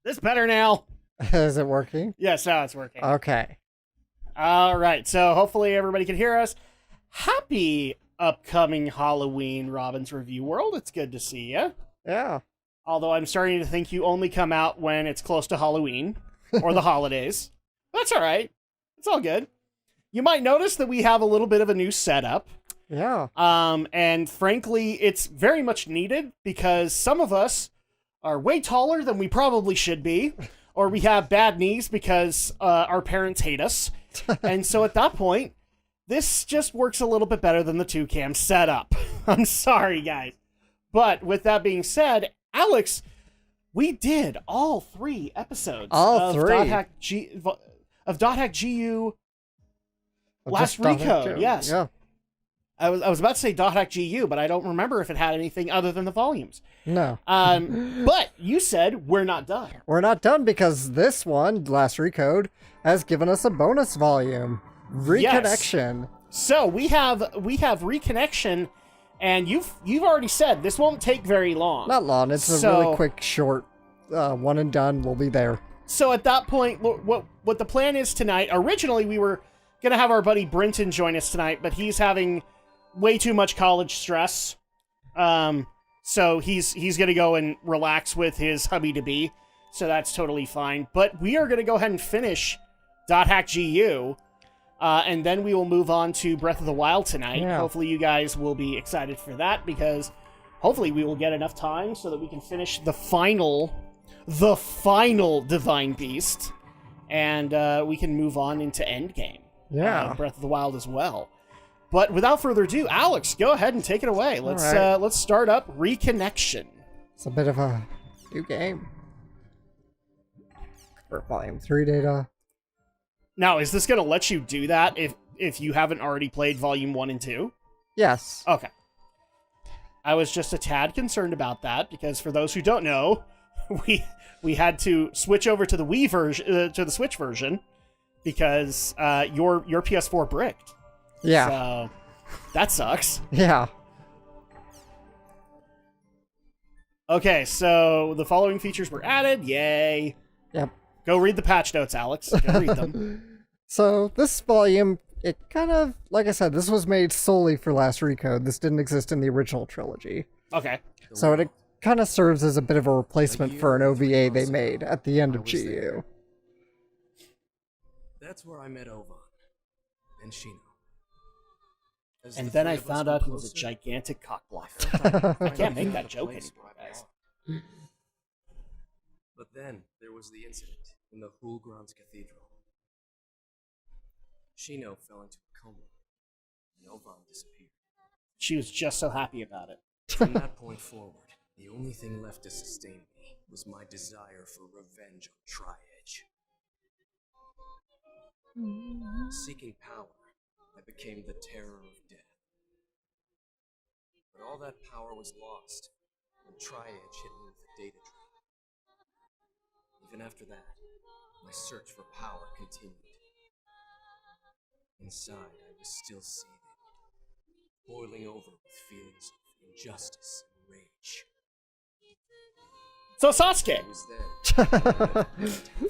This better now. Is it working? Yes, now it's working. Okay. All right, so hopefully everybody can hear us. Happy upcoming Halloween, Robin's Review World. It's good to see you. Yeah. Although I'm starting to think you only come out when it's close to Halloween or the holidays. That's all right. It's all good. You might notice that we have a little bit of a new setup. Yeah. And frankly, it's very much needed because some of us are way taller than we probably should be, or we have bad knees because our parents hate us. And so at that point, this just works a little bit better than the 2-cam setup. I'm sorry, guys. But with that being said, Alex, we did all 3 episodes of Dot Hack GU last Recode. Yes. Yeah. I was about to say Dot Hack GU, but I don't remember if it had anything other than the volumes. No. But you said we're not done. We're not done because this one, Last Recode, has given us a bonus volume. Reconnection. Yes. So we have Reconnection, and you've already said this won't take very long. Not long. It's a really quick, short one and done. We'll be there. So at that point, what the plan is tonight, originally we were going to have our buddy Brinton join us tonight, but he's having way too much college stress. So he's going to go and relax with his hubby-to-be. So that's totally fine. But we are going to go ahead and finish Dot Hack GU. And then we will move on to Breath of the Wild tonight. Yeah. Hopefully you guys will be excited for that because hopefully we will get enough time so that we can finish the final Divine Beast. And we can move on into Endgame. Yeah. Breath of the Wild as well. But without further ado, Alex, go ahead and take it away. Let's start up Reconnection. It's a bit of a new game. For Volume 3 data. Now, is this going to let you do that if you haven't already played Volume 1 and 2? Yes. Okay. I was just a tad concerned about that because for those who don't know, we had to switch over to the Wii version to the Switch version because your PS4 bricked. Yeah. So that sucks. Yeah. Okay, so the following features were added. Yay. Yep. Go read the patch notes, Alex. Go read them. So this volume, it kind of, like I said, this was made solely for Last Recode. This didn't exist in the original trilogy. Okay. So it kind of serves as a bit of a replacement for an OVA they made at the end of GU. That's where I met Ovan and Shino. And then I found out he was a gigantic cockblocker. I can't make that joke anymore, guys. But then there was the incident in the Hulgrons Cathedral. Shino fell into a coma, and Ovan disappeared. She was just so happy about it. From that point forward, the only thing left to sustain me was my desire for revenge on Tri-Edge. Seeking power, I became the terror of death. But all that power was lost when Tri-Edge hit me with a data trap. Even after that, my search for power continued. Inside, I was still seething, boiling over with feelings of injustice and rage. So Sasuke. I was there.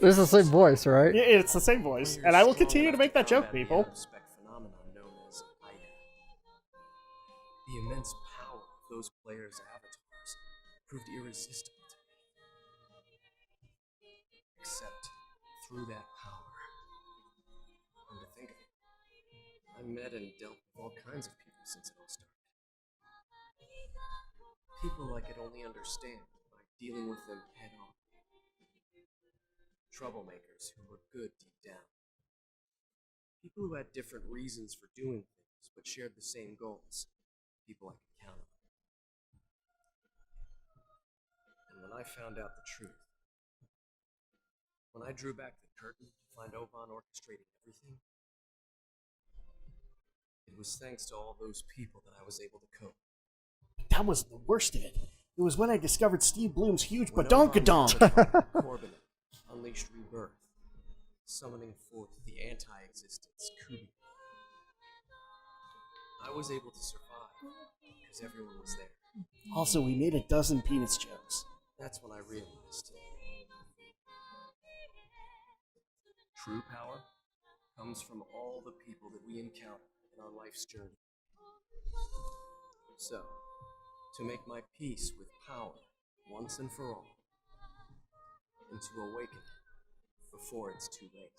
It's the same voice, right? Yeah, it's the same voice, and I will continue to make that joke, people. Phenomenon known as Ida. The immense power of those players' avatars proved irresistible to me. Except through that power. Come to think of it, I met and dealt with all kinds of people since it all started. People I could only understand by dealing with them head on. Troublemakers who were good deep down. People who had different reasons for doing things but shared the same goals. People I could count on. And when I found out the truth, when I drew back the curtain to find Ovan orchestrating everything, it was thanks to all those people that I was able to cope. That was the worst of it. It was when I discovered Steve Bloom's huge When badonkadonk. Corbin unleashed rebirth, summoning forth the anti-existence Kubi. I was able to survive because everyone was there. Also, we made a dozen penis jokes. That's when I realized True power comes from all the people that we encounter in our life's journey. So, to make my peace with power once and for all, and to awaken it before it's too late.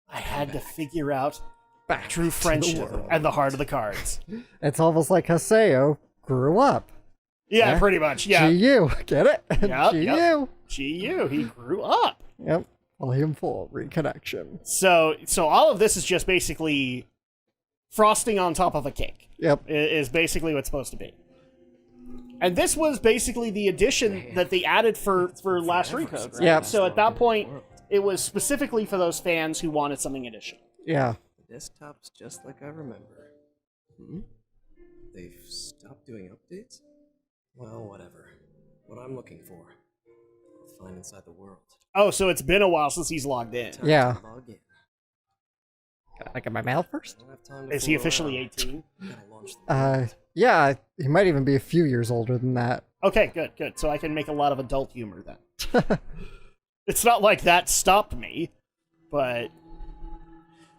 I had to figure out Back true to the friendship world. and the heart of the cards. It's almost like Haseo grew up. Yeah, Yeah. pretty much. Yeah. GU, get it? Yep, GU. yep. GU, he grew up. Yep. Volume 4, Reconnection. So all of this is just basically frosting on top of a cake. Yep. Is basically what's supposed to be. And this was basically the addition that they added for last Recode, right? Yep. So at that point, it was specifically for those fans who wanted something additional. Yeah. The desktop's just like I remember. They've stopped doing updates? Well, whatever. What I'm looking for, I'll find inside the world. Oh, so it's been a while since he's logged in. Time Yeah. to log in. Can I get my mail first? I don't have time to Is he fool officially around. 18? Gotta launch the Yeah, he might even be a few years older than that. Okay, good. So I can make a lot of adult humor then. It's not like that stopped me, but...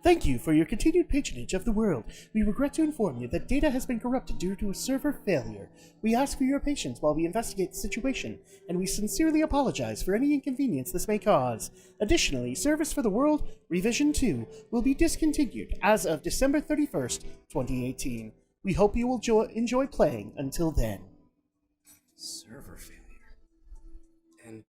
Thank you for your continued patronage of the world. We regret to inform you that data has been corrupted due to a server failure. We ask for your patience while we investigate the situation, and we sincerely apologize for any inconvenience this may cause. Additionally, Service for the World Revision 2 will be discontinued as of December 31st, 2018. We hope you will enjoy playing until then. server failure. And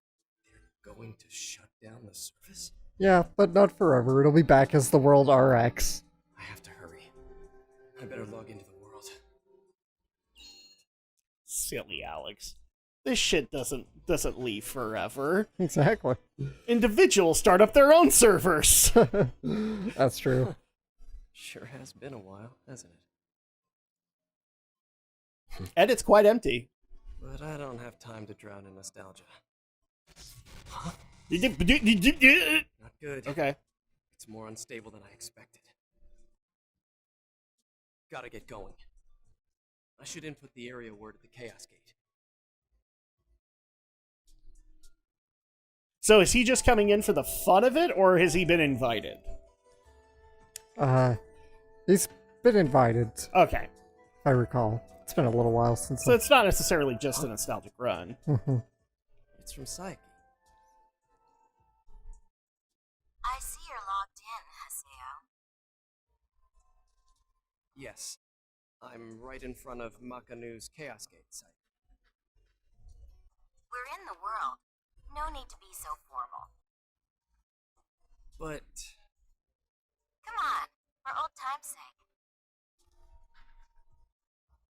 they're going to shut down the service? Yeah, but not forever. It'll be back as the World RX. I have to hurry. I better log into the world. Silly Alex. This shit doesn't leave forever. Exactly. Individuals start up their own servers. That's true. Sure has been a while, hasn't it? And it's quite empty. But I don't have time to drown in nostalgia. Okay. Not good. It's more unstable than I expected. Gotta get going. I should input the area word at the Chaos Gate. So is he just coming in for the fun of it, or has he been invited? He's been invited, if Okay. I recall. It's been a little while since. So it's not necessarily just a nostalgic run. It's from Psyche. I see you're logged in, Haseo. Yes. I'm right in front of Makanu's Chaos Gate site. We're in the world. No need to be so formal. But Come on, for old time's sake.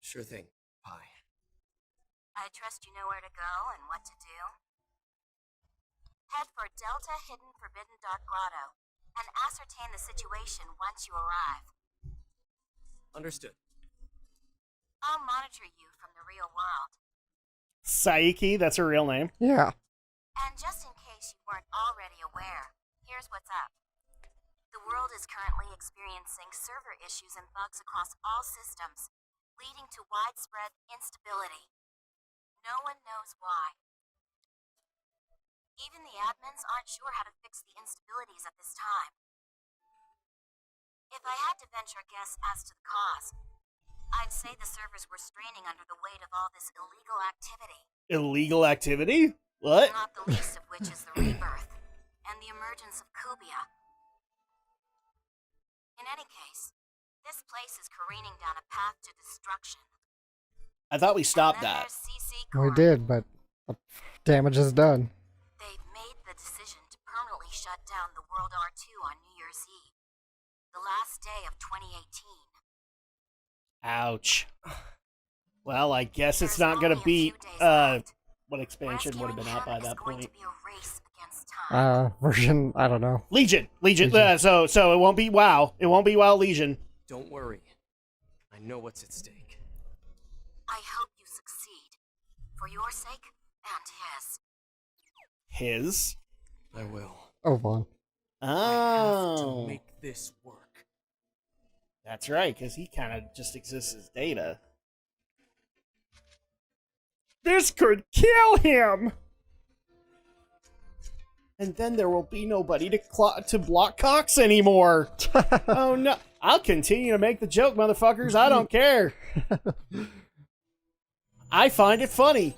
sure thing, Pi. I trust you know where to go and what to do. Head for Delta Hidden Forbidden Dark Grotto and ascertain the situation once you arrive. Understood. I'll monitor you from the real world. Saiki, that's her real name. Yeah. And just in case you weren't already aware, here's what's up. The world is currently experiencing server issues and bugs across all systems, leading to widespread instability. No one knows why. Even the admins aren't sure how to fix the instabilities at this time. If I had to venture a guess as to the cause, I'd say the servers were straining under the weight of all this illegal activity. Illegal activity? What? Not the least of which is the rebirth and the emergence of Kubia. In any case, this place is careening down a path to destruction. I thought we stopped And then that. there's CC We Corp. did, but damage is done. They've made the decision to permanently shut down the World R2 on New Year's Eve, the last day of 2018. Ouch. Well, I guess it's There's not gonna only a few beat, days left. what expansion would have been out by Rescuing him that is going point. to be a race against time. Version, I don't know. Legion. Legion. So it won't be WoW. It won't be WoW Legion. Don't worry. I know what's at stake. I hope you succeed, for your sake and his. His? I will. Oh, Vaughn. I have Oh. to make this work. That's right, because he kind of just exists as data. This could kill him! And then there will be nobody to block Cox anymore. Oh no. I'll continue to make the joke, motherfuckers. I don't care. I find it funny.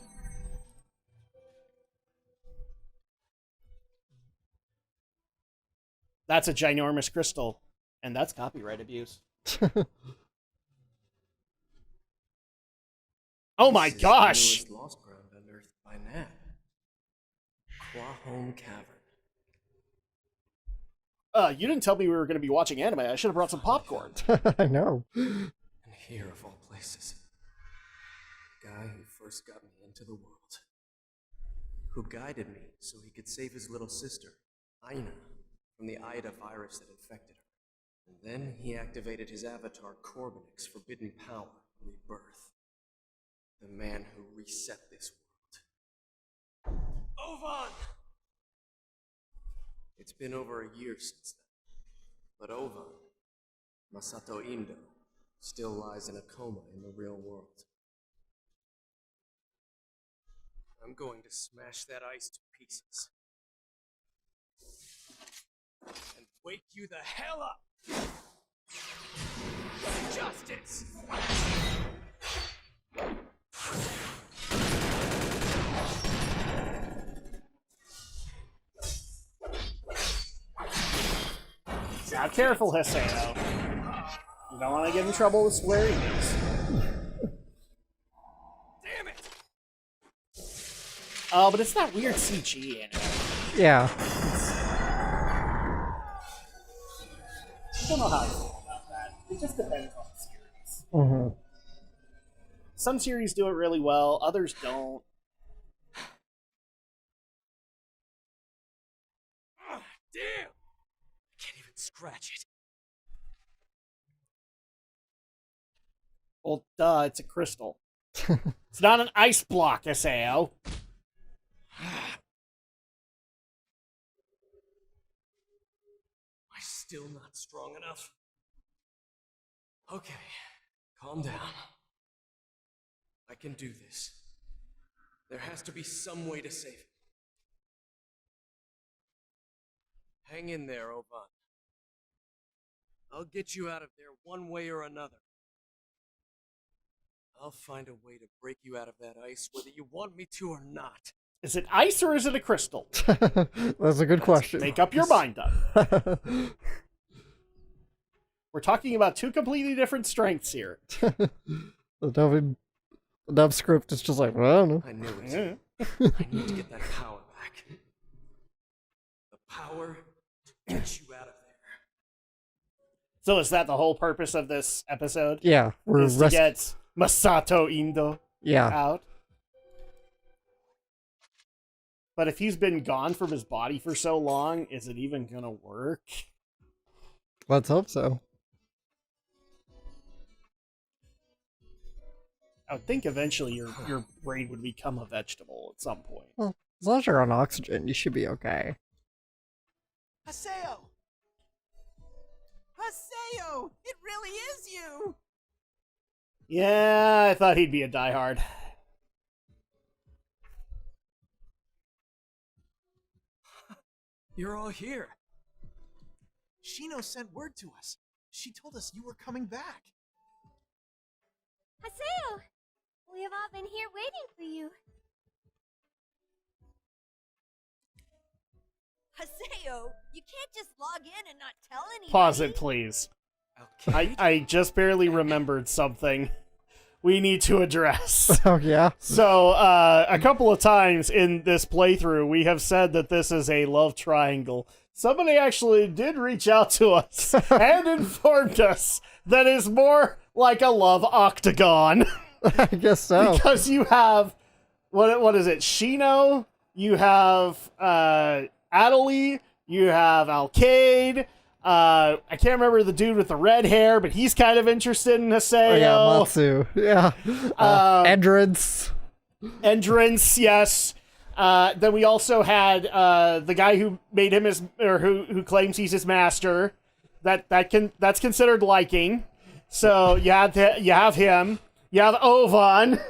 That's a ginormous crystal. And that's copyright abuse. Oh my This is gosh! the newest lost ground unearthed by Nat. Quahome Cavern. You didn't tell me we were going to be watching anime. I should have brought some popcorn. I know. And here of all places, the guy who first got me into the world. Who guided me so he could save his little sister, Aina, from the Ida virus that infected her. And then he activated his avatar Corbinix's forbidden power, Rebirth. The man who reset this world. Ovan! It's been over a year since then. But Ovan, Masato Indo, still lies in a coma in the real world. I'm going to smash that ice to pieces. And wake you the hell up! Justice! Now careful, Hiseo. You don't want to get in trouble with Square Enix. Damn it! Oh, but it's that weird CG in it. Yeah. I don't know how I feel about that. It just depends on the series. Mm-hmm. Some series do it really well, others don't. Damn! I can't even scratch it. Well, duh, it's a crystal. It's not an ice block, Hiseo. Am I still not strong enough? Okay, calm down. I can do this. There has to be some way to save him. Hang in there, Oban. I'll get you out of there one way or another. I'll find a way to break you out of that ice, whether you want me to or not. Is it ice or is it a crystal? That's a good question. Make up your mind up. We're talking about two completely different strengths here. The dub script is just like, well, I don't know. I knew it. Yeah. I need to get that power back. The power to get you out of there. So is that the whole purpose of this episode? Yeah, we're Is to get Masato Indo out? But if he's been gone from his body for so long, is it even gonna work? Let's hope so. I would think eventually your brain would become a vegetable at some point. Well, as long as you're on oxygen, you should be okay. Haseo! Haseo! It really is you! Yeah, I thought he'd be a diehard. You're all here. Shino sent word to us. She told us you were coming back. Haseo! We have all been here waiting for you. Haseo, you can't just log in and not tell anybody. Pause it, please. Okay. I just barely remembered something we need to address. Oh, yeah? So, a couple of times in this playthrough, we have said that this is a love triangle. Somebody actually did reach out to us and informed us that it's more like a love octagon. I guess so. Because you have, what is it, Shino, you have Adelie, you have Alcade, I can't remember the dude with the red hair, but he's kind of interested in Haseo. Oh, yeah, Matsu. Yeah. Entrance. Entrance, yes. Then we also had the guy who made him his, or who claims he's his master. That's considered liking. So you have him. You have Ovan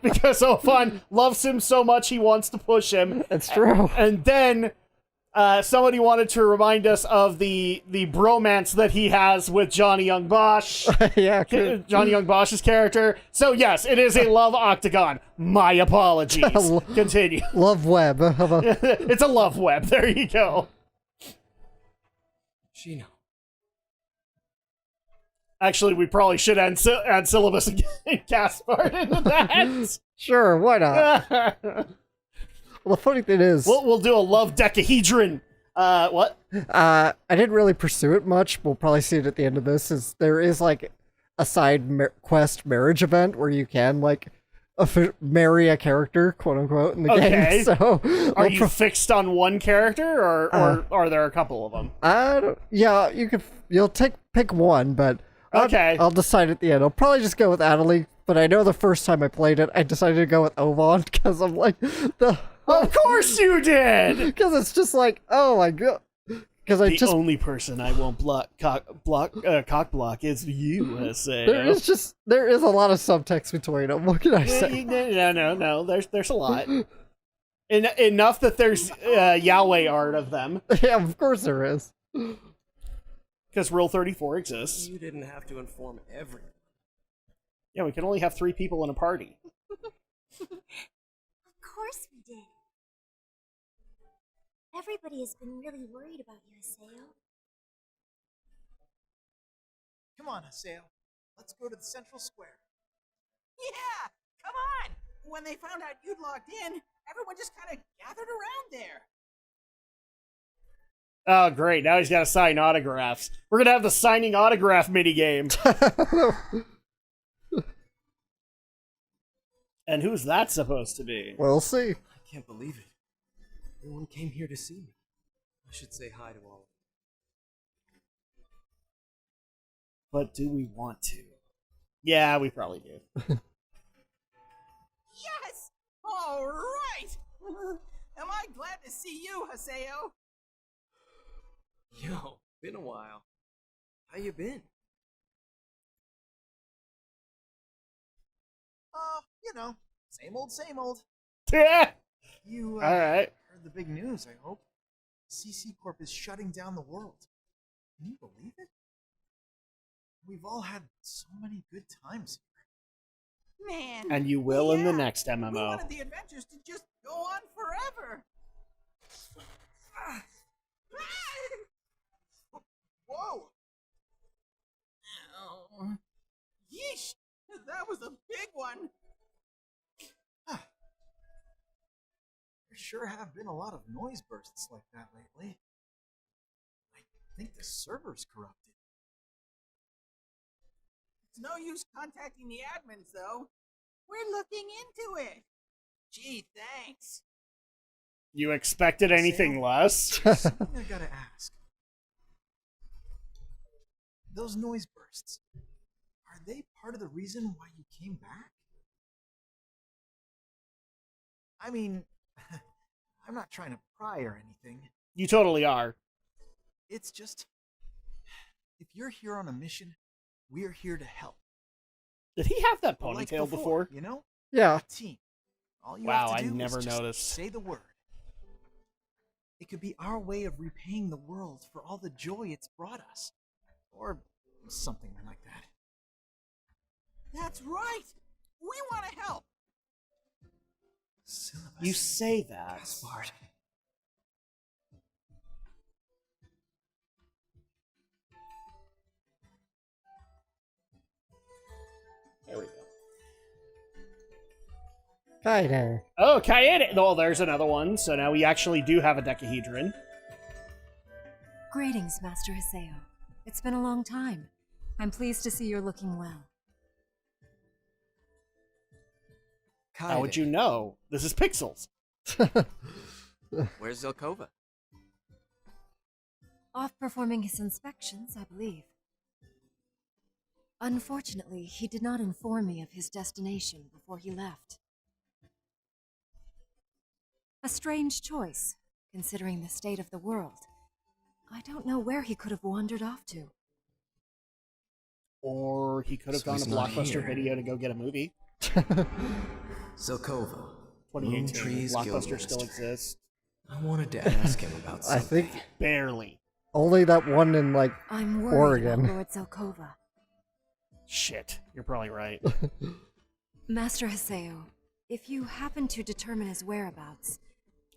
because Ovan loves him so much he wants to push him. It's true. And then Somebody wanted to remind us of the bromance that he has with Johnny Young Bosch. Yeah, good. Johnny Young Bosch's character. So yes, it is a love octagon. My apologies. Continue. Love web. How about- It's a love web. There you go. Shino. Actually, we probably should add syllabus and cast part into that. Sure, why not? Well, the funny thing is, We'll do a love decahedron. What? I didn't really pursue it much. We'll probably see it at the end of this. Is there is like a side quest marriage event where you can like marry a character, quote unquote, in the game. So are you fixed on one character, or are there a couple of them? Yeah, you'll pick one, but Okay. I'll decide at the end. I'll probably just go with Adelie. But I know the first time I played it, I decided to go with Ovon because I'm like Of course you did. Because it's just like, oh my god. Because The only person I won't cock block is you, I say. there is a lot of subtext between them. What can I say? No. There's a lot. Enough that there's Yahweh art of them. Yeah, of course there is. Because Rule 34 exists. You didn't have to inform everyone. Yeah, we can only have 3 people in a party. Of course we did. Everybody has been really worried about you, Haseo. Come on, Haseo. Let's go to the central square. Yeah, come on! When they found out you'd logged in, everyone just kind of gathered around there. Oh, great. Now he's got to sign autographs. We're going to have the signing autograph minigame. And who's that supposed to be? We'll see. I can't believe it. Everyone came here to see me. I should say hi to all. But do we want to? Yeah, we probably do. Yes! All right! Am I glad to see you, Haseo? Yo, been a while. How you been? You know, same old, same old. Yeah. You, All right. heard the big news, I hope. CC Corp is shutting down the world. Can you believe it? We've all had so many good times here. Man. And you will in the yeah, next We MMO. wanted the adventures to just go on forever. Whoa! Oh. Yeesh! That was a big one. There sure have been a lot of noise bursts like that lately. I think the server's corrupted. It's no use contacting the admins, though. We're looking into it. Gee, thanks. You expected anything less? Something I gotta ask. Those noise bursts, are they part of the reason why you came back? I mean, I'm not trying to pry or anything. You totally are. It's just, if you're here on a mission, we're here to help. Did he have that Like ponytail before? You know? Yeah. A team. All you Wow, have to I do never is just noticed. say the word. It could be our way of repaying the world for all the joy it's brought us. Or something like that. That's right. We want to help. Syllabus. You say that. Gaspard. There we go. Kinda. Oh, Kaede! Oh, there's another one. So now we actually do have a decahedron. Greetings, Master Haseo. It's been a long time. I'm pleased to see you're looking well. How would you know? This is Pixels. Where's Zelkova? Off performing his inspections, I believe. Unfortunately, he did not inform me of his destination before he left. A strange choice, considering the state of the world. I don't know where he could have wandered off to. Or he could have So gone he's to not Blockbuster here. Video to go get a movie. Zelkova. 2018. trees, Blockbuster Guild still Master. exists. I wanted to ask him about I something. think Barely. only that one in, like, I'm worried Oregon. about Lord Zelkova. Shit, you're probably right. Master Haseo, if you happen to determine his whereabouts,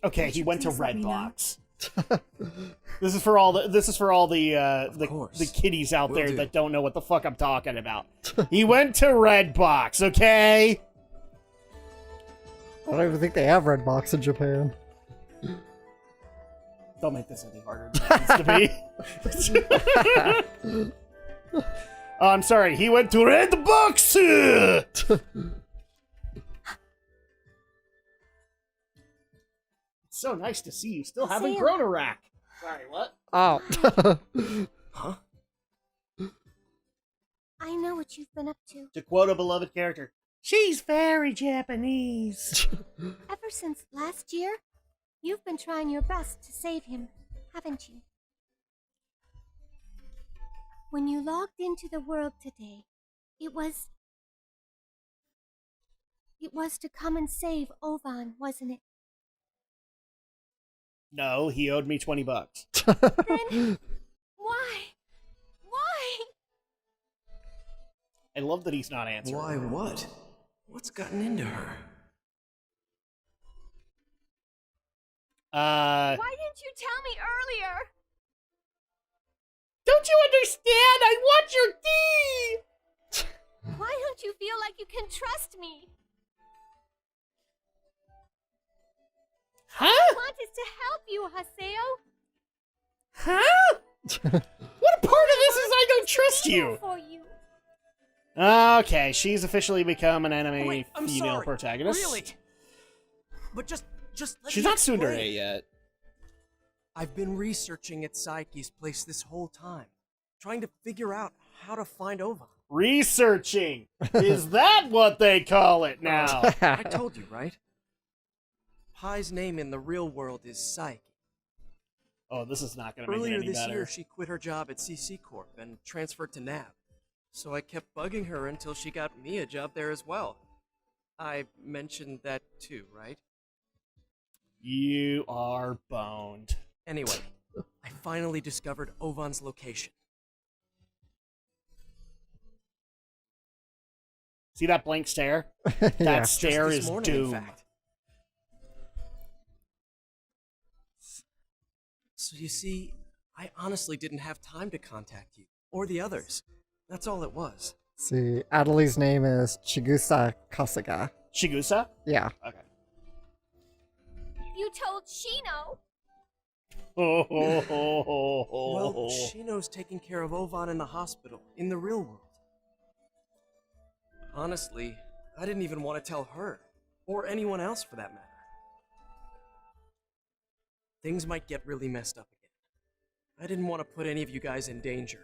Okay, Would he you went to please let me know? Redbox. This is for all the course. kiddies out Will there do. that don't know what the fuck I'm talking about. He went to Redbox, okay? I don't even think they have Redbox in Japan. Don't make this any harder than it needs to be. Oh, I'm sorry, he went to Redbox! It's so nice to see you still haven't Sam. grown a rack. Sorry, what? Oh. Huh? I know what you've been up to. To quote a beloved character, she's very Japanese. Ever since last year, you've been trying your best to save him, haven't you? When you logged into the world today, it was to come and save Ovan, wasn't it? No, he owed me $20. Then why? Why? I love that he's not answering. Why what? What's gotten into her? Why didn't you tell me earlier? Don't you understand? I want your tea! Why don't you feel like you can trust me? Huh? I wanted to help you, Haseo. Huh? What a part of this is I don't trust you? For you. Okay, she's officially become an anime Wait, I'm female sorry. protagonist. Really? But just let She's me not tsundere explain. yet. I've been researching at Psyche's place this whole time, trying to figure out how to find Ovan. Researching! Is that what they call it now? I told you, right? Pai's name in the real world is Psyche. Oh, this is not gonna make it Earlier any this better. year, she quit her job at CC Corp and transferred to NAB. So I kept bugging her until she got me a job there as well. I mentioned that too, right? You are boned. Anyway, I finally discovered Ovan's location. See that blank stare? Yeah. That Just stare this is morning, in doom. fact. So you see, I honestly didn't have time to contact you, or the others. That's all it was. See, Adeli's name is Chigusa Kasuga. Shigusa? Yeah. Okay. You told Shino. Well, Shino's taking care of Ovan in the hospital, in the real world. Honestly, I didn't even want to tell her, or anyone else for that matter. Things might get really messed up again. I didn't want to put any of you guys in danger,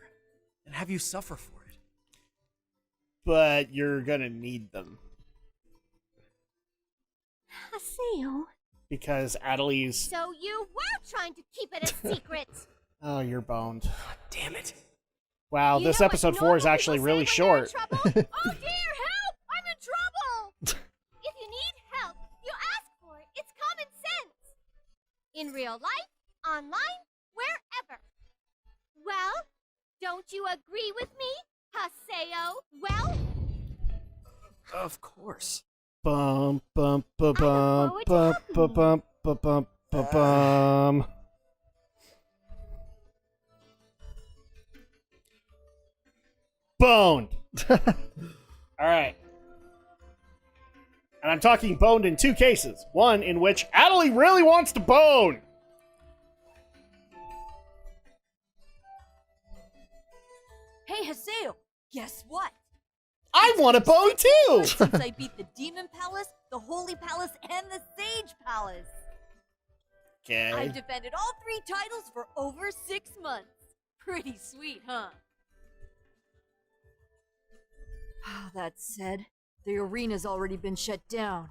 and have you suffer for it. But you're gonna need them. Haseo. Because Adeli's... So you were trying to keep it a secret. Oh, you're boned. Damn it. Wow, You this know what episode 4 is normal actually people really say when they're in short. trouble? Oh dear, help! I'm in trouble! If you need help, you ask for it. It's common sense. In real life, online, wherever. Well, don't you agree with me, Haseo? Well, Of course. Bum bum bum I bum look bum forward to bum bum bum bum bum. Boned. All right. And I'm talking boned in two cases. One in which Adeli really wants to bone. Hey, Haseo, guess what? I want to bone too. Since I beat the Demon Palace, the Holy Palace, and the Sage Palace. Okay. I've defended all 3 titles for over 6 months. Pretty sweet, huh? That said, the arena's already been shut down.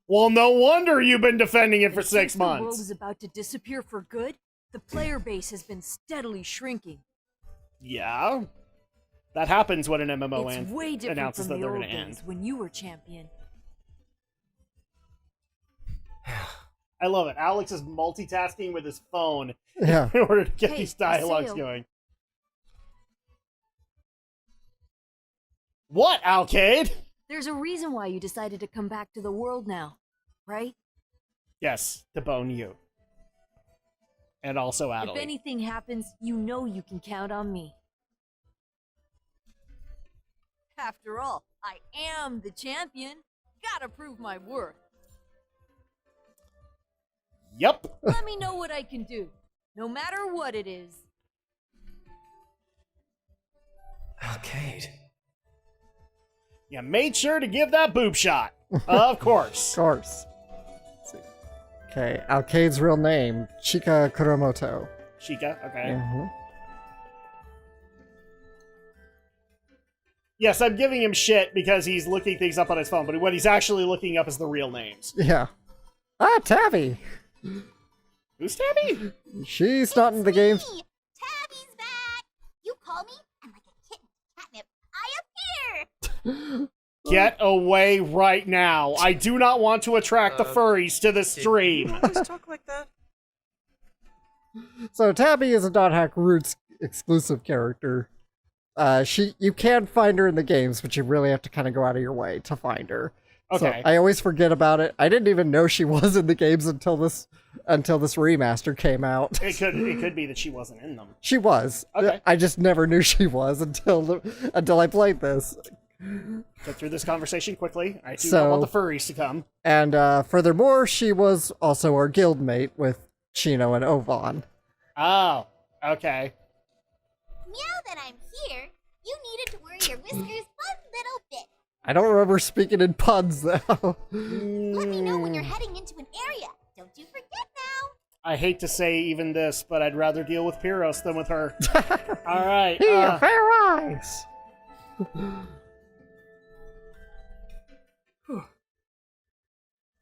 Well, no wonder you've been defending it for And 6 since the world months. is about to disappear for good, the player base has been steadily shrinking. Yeah. That happens when an MMO It's way different announces from that the they're old going to days end. when you were champion. I love it. Alex is multitasking with his phone Yeah. in order to get Hey, these dialogues Aseo. going. What, Alcade? There's a reason why you decided to come back to the world now, right? Yes, to bone you. And also If Adelaide. anything happens, you know you can count on me. After all, I am the champion. Gotta prove my worth. Yep. Let me know what I can do, no matter what it is. Alcade. You made sure to give that boob shot. Of course. Of course. Let's see. Okay, Alcade's real name, Chika Kuromoto. Shika, okay. Mhm. Yes, I'm giving him shit because he's looking things up on his phone, but what he's actually looking up is the real names. Yeah. Ah, Tabby! Who's Tabby? She's not in the games. Me, Tabby's back. You call me, and like a kitten catnip, I appear. Get away right now. I do not want to attract the furries to the stream. You always talk like that? So Tabby is a Dot Hack Roots exclusive character. You can find her in the games, but you really have to kind of go out of your way to find her. Okay. So I always forget about it. I didn't even know she was in the games until this remaster came out. It could be that she wasn't in them. She was. Okay. I just never knew she was until I played this. Get through this conversation quickly. I do So- not want the furries to come. And furthermore, she was also our guildmate with Chino and Ovan. Oh, okay. Now that I'm here, you needed to worry your whiskers one little bit. I don't remember speaking in puns though. Let me know when you're heading into an area. Don't you forget now. I hate to say even this, but I'd rather deal with Pyros than with her. All right. Here, fair eyes.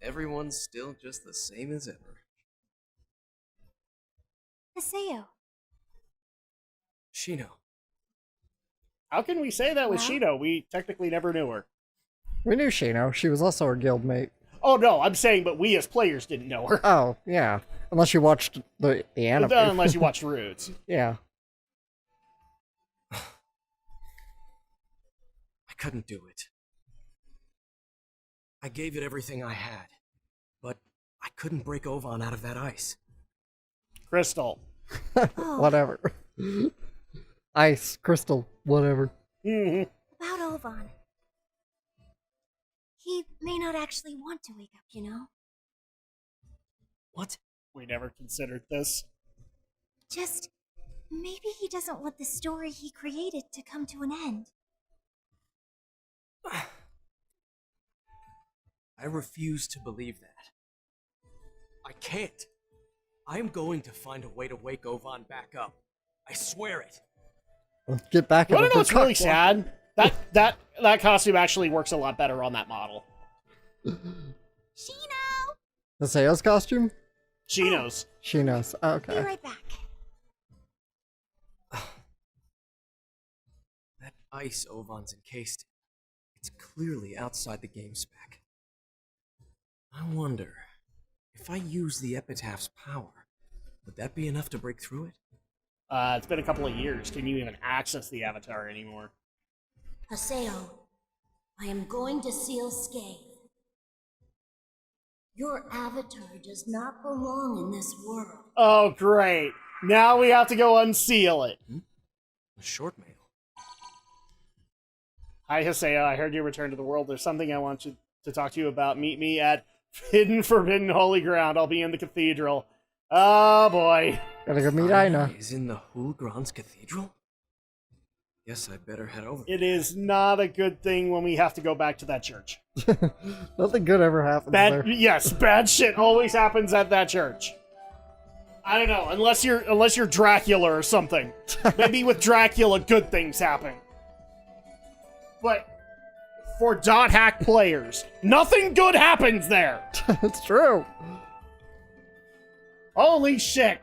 Everyone's still just the same as ever. Aseo. Shino. How can we say that with Well- Shino? We technically never knew her. We knew Shino. She was also our guildmate. Oh no, I'm saying, but we as players didn't know her. Oh, yeah. Unless you watched the anime. Unless you watched Roots. Yeah. I couldn't do it. I gave it everything I had, but I couldn't break Ovan out of that ice. Crystal. Whatever. Ice, crystal, whatever. Mhm. About Ovan. He may not actually want to wake up, you know? What? We never considered this. Just maybe he doesn't want the story he created to come to an end. I refuse to believe that. I can't. I'm going to find a way to wake Ovan back up. I swear it. Let's get back You in wanna the know what's really cockblock. sad? That costume actually works a lot better on that model. Shino! Aseo's costume? Shino's. Shino's. Oh, Be okay. right back. That ice Ovan's encased in. It's clearly outside the game spec. I wonder, if I use the Epitaph's power, would that be enough to break through it? It's been a couple of years. Can you even access the avatar anymore? Haseo, I am going to seal Scathe. Your avatar does not belong in this world. Oh, great. Now we have to go unseal it. A short mail. Hi, Haseo. I heard you returned to the world. There's something I want you to talk to you about. Meet me at Hidden Forbidden Holy Ground. I'll be in the cathedral. Oh, boy. Gotta go meet Aina. Is in the Hulgrans Cathedral? Guess I better head over. It is not a good thing when we have to go back to that church. Nothing good ever happens Bad, there. yes, bad shit always happens at that church. I don't know, unless you're Dracula or something. Maybe with Dracula, good things happen. But for dot hack players, nothing good happens there. It's true. Holy shit.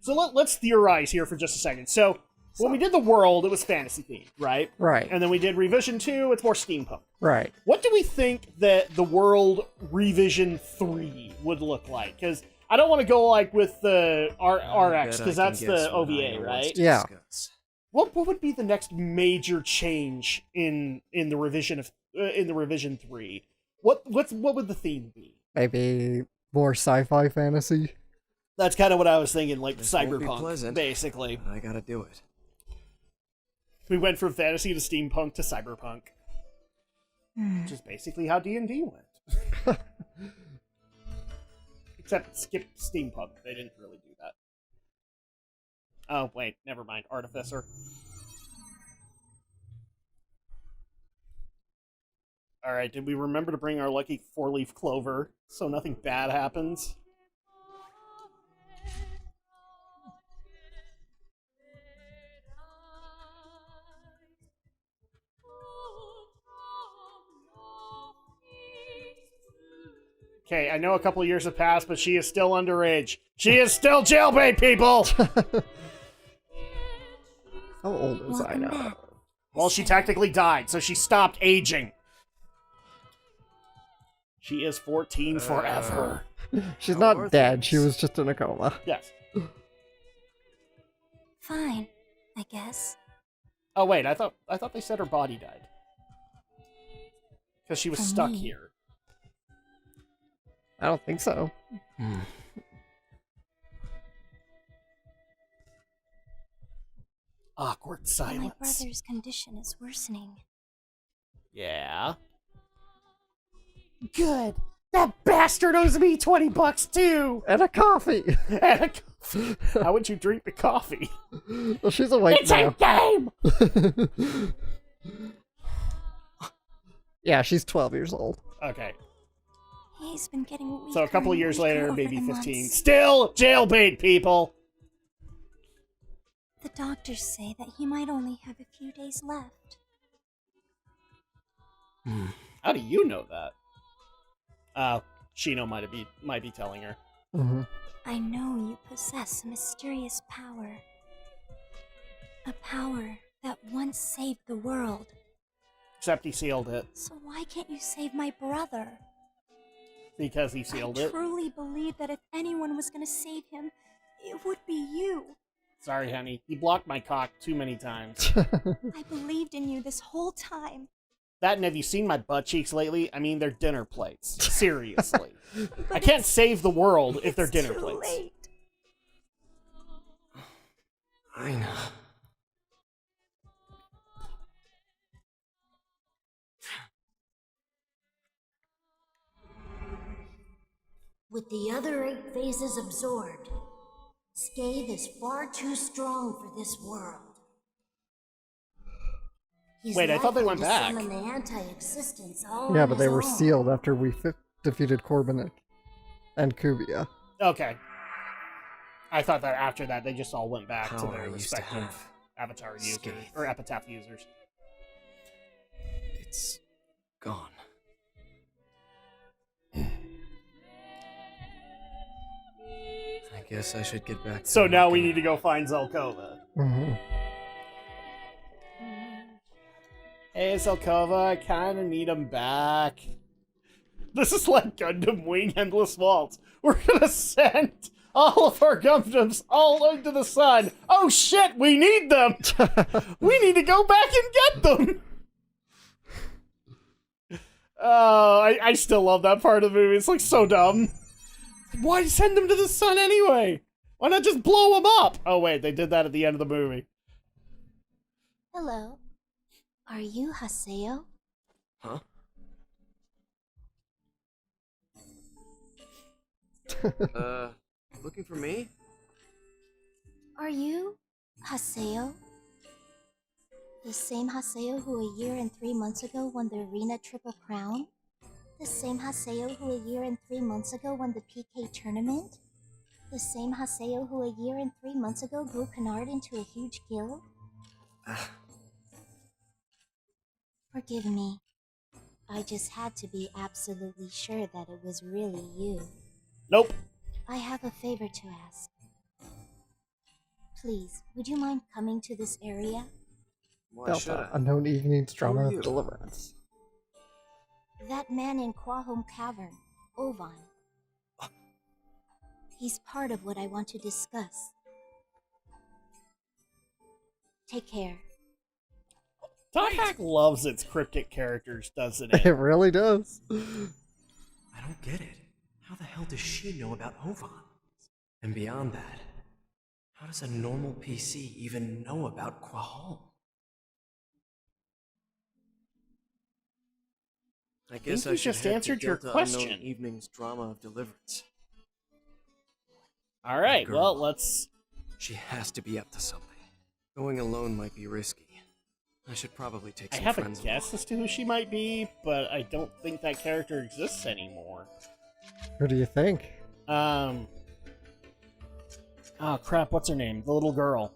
So let's theorize here for just a second. So when we did the world, it was fantasy themed, right? Right. And then we did Revision 2, it's more steampunk. Right. What do we think that the world Revision 3 would look like? Because I don't want to go like with the RX, because that's the OVA, right? Yeah. What would be the next major change in the revision in the Revision 3? What would the theme be? Maybe more sci-fi fantasy. That's kind of what I was thinking, like This won't be cyberpunk, pleasant, basically. but I gotta do it. We went from fantasy to steampunk to cyberpunk, which is basically how D&D went. Except skip steampunk. They didn't really do that. Oh, wait, never mind. Artificer. Alright, did we remember to bring our lucky 4-leaf clover so nothing bad happens? Okay, I know a couple years have passed, but she is still underage. She is still jailbait, people! How old is I now? Well, she technically died, so she stopped aging. She is 14 forever. She's not dead. She was just in a coma. Yes. Fine, I guess. Oh wait, I thought they said her body died because she was For stuck me. here. I don't think so. Awkward My silence. brother's condition is worsening. Yeah. Good. That bastard owes me $20 too. And a coffee. And a coffee. How would you drink the coffee? Well, she's awake It's now. a game. Yeah, she's 12 years old. Okay. He's been getting weaker. So a couple and years weaker later, over maybe the 15. months. Still jailbait, people. The doctors say that he might only have a few days left. How do you know that? Shino might be telling her. Mm-hmm. I know you possess a mysterious power. A power that once saved the world. Except he sealed it So why can't you save my brother? because he sealed I it. truly believe that if anyone was gonna save him, it would be you. Sorry, honey. He blocked my cock too many times. I believed in you this whole time. That, and have you seen my butt cheeks lately? I mean, they're dinner plates. Seriously. I can't save the world if they're It's dinner too plates. late. I know. With the other 8 phases absorbed, Scathe is far too strong for this world. He's Wait, I thought they likely went to back. summon the anti-existence all Yeah, on but they his were own. sealed after we defeated Corbin and Kubia. Okay. I thought that after that, they just all went back to Power I their used to respective have. avatar users. Scathe. Or epitaph users. It's gone. I guess I should get back to So now we working. need to go find Zelkova. Mm-hmm. Hey, Zelkova, I kinda need him back. This is like Gundam Wing Endless Waltz. We're gonna send all of our Gundams all into the sun. Oh shit, we need them! We need to go back and get them! Oh, I still love that part of the movie. It's like so dumb. Why send them to the sun anyway? Why not just blow them up? Oh wait, they did that at the end of the movie. Hello. Are you Haseo? Huh? Looking for me? Are you Haseo? The same Haseo who a year and 3 months ago won the Arena Triple Crown? The same Haseo who a year and 3 months ago won the PK tournament? The same Haseo who a year and 3 months ago grew Canard into a huge guild? Forgive me. I just had to be absolutely sure that it was really you. Nope. I have a favor to ask. Please, would you mind coming to this area? Why should Delta, I? Unknown Evenings Who are Drama you? of Deliverance. That man in Quahome Cavern, Ovan. He's part of what I want to discuss. Take care. Drak loves its cryptic characters, doesn't It it? really does. I don't get it. How the hell does she know about Ovan? And beyond that, how does a normal PC even know about Quahome? I guess you I should just head to answered your Delta question. Unknown Evening's Drama of Deliverance. All right, Girl. well, let's... She has to be up to something. Going alone might be risky. I should probably take I some have a friends guess along. as to who she might be, but I don't think that character exists anymore. Who do you think? Oh crap, what's her name? The little girl.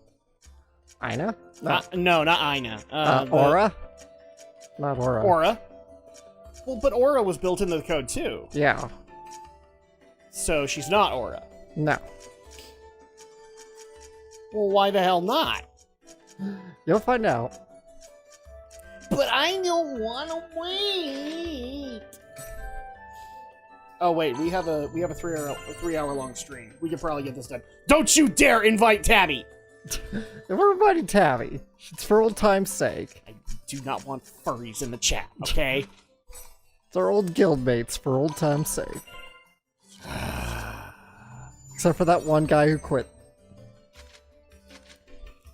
Ina? No. No, not Ina. The- Aura? Not Aura. Aura. Well, but Aura was built into the code too, Yeah. so she's not Aura. No. Well, why the hell not? You'll find out. But I don't want to wait. Oh wait, we have a 3 hour long stream. We could probably get this done. Don't you dare invite Tabby. And we're inviting Tabby. It's for old time's sake. I do not want furries in the chat. Okay. It's our old guildmates for old time's sake. Except for that one guy who quit.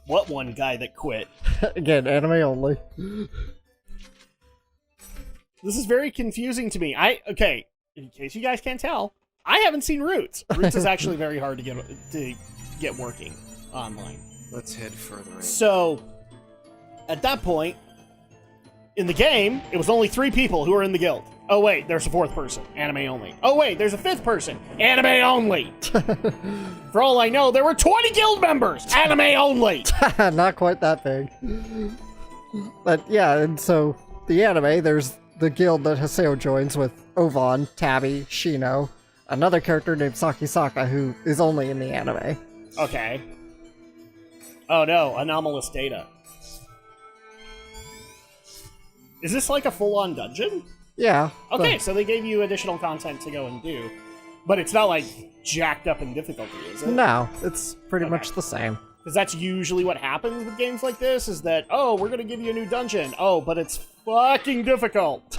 What one guy that quit? Again, anime only. This is very confusing to me. Okay, in case you guys can't tell, I haven't seen Roots. Roots is actually very hard to get working online. Let's head further in. So, at that point, in the game, it was only 3 people who were in the guild. Oh wait, there's a 4th person. Anime only. Oh wait, there's a 5th person. Anime only. For all I know, there were 20 guild members. Anime only. Not quite that big. But yeah, and so the anime, there's the guild that Haseo joins with Ovan, Tabby, Shino, another character named Sakisaka who is only in the anime. Okay. Oh no, anomalous data. Is this like a full-on dungeon? Yeah. Okay, so they gave you additional content to go and do. But it's not like jacked up in difficulty, is it? No, it's pretty Okay. much the same. Because that's usually what happens with games like this, is that, oh, we're gonna give you a new dungeon. Oh, but it's fucking difficult.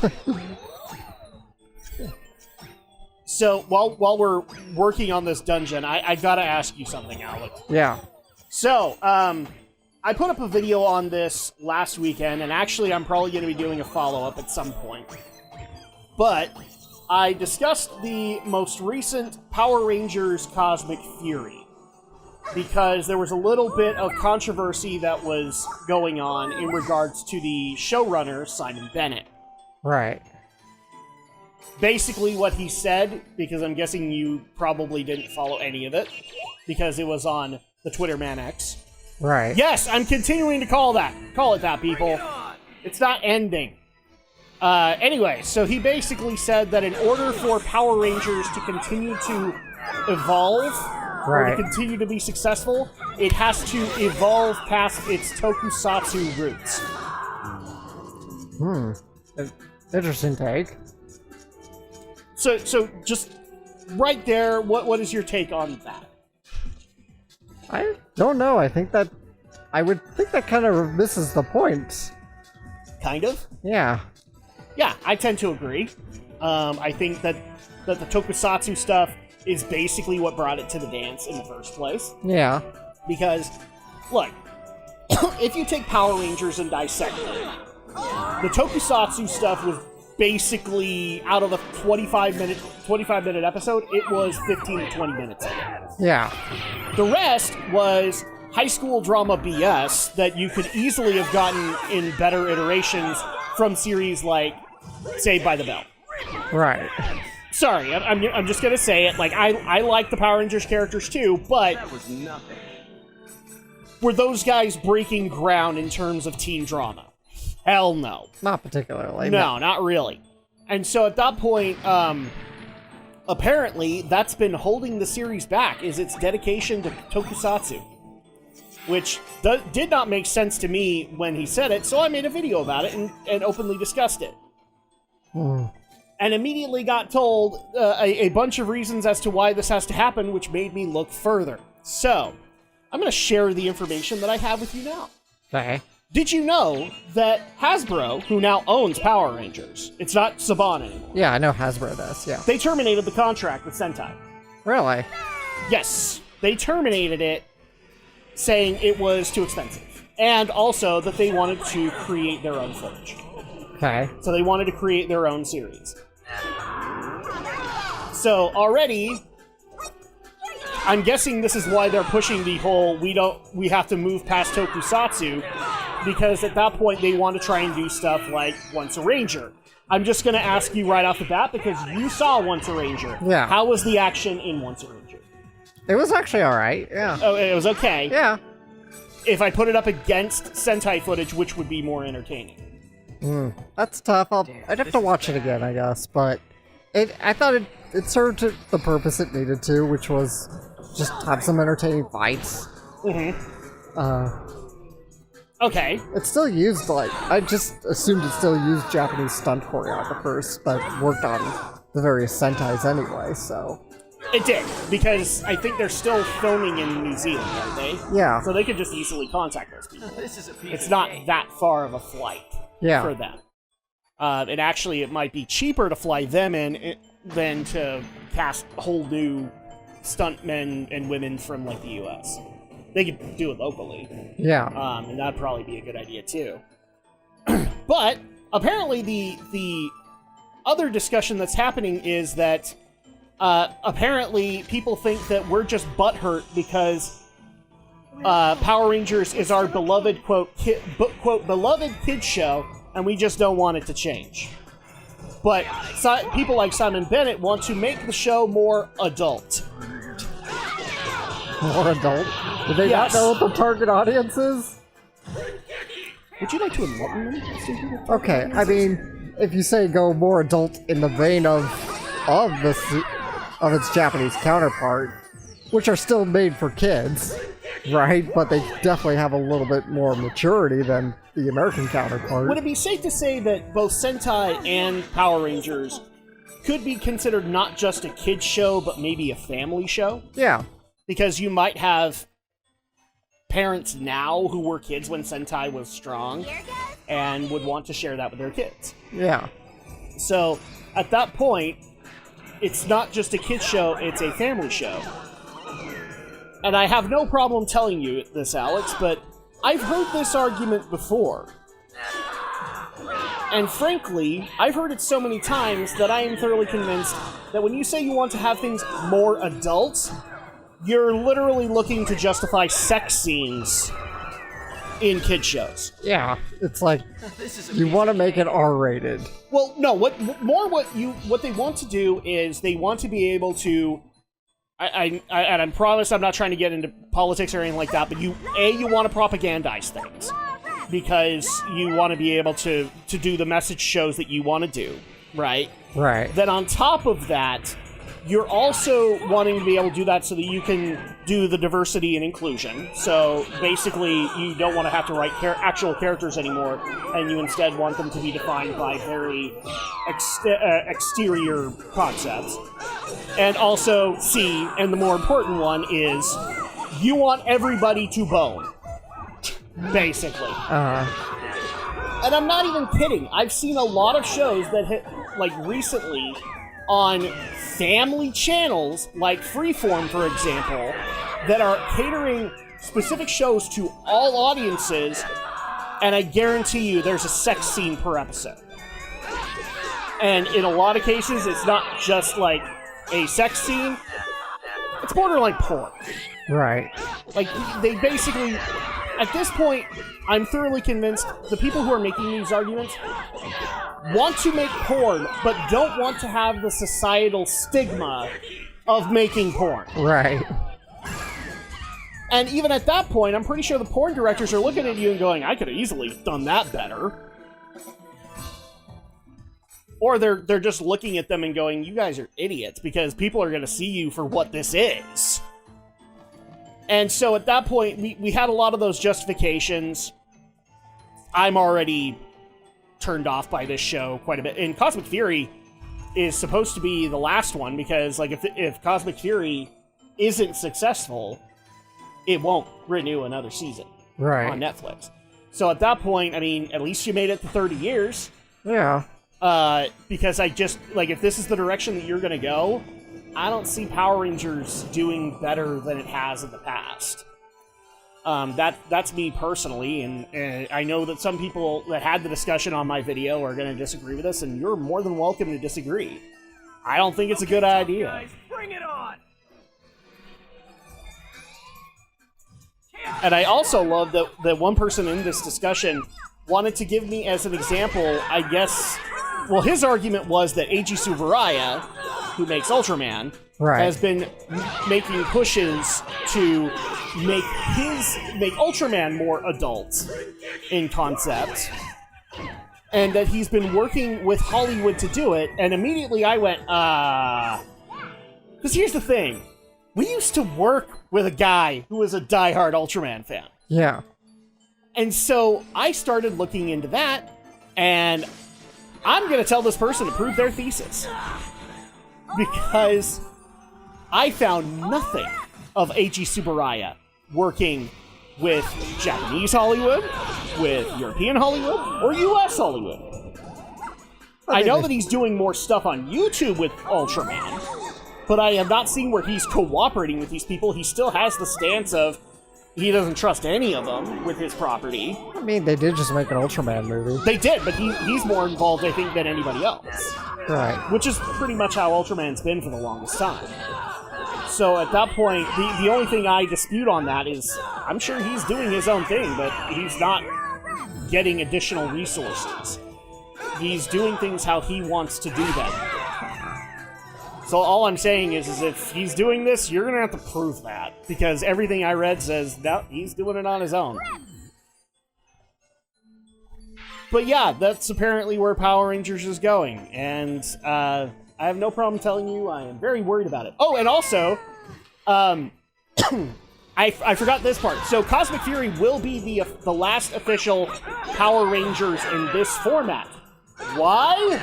So, while we're working on this dungeon, I gotta ask you something, Alex. Yeah. So, I put up a video on this last weekend, and actually I'm probably gonna be doing a follow-up at some point. But I discussed the most recent Power Rangers Cosmic Fury, because there was a little bit of controversy that was going on in regards to the showrunner, Simon Bennett. Right. Basically what he said, because I'm guessing you probably didn't follow any of it, because it was on the Twitter Man X. Right. Yes, I'm continuing to call it that, people. It's not ending. Anyway, so he basically said that in order for Power Rangers to continue to evolve, or to Right. continue to be successful, it has to evolve past its tokusatsu roots. Interesting take. So just right there, what is your take on that? I don't know. I would think that kind of misses the point. Kind of? Yeah. Yeah, I tend to agree. I think that the tokusatsu stuff is basically what brought it to the dance in the first place. Yeah. Because, look, if you take Power Rangers and dissect it, the tokusatsu stuff was basically, out of a 25-minute episode, it was 15 to 20 minutes. Yeah. The rest was high school drama BS that you could easily have gotten in better iterations from series like Saved by the Bell. Right. Sorry, I'm just gonna say it. Like, I like the Power Rangers characters too, but That was nothing. were those guys breaking ground in terms of teen drama? Hell no. Not particularly. No, not really. And so at that point, apparently that's been holding the series back, is its dedication to tokusatsu. which did not make sense to me when he said it, so I made a video about it and openly discussed it. And immediately got told a bunch of reasons as to why this has to happen, which made me look further. So, I'm going to share the information that I have with you now. Okay. Did you know that Hasbro, who now owns Power Rangers, it's not Saban anymore. Yeah, I know Hasbro does, yeah. They terminated the contract with Sentai. Really? Yes, they terminated it, saying it was too expensive. And also that they wanted to create their own footage. Okay. So they wanted to create their own series. So already, I'm guessing this is why they're pushing the whole we have to move past Tokusatsu, because at that point they want to try and do stuff like Once a Ranger. I'm just going to ask you right off the bat, because you saw Once a Ranger. Yeah. How was the action in Once a Ranger? It was actually alright, yeah. Oh, it was okay. Yeah. If I put it up against Sentai footage, which would be more entertaining? That's tough. I'd have to watch it again, I guess, but I thought it served the purpose it needed to, which was just have some entertaining fights. Okay. It still used, I just assumed it still used Japanese stunt choreographers that worked on the various Sentais anyway, so... It did, because I think they're still filming in New Zealand, aren't they? Yeah. So they could just easily contact those people. It's not that far of a flight for them. And actually, it might be cheaper to fly them in than to cast whole new stuntmen and women from, like, the U.S. They could do it locally. Yeah. And that'd probably be a good idea, too. But, apparently, the other discussion that's happening is that apparently people think that we're just butthurt because Power Rangers is our beloved, quote, beloved kids show, and we just don't want it to change. But people like Simon Bennett want to make the show more adult. More adult? Do they not know what the target audience is? Would you like to enlighten them? Okay, I mean, if you say go more adult in the vein of its Japanese counterpart, which are still made for kids, right? But they definitely have a little bit more maturity than the American counterpart. Would it be safe to say that both Sentai and Power Rangers could be considered not just a kids show, but maybe a family show? Yeah. Because you might have parents now who were kids when Sentai was strong and would want to share that with their kids. Yeah. So, at that point, it's not just a kids show, it's a family show. And I have no problem telling you this, Alex, but I've heard this argument before. And frankly, I've heard it so many times that I am thoroughly convinced that when you say you want to have things more adult, you're literally looking to justify sex scenes in kid shows. Yeah, it's like you want to make it R-rated. Well, no. What they want to do is they want to be able to. And I promise I'm not trying to get into politics or anything like that. But you want to propagandize things because you want to be able to do the message shows that you want to do, right? Right. Then on top of that, you're also wanting to be able to do that so that you can do the diversity and inclusion. So basically, you don't want to have to write actual characters anymore, and you instead want them to be defined by very exterior concepts. And also, and the more important one is, you want everybody to bone. Basically. And I'm not even kidding. I've seen a lot of shows that hit, like, recently on family channels, like Freeform, for example, that are catering specific shows to all audiences, and I guarantee you there's a sex scene per episode. And in a lot of cases, it's not just, like, a sex scene, it's borderline porn. Right. Like, they basically... At this point, I'm thoroughly convinced the people who are making these arguments want to make porn, but don't want to have the societal stigma of making porn. Right. And even at that point, I'm pretty sure the porn directors are looking at you and going, I could have easily done that better. Or they're just looking at them and going, you guys are idiots, because people are going to see you for what this is. And so at that point, we had a lot of those justifications. I'm already turned off by this show quite a bit. And Cosmic Fury is supposed to be the last one, because like if Cosmic Fury isn't successful, it won't renew another season on Netflix. So at that point, I mean, at least you made it to 30 years. Yeah. Because I just, like, if this is the direction that you're going to go, I don't see Power Rangers doing better than it has in the past. That's me personally, and I know that some people that had the discussion on my video are going to disagree with us, and you're more than welcome to disagree. I don't think it's a good idea. Guys, bring it on! And I also love that one person in this discussion wanted to give me as an example, I guess, well, his argument was that Eiji Tsuburaya, who makes Ultraman, has been making pushes to make Ultraman more adult in concept, and that he's been working with Hollywood to do it, and immediately I went, because here's the thing. We used to work with a guy who was a diehard Ultraman fan. Yeah. And so I started looking into that, and I'm going to tell this person to prove their thesis. Because I found nothing of Eiji Tsuburaya working with Japanese Hollywood, with European Hollywood, or US Hollywood. I know that he's doing more stuff on YouTube with Ultraman, but I have not seen where he's cooperating with these people. He still has the stance of he doesn't trust any of them with his property. I mean, they did just make an Ultraman movie. They did, but he's more involved, I think, than anybody else. Right. Which is pretty much how Ultraman's been for the longest time. So at that point, the only thing I dispute on that is, I'm sure he's doing his own thing, but he's not getting additional resources. He's doing things how he wants to do them. So all I'm saying is if he's doing this, you're going to have to prove that. Because everything I read says, no, he's doing it on his own. But yeah, that's apparently where Power Rangers is going. And I have no problem telling you I am very worried about it. Oh, and also, I forgot this part. So Cosmic Fury will be the last official Power Rangers in this format. Why?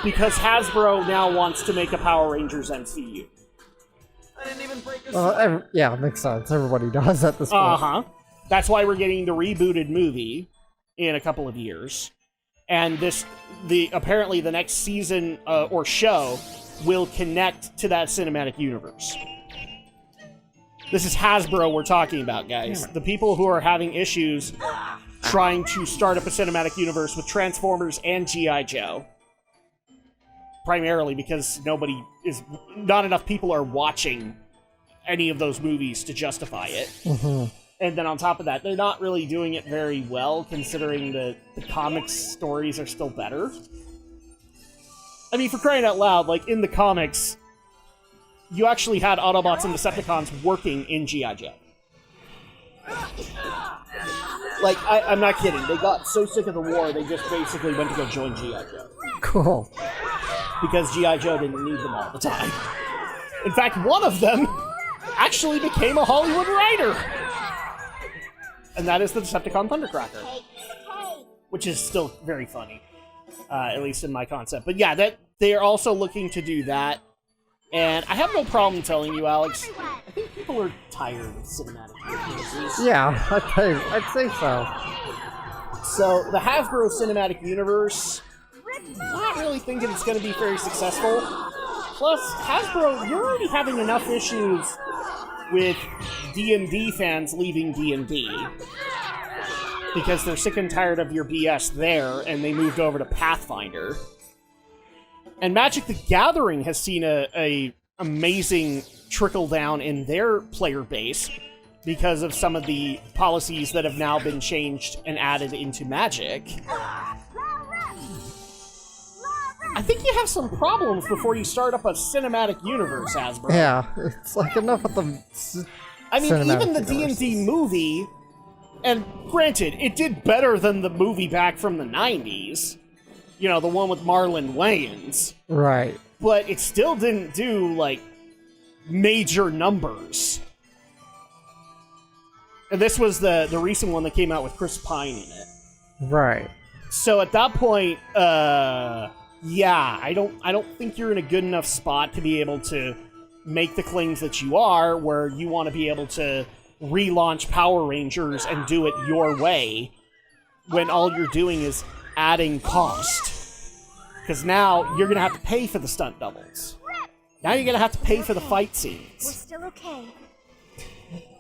Because Hasbro now wants to make a Power Rangers MCU. I didn't even break a Well, yeah, it makes sense. Everybody does at this point. Uh-huh. That's why we're getting the rebooted movie in a couple of years. And apparently the next season or show will connect to that cinematic universe. This is Hasbro we're talking about, guys. Yeah. The people who are having issues trying to start up a cinematic universe with Transformers and G.I. Joe. Primarily because not enough people are watching any of those movies to justify it. Mm-hmm. And then on top of that, they're not really doing it very well, considering the comics stories are still better. I mean, for crying out loud, like, in the comics, you actually had Autobots and Decepticons working in G.I. Joe. Like, I'm not kidding. They got so sick of the war, they just basically went to go join G.I. Joe. Cool. Because G.I. Joe didn't need them all the time. In fact, one of them actually became a Hollywood writer. And that is the Decepticon Thundercracker. Which is still very funny. At least in my concept. But yeah, they are also looking to do that. And I have no problem telling you, Alex, I think people are tired of cinematic universes. Yeah, I'd say so. So, the Hasbro Cinematic Universe, I'm not really thinking it's going to be very successful. Plus, Hasbro, you're already having enough issues with D&D fans leaving D&D. Because they're sick and tired of your BS there, and they moved over to Pathfinder. And Magic the Gathering has seen a amazing trickle down in their player base because of some of the policies that have now been changed and added into Magic. I think you have some problems before you start up a cinematic universe, Hasbro. Yeah, it's like enough with the I mean, even the universes. D&D movie, and granted, it did better than the movie back from the 90s. You know, the one with Marlon Wayans. Right. But it still didn't do, like, major numbers. And this was the recent one that came out with Chris Pine in it. Right. So at that point, yeah, I don't think you're in a good enough spot to be able to make the claims that you are, where you want to be able to relaunch Power Rangers and do it your way, when all you're doing is adding cost. Because now you're going to have to pay for the stunt doubles. Now you're going to have to pay for the fight We're scenes. still okay.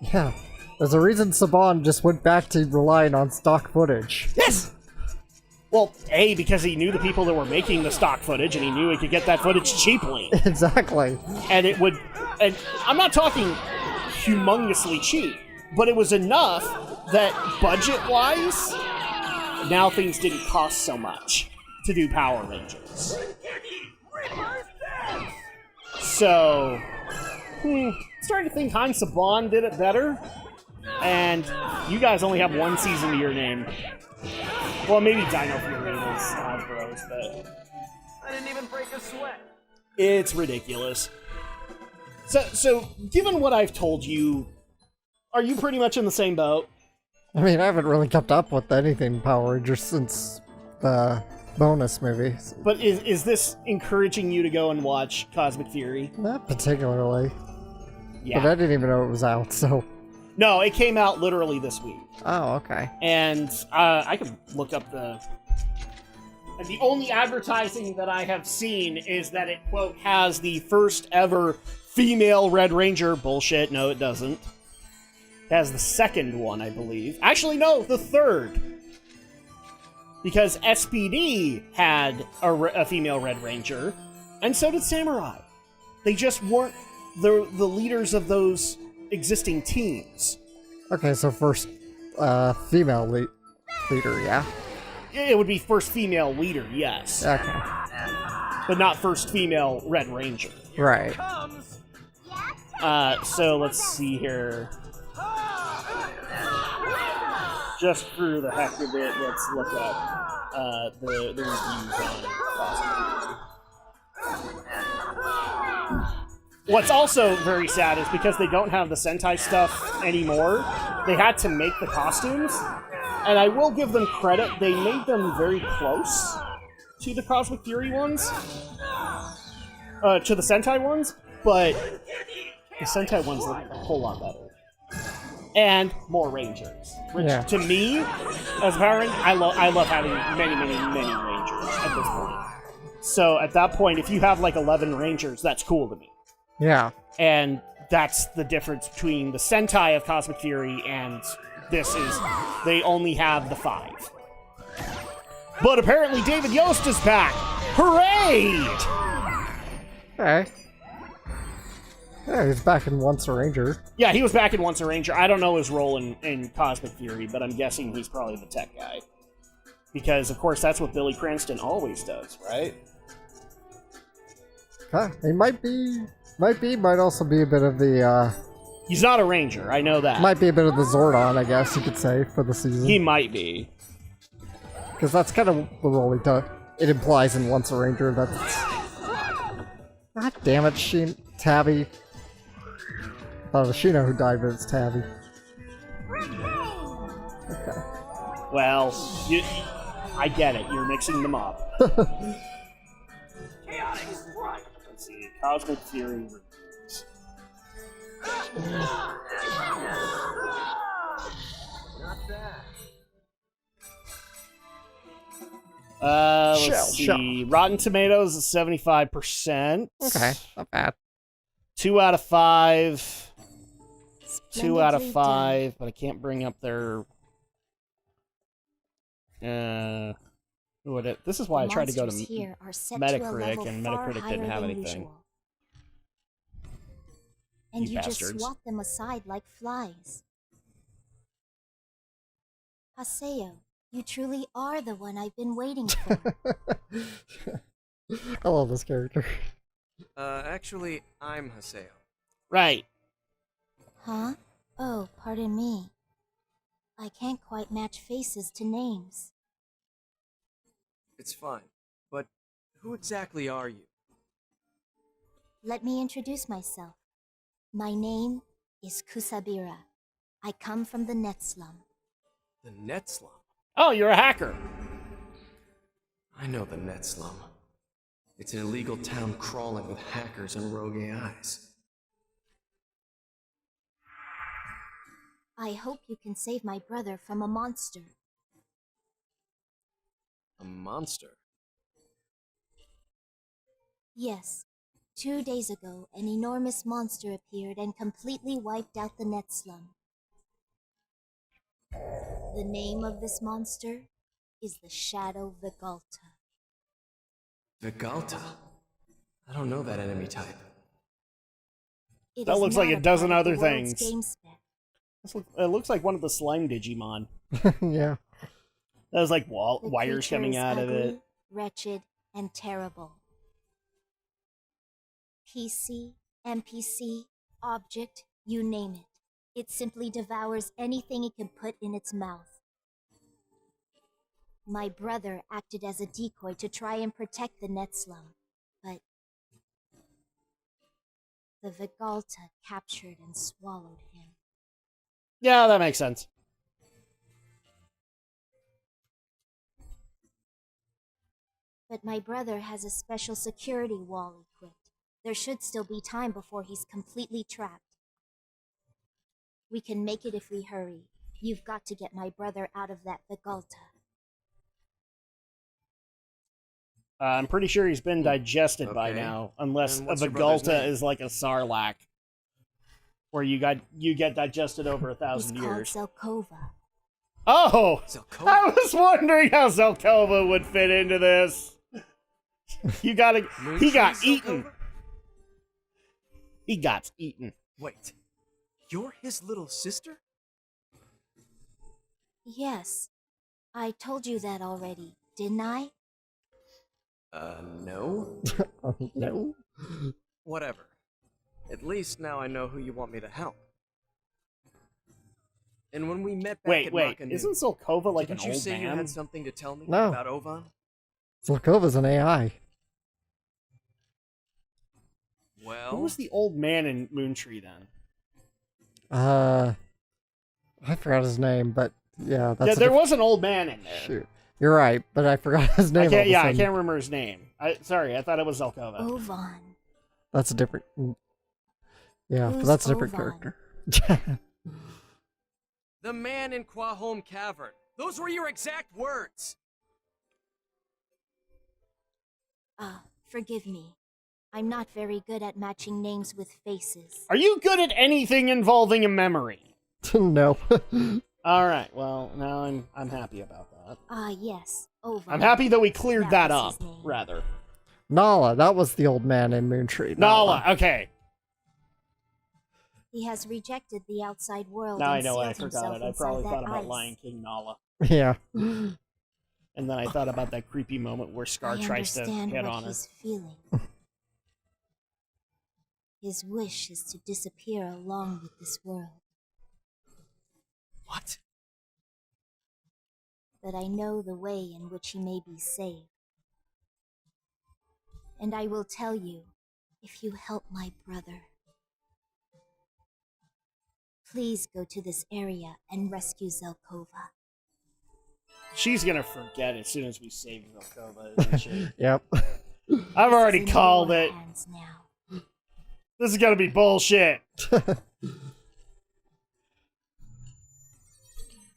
Yeah. There's a reason Saban just went back to relying on stock footage. Yes! Well, A, because he knew the people that were making the stock footage, and he knew he could get that footage cheaply. Exactly. And it would... And I'm not talking humongously cheap, but it was enough that budget-wise, now things didn't cost so much to do Power Rangers. So, starting to think Hein Saban did it better, and you guys only have one season to your name. Well, maybe Dino Fury was Hasbro's, but I didn't even break a sweat. it's ridiculous. So, given what I've told you, are you pretty much in the same boat? I mean, I haven't really kept up with anything Power Rangers since the bonus movie. But is this encouraging you to go and watch Cosmic Fury? Not particularly. Yeah. But I didn't even know it was out, so... No, it came out literally this week. Oh, okay. And I can look up the... And the only advertising that I have seen is that it, quote, has the first ever female Red Ranger. Bullshit, no it doesn't. It has the second one, I believe. Actually, no, the third. Because SPD had a female Red Ranger, and so did Samurai. They just weren't the leaders of those existing teams. Okay, so first female leader, yeah? It would be first female leader, yes. Okay. But not first female Red Ranger. Right. So let's see here. Just for the heck of it, let's look up the reviews on Cosmic. What's also very sad is because they don't have the Sentai stuff anymore, they had to make the costumes. And I will give them credit, they made them very close to the Cosmic Fury ones. To the Sentai ones, but the Sentai ones look a whole lot better. And more Rangers. Which, to me, as a Power Ranger, I love having many Rangers at this point. So at that point, if you have like 11 Rangers, that's cool to me. Yeah. And that's the difference between the Sentai of Cosmic Fury and this is they only have the 5. But apparently David Yost is back! Hooray! Okay. Yeah, he's back in Once a Ranger. Yeah, he was back in Once a Ranger. I don't know his role in Cosmic Fury, but I'm guessing he's probably the tech guy. Because, of course, that's what Billy Cranston always does, right? Huh, he might also be a bit of the, He's not a Ranger, I know that. Might be a bit of the Zordon, I guess you could say, for the season. He might be. Because that's kind of the role it implies in Once a Ranger. That's... God damn it, Tabby. I thought it was Shino who died, but it's Tabby. Okay. Well, I get it. You're mixing them up. Let's see. Cosmic Fury reviews. Let's see. Rotten Tomatoes is 75%. Okay, not bad. 2 out of 5. 2 out of Splendidly 5, but I can't bring up their... This is why I tried to go to Metacritic, and Metacritic didn't have anything. And You you just bastards. swat them aside like flies. Haseo, you truly are the one I've been waiting for. I love this character. Actually, I'm Haseo. Right. Huh? Oh, pardon me. I can't quite match faces to names. It's fine. But who exactly are you? Let me introduce myself. My name is Kusabira. I come from the net slum. The net slum? Oh, you're a hacker. I know the net slum. It's an illegal town crawling with hackers and rogue AIs. I hope you can save my brother from a monster. A monster? Yes. 2 days ago, an enormous monster appeared and completely wiped out the net slum. The name of this monster is the Shadow Vigalta. Vigalta? I don't know that enemy type. It That is looks like not a dozen part of the other world's things. game spec. It looks like one of the slime Digimon. Yeah. There's like The wires creature coming is out of ugly, it. wretched, and terrible. PC, NPC, object, you name it. It simply devours anything it can put in its mouth. My brother acted as a decoy to try and protect the net slum, but the Vigalta captured and swallowed him. Yeah, that makes sense. But my brother has a special security wall equipped. There should still be time before he's completely trapped. We can make it if we hurry. You've got to get my brother out of that Vigalta. I'm pretty sure he's been digested by Okay. now, unless And a what's your brother's Vigalta name? is like a Sarlacc, where you get digested over He's 1,000 called years. Zelkova. Oh, Zelkova? I was wondering how Zelkova would fit into this. He got eaten. Zelkova? He got eaten. Wait, you're his little sister? Yes. I told you that already, didn't I? No? No. Whatever. At least now I know who you want me to help. And when we met back at Wait, MartAnimE, isn't Zelkova like didn't an you old say you man? had something to tell me No. about Ovan? Zelkova's an AI. Well, Who was the old man in Moontree then? I forgot his name, but yeah, that's Yeah, a there diff- was an old man in there. Shoot. You're right, but I forgot his name. I all can't. of a Yeah, I sudden. can't remember his name. Sorry, I thought it was Oh. Zelkova. Ovan. That's a different. Yeah, but Who's that's a different Ovan? character. the man in Quahome Cavern. Those were your exact words. Forgive me. I'm not very good at matching names with faces. Are you good at anything involving a memory? No. All right. Well, now I'm happy about that. Yes, Ovan. I'm happy that we cleared that was up. his name. Rather, Nala, that was the old man in Moontree. Nala. Okay. He has rejected the outside world Now I and know I sealed forgot himself it. I inside probably that thought about ice. Lion King Nala, Yeah. and then I thought about that creepy moment where Scar I tries to understand hit what on her. he's feeling. His wish is to disappear along with this world. What? But I know the way in which he may be saved. And I will tell you, if you help my brother. Please go to this area and rescue Zelkova. She's gonna forget as soon as we save Zelkova, isn't she? Yep. I've already This is in called your it. hands now. This is gonna be bullshit.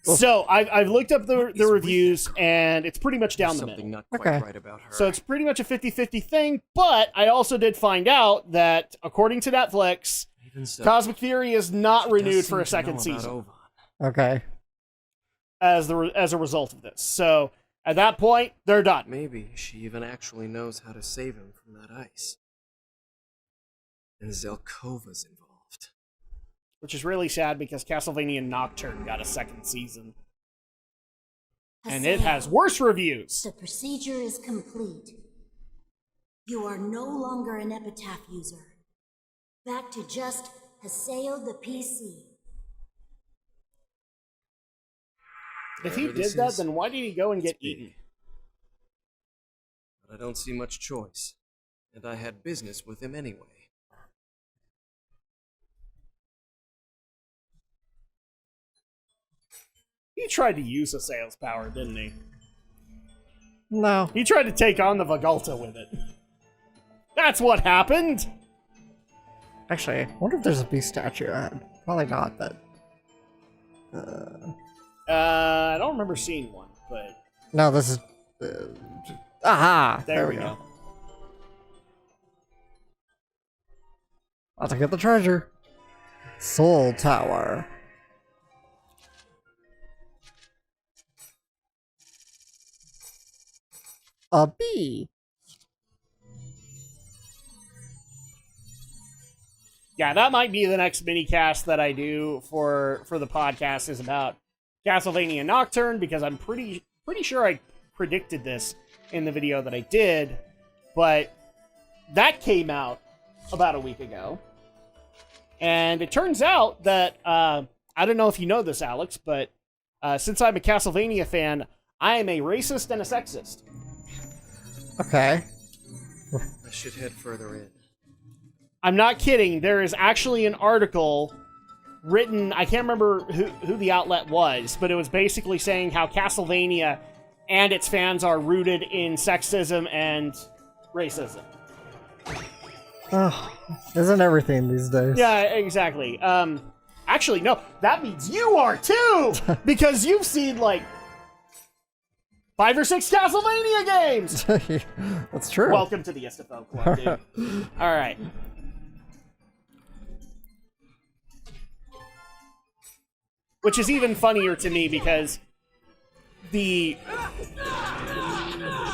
So I've looked up the is with reviews, and it's pretty much down There's the something middle. not quite Okay. right about her. So it's pretty much a 50-50 thing, but I also did find out that, according to Netflix, Even so, Cosmic Theory is not she does renewed seem for a to know second about season Ovan. Okay. as a result of this. So at that point, they're done. Maybe she even actually knows how to save him from that ice. And Zelkova's involved. Which is really sad because Castlevania Nocturne got a second season. And it has Haseo, worse reviews. the procedure is complete. You are no longer an epitaph user. Back to just Haseo the PC. If he Whatever this did that, is, then why did he go and get it's big. eaten? But I don't see much choice. And I had business with him anyway. He tried to use a sales power, didn't he? No. He tried to take on the Vagalta with it. That's what happened! Actually, I wonder if there's a beast statue ahead. Probably not, but... I don't remember seeing one, but... No, this is... aha! There we go. About to get the treasure. Soul Tower. A bee. Yeah, that might be the next mini-cast that I do for the podcast, is about Castlevania Nocturne, because I'm pretty sure I predicted this in the video that I did, but that came out about a week ago. And it turns out that, I don't know if you know this, Alex, but since I'm a Castlevania fan, I am a racist and a sexist. Okay. I should head further in. I'm not kidding. There is actually an article written, I can't remember who the outlet was, but it was basically saying how Castlevania and its fans are rooted in sexism and racism. Oh, isn't everything these days? Yeah, exactly. Actually, no, that means you are too! Because you've seen, like, 5 or 6 Castlevania games! That's true. Welcome to the Istafo Club, dude. Alright. Which is even funnier to me because they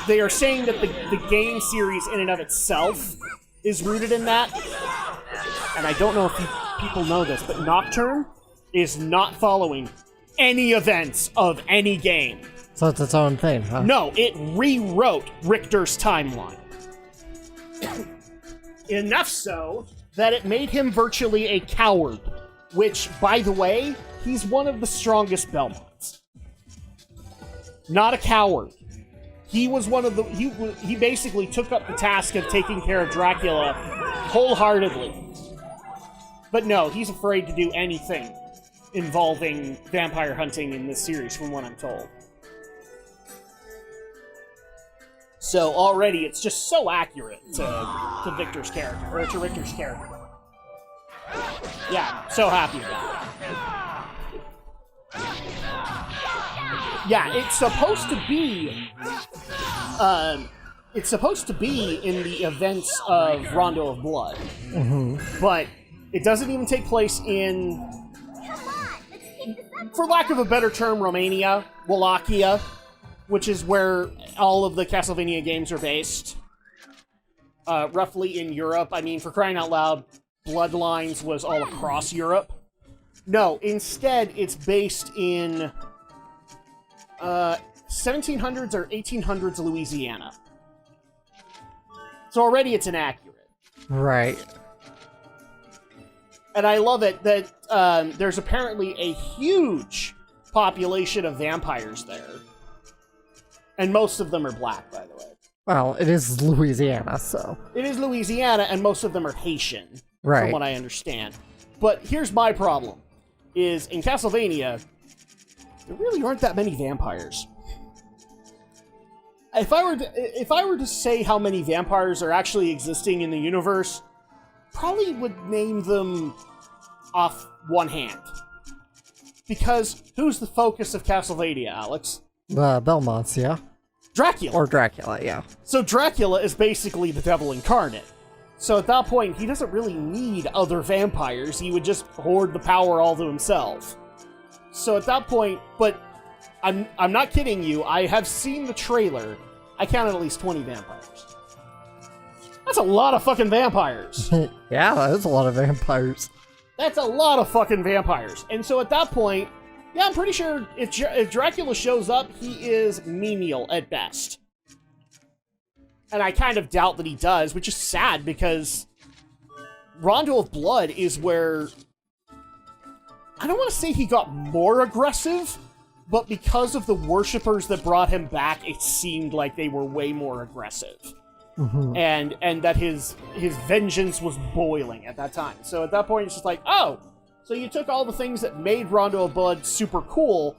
are saying that the game series in and of itself is rooted in that. And I don't know if people know this, but Nocturne is not following any events of any game. So it's its own thing, huh? No, it rewrote Richter's timeline. Enough so that it made him virtually a coward. Which, by the way, he's one of the strongest Belmonts. Not a coward. He was one of the... He basically took up the task of taking care of Dracula wholeheartedly. But no, he's afraid to do anything involving vampire hunting in this series, from what I'm told. So already, it's just so accurate to Victor's character, or to Richter's character. Yeah, so happy about it. Yeah, it's supposed to be... it's supposed to be in the events of Rondo of Blood. Mm-hmm. But it doesn't even take place in... For lack of a better term, Romania, Wallachia, which is where all of the Castlevania games are based. Roughly in Europe. I mean, for crying out loud, Bloodlines was all across Europe. No, instead, it's based in 1700s or 1800s Louisiana. So already it's inaccurate. Right. And I love it that there's apparently a huge population of vampires there. And most of them are black, by the way. Well, it is Louisiana, so... It is Louisiana, and most of them are Haitian, right, from what I understand. But here's my problem, is in Castlevania, there really aren't that many vampires. If I were to say how many vampires are actually existing in the universe, probably would name them off one hand. Because who's the focus of Castlevania, Alex? Belmonts, yeah? Dracula. Or Dracula, yeah. So Dracula is basically the devil incarnate. So at that point, he doesn't really need other vampires. He would just hoard the power all to himself. So at that point, but I'm not kidding you. I have seen the trailer. I counted at least 20 vampires. That's a lot of fucking vampires. Yeah, that is a lot of vampires. That's a lot of fucking vampires. And so at that point, yeah, I'm pretty sure if Dracula shows up, he is menial at best. And I kind of doubt that he does, which is sad because Rondo of Blood is where... I don't want to say he got more aggressive, but because of the worshippers that brought him back, it seemed like they were way more aggressive. Mm-hmm. And that his vengeance was boiling at that time. So at that point, it's just like, oh, so you took all the things that made Rondo of Blood super cool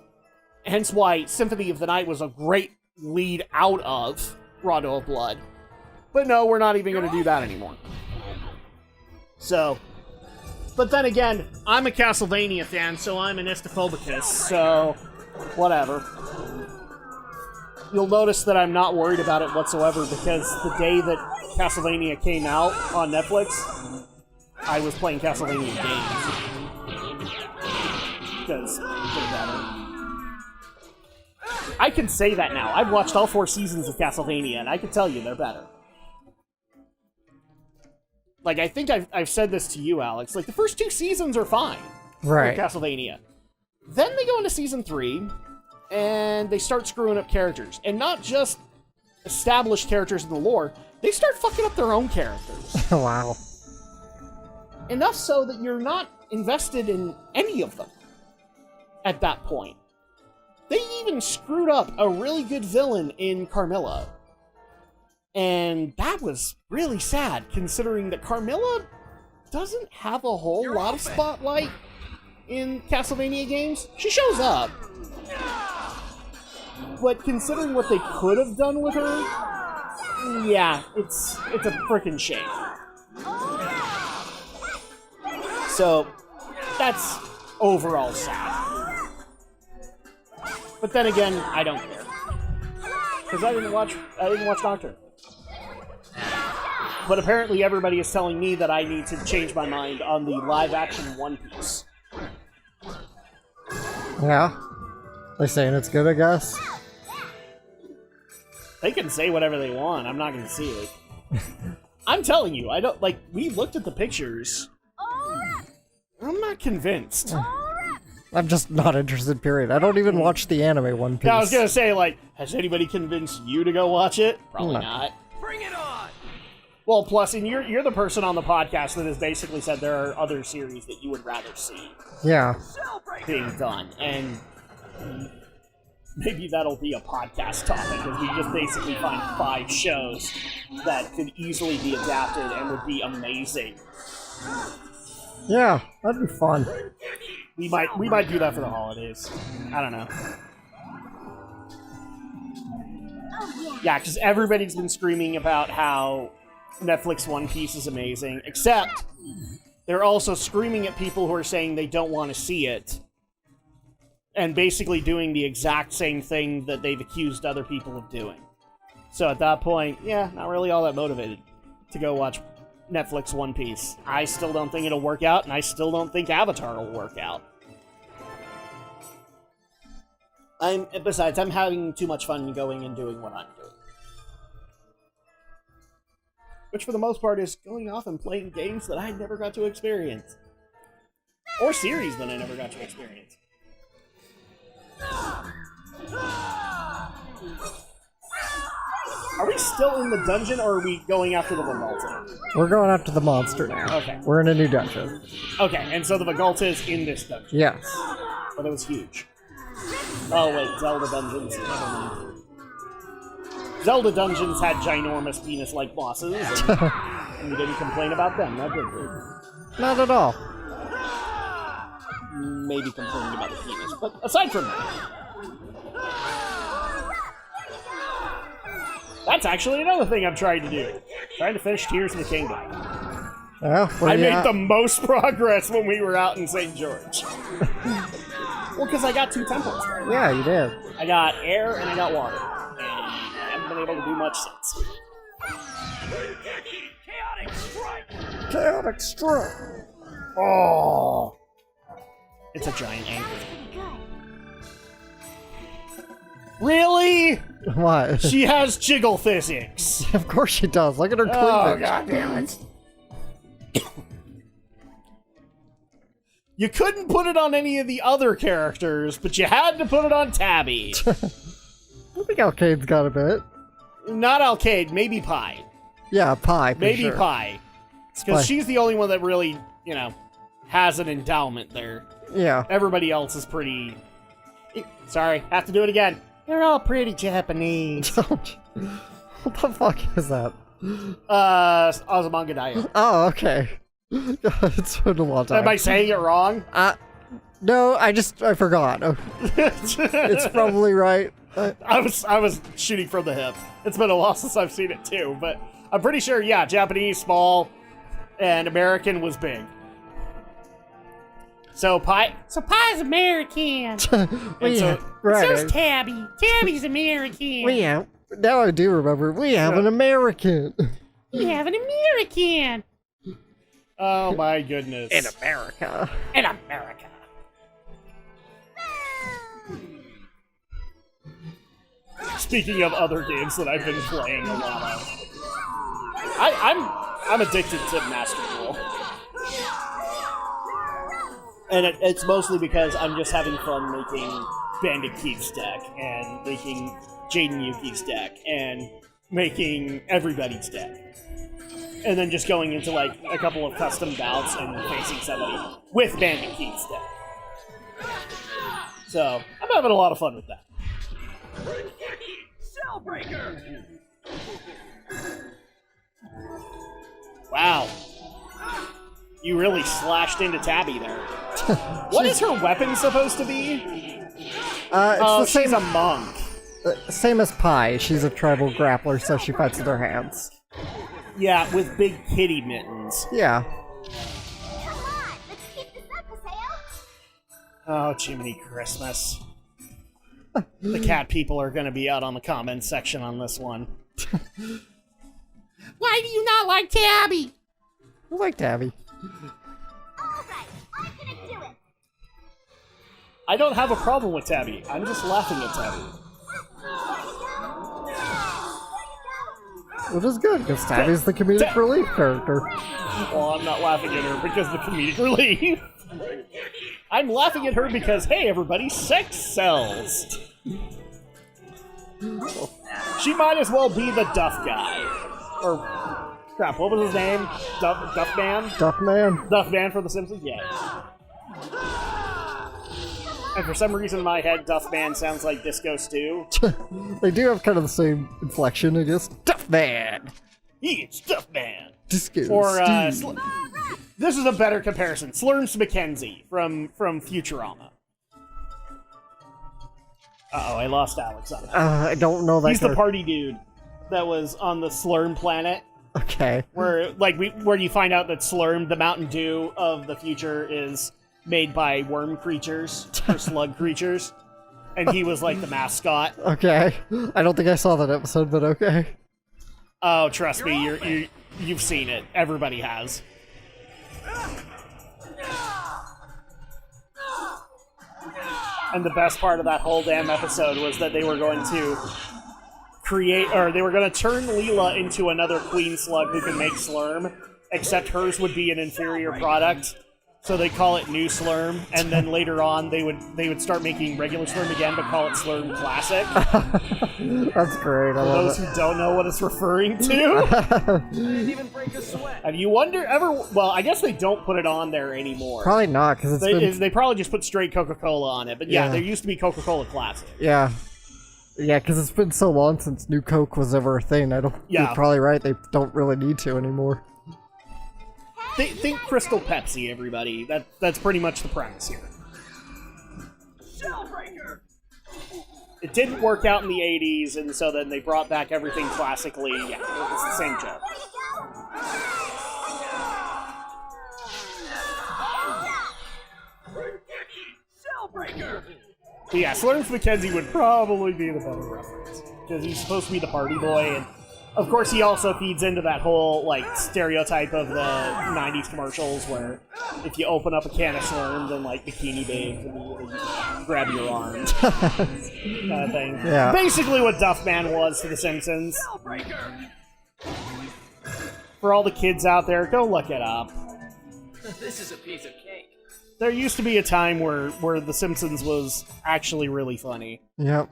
hence why Symphony of the Night was a great lead out of Rondo of Blood. But no, we're not even going to do that anymore. So, but then again, I'm a Castlevania fan, so I'm an Istophobicus, so whatever. You'll notice that I'm not worried about it whatsoever, because the day that Castlevania came out on Netflix, I was playing Castlevania games. Because they're better. I can say that now. I've watched all 4 seasons of Castlevania, and I can tell you they're better. Like, I think I've said this to you, Alex. Like, the first 2 seasons are fine. Right. For Castlevania. Then they go into season 3, and they start screwing up characters. And not just established characters in the lore, they start fucking up their own characters. Wow. Enough so that you're not invested in any of them at that point. They even screwed up a really good villain in Carmilla. And that was really sad, considering that Carmilla doesn't have a whole lot of spotlight in Castlevania games. She shows up. But considering what they could have done with her, yeah, it's a frickin' shame. So, that's overall sad. But then again, I don't care. Because I didn't watch Doctor. But apparently everybody is telling me that I need to change my mind on the live-action One Piece. Yeah. They saying it's good, I guess? They can say whatever they want. I'm not going to see it. I'm telling you, I don't, like, we looked at the pictures. I'm not convinced. I'm just not interested, period. I don't even watch the anime One Piece. I was going to say, like, has anybody convinced you to go watch it? Probably not. Bring it on! Well, plus, and you're the person on the podcast that has basically said there are other series that you would rather see Yeah. being done, and maybe that'll be a podcast topic, because we just basically find 5 shows that could easily be adapted and would be amazing. Yeah, that'd be fun. We might do that for the holidays. I don't know. Yeah, because everybody's been screaming about how Netflix One Piece is amazing, except they're also screaming at people who are saying they don't want to see it, and basically doing the exact same thing that they've accused other people of doing. So at that point, yeah, not really all that motivated to go watch Netflix One Piece. I still don't think it'll work out, and I still don't think Avatar will work out. Besides, I'm having too much fun going and doing what I'm doing. Which, for the most part, is going off and playing games that I never got to experience. Or series that I never got to experience. Are we still in the dungeon, or are we going after the Vigalta? We're going after the monster now. Okay. We're in a new dungeon. Okay, and so the Vigalta is in this dungeon. Yes. But it was huge. Oh wait, Zelda dungeons. Never mind. Zelda dungeons had ginormous penis-like bosses, and we didn't complain about them, now did we? Not at all. Maybe complaining about the penis, but aside from that, that's actually another thing I'm trying to do. Trying to finish Tears of the Kingdom. Well, I made the most progress when we were out in St. George. Well, because I got 2 temples. Yeah, you did. I got air and I got water. And I haven't been able to do much since. Chaotic strike! Oh! It's a giant anchor. Really? What? She has jiggle physics. Of course she does. Look at her cleavage. Oh, god damn it. You couldn't put it on any of the other characters, but you had to put it on Tabby. I think Alcade's got a bit. Not Alcade, maybe Pie. Yeah, Pie. For Maybe sure. Pie. Because she's the only one that really, has an endowment there. Yeah. Everybody else is pretty... Sorry, have to do it again. They're all pretty Japanese. What the fuck is that? Ozymandias. Oh, okay. It's been a long time. Am I saying it wrong? No, I forgot. Oh, it's probably right. I was shooting from the hip. It's been a while since I've seen it too, but I'm pretty sure, yeah, Japanese small and American was big. So Pie's American. Right. So's Tabby. Tabby's American. Now I do remember. We have an American. We have an American. Oh my goodness. In America. Speaking of other games that I've been playing a lot of, I'm addicted to Master Duel, and it's mostly because I'm just having fun making Bandit Keith's deck and making Jaden Yuki's deck and making everybody's deck, and then just going into like a couple of custom bouts and facing somebody with Bandit Keith's deck. So I'm having a lot of fun with that. Shellbreaker! Wow. You really slashed into Tabby there. What is her weapon supposed to be? It's the same, she's a monk. Same as Pie. She's a tribal grappler, so she fights with her hands. Yeah, with big kitty mittens. Yeah. Come on, let's keep this up, Haseo. Oh, Jiminy Christmas. The cat people are going to be out on the comments section on this one. Why do you not like Tabby? I like Tabby. Alright, I'm gonna do it. I don't have a problem with Tabby. I'm just laughing at Tabby. Which is good, because Tabby's the comedic relief character. Well, I'm not laughing at her because of the comedic relief. I'm laughing at her because, hey, everybody, sex sells. She might as well be the Duff guy. Or, crap, what was his name? Duff Man? Duff Man. Duff Man for The Simpsons? Yeah. And for some reason in my head, Duff Man sounds like Disco Stew. They do have kind of the same inflection, I guess. Duff Man! It's Duff Man! Disco Or, Stew. this is a better comparison. Slurms McKenzie from Futurama. Uh-oh, I lost Alex on that. I don't know that He's the character. party dude that was on the Slurm planet. Okay. Where you find out that Slurm, the Mountain Dew of the future, is made by worm creatures or slug creatures, and he was like the mascot. Okay. I don't think I saw that episode, but okay. Oh, trust me, you've seen it. Everybody has. And the best part of that whole damn episode was that they were going to they were going to turn Leela into another queen slug who can make Slurm, except hers would be an inferior product. So they call it New Slurm, and then later on they would start making regular Slurm again, but call it Slurm Classic. That's great. I For love those it. who don't know what it's referring to, Didn't even break a sweat. have you ever? Well, I guess they don't put it on there anymore. Probably not, because They probably just put straight Coca-Cola on it. But yeah, Yeah. there used to be Coca-Cola Classic. Yeah. Yeah, because it's been so long since New Coke was ever a thing. You're probably right. They don't really need to anymore. Think Crystal Pepsi, everybody. That's pretty much the premise here. Shellbreaker! It didn't work out in the 80s, and so then they brought back everything classically. Yeah, it's the same joke. Shellbreaker! But yeah, Slurms McKenzie would probably be the better reference. Because he's supposed to be the party boy, and of course he also feeds into that whole, like, stereotype of the 90s commercials where if you open up a can of Slurm, then, like, Bikini Babes immediately grab your arm. Kind of thing. Yeah. Basically what Duff Man was to The Simpsons. Shellbreaker! For all the kids out there, go look it up. This is a piece of cake. There used to be a time where The Simpsons was actually really funny. Yep.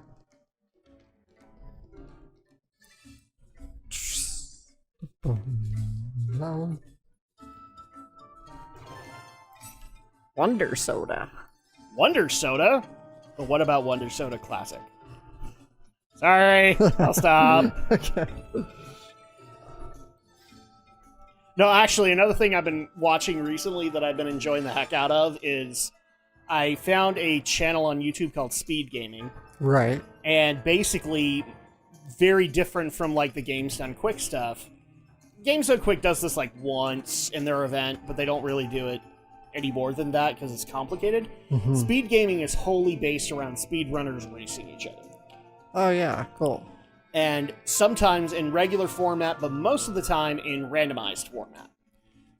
No. Wonder Soda. Wonder Soda? But what about Wonder Soda Classic? Sorry, I'll stop. Okay. No, actually, another thing I've been watching recently that I've been enjoying the heck out of is I found a channel on YouTube called Speed Gaming, Right. and basically very different from like the Games Done Quick stuff. Games Done Quick does this like once in their event, but they don't really do it any more than that because it's complicated. Speed Gaming is wholly based around speedrunners racing each other. Oh yeah, cool. And sometimes in regular format, but most of the time in randomized format.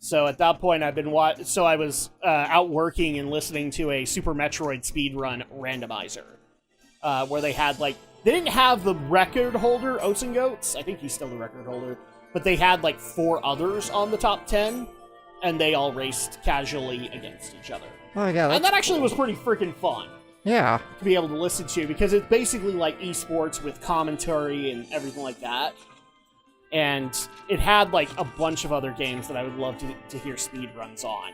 So at that point, I was out working and listening to a Super Metroid speedrun randomizer, where they didn't have the record holder, Oats and Goats. I think he's still the record holder, but they had like 4 others on the top 10, and they all raced casually against each other. Oh yeah, And that actually was pretty freaking fun. Yeah. To be able to listen to, because it's basically like esports with commentary and everything like that. And it had like a bunch of other games that I would love to hear speedruns on,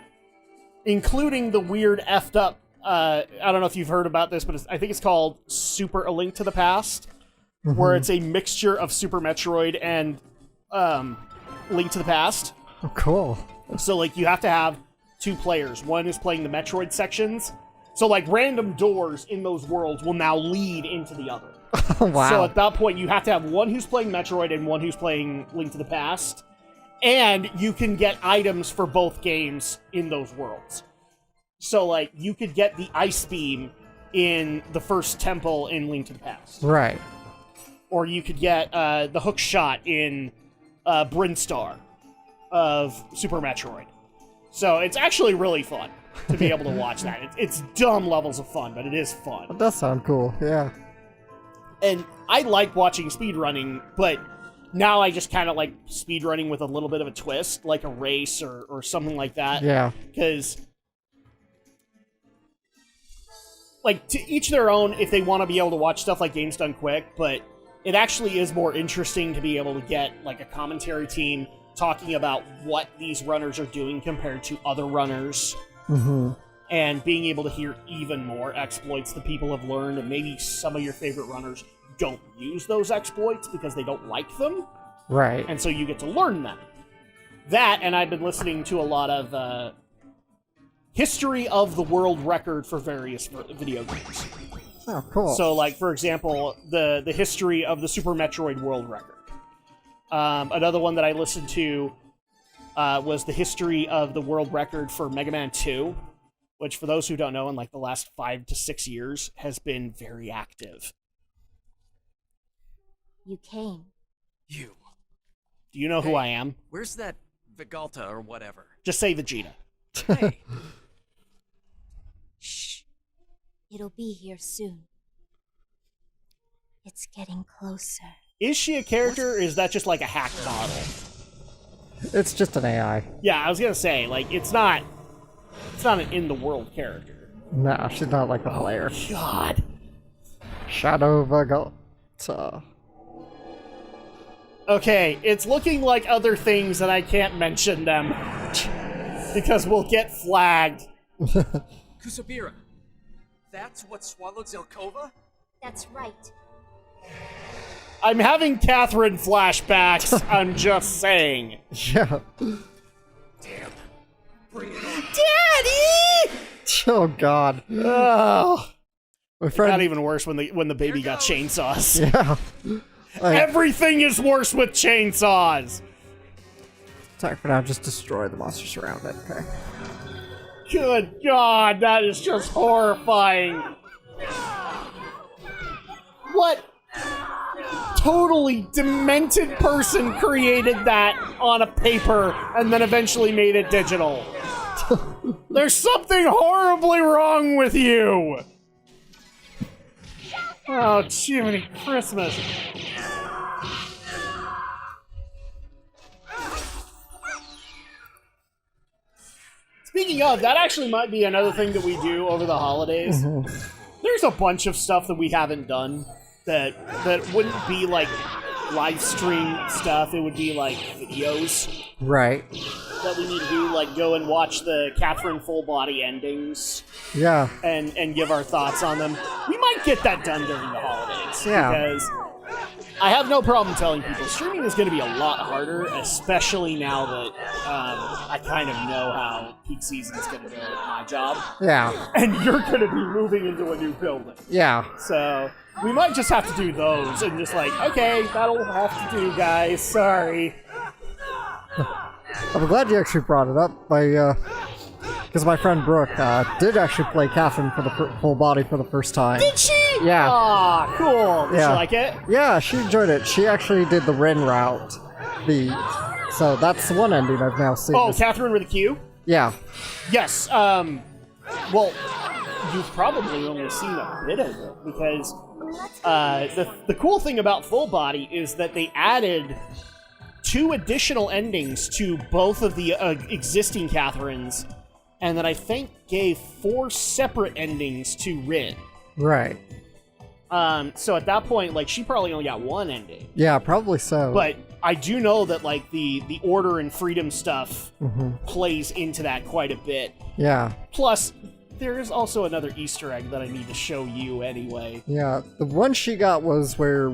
including the weird effed up, I don't know if you've heard about this, but I think it's called Super A Link to the Past, where it's a mixture of Super Metroid and Link to the Past. Oh, cool. So like you have to have 2 players. One is playing the Metroid sections. So, like, random doors in those worlds will now lead into the other. Wow. So at that point, you have to have one who's playing Metroid and one who's playing Link to the Past. And you can get items for both games in those worlds. So, like, you could get the Ice Beam in the first temple in Link to the Past. Right. Or you could get the hook shot in Brinstar of Super Metroid. So it's actually really fun to be able to watch that. It's dumb levels of fun, but it is fun. That does sound cool, yeah. And I like watching speedrunning, but now I just kind of like speedrunning with a little bit of a twist, like a race or something like that. Yeah. Because, like, to each their own if they want to be able to watch stuff like Games Done Quick, but it actually is more interesting to be able to get, like, a commentary team talking about what these runners are doing compared to other runners. And being able to hear even more exploits that people have learned, and maybe some of your favorite runners don't use those exploits because they don't like them. Right. And so you get to learn them. That, and I've been listening to a lot of history of the world record for various video games. Oh, cool. So, like, for example, the history of the Super Metroid world record. Another one that I listened to was the history of the world record for Mega Man 2, which, for those who don't know, in like the last 5 to 6 years, has been very active. You came. You. Do you know who I am? Where's that Vigalta or whatever? Just say Vegeta. Hey. Shh. It'll be here soon. It's getting closer. Is she a character, or is that just like a hacked model? It's just an AI. Yeah, I was gonna say, like, it's not an in-the-world character. No, she's not like a player. God. Shadow Vigalta. Okay, it's looking like other things, and I can't mention them. Because we'll get flagged. Kusabira. That's what swallowed Zelkova? That's right. I'm having Catherine flashbacks, I'm just saying. Yeah. Damn. Bring it on. Daddy! Oh, God. Oh. My It friend... got even worse when the baby got chainsaws. Yeah. Everything is worse with chainsaws! Sorry for now, just destroy the monsters around it, okay? Good God, that is just horrifying. What totally demented person created that on a paper and then eventually made it digital? There's something horribly wrong with you! Oh, Jiminy Christmas. Speaking of, that actually might be another thing that we do over the holidays. There's a bunch of stuff that we haven't done that wouldn't be like live stream stuff. It would be like videos. Right. That we need to do, like go and watch the Catherine full body endings. Yeah. And give our thoughts on them. We might get that done during the holidays. Yeah. Because I have no problem telling people streaming is going to be a lot harder, especially now that I kind of know how peak season is going to go at my job. Yeah. And you're going to be moving into a new building. Yeah. So we might just have to do those and just like, okay, that'll have to do, guys. Sorry. I'm glad you actually brought it up. Because my friend Brooke did actually play Catherine for the full body for the first time. Did she? Yeah. Ah, cool. Did Yeah. she like it? Yeah, she enjoyed it. She actually did the Rin route. So that's the one ending I've now seen. Oh, Catherine with a Q? Yeah. Yes. Well, you've probably only seen a bit of it because the cool thing about Full Body is that they added 2 additional endings to both of the existing Catherines, and then I think gave 4 separate endings to Rin. Right. So at that point, like, she probably only got 1 ending. Yeah, probably so. But I do know that, like, the order and freedom stuff plays into that quite a bit. Yeah. Plus, there is also another Easter egg that I need to show you anyway. Yeah, the one she got was where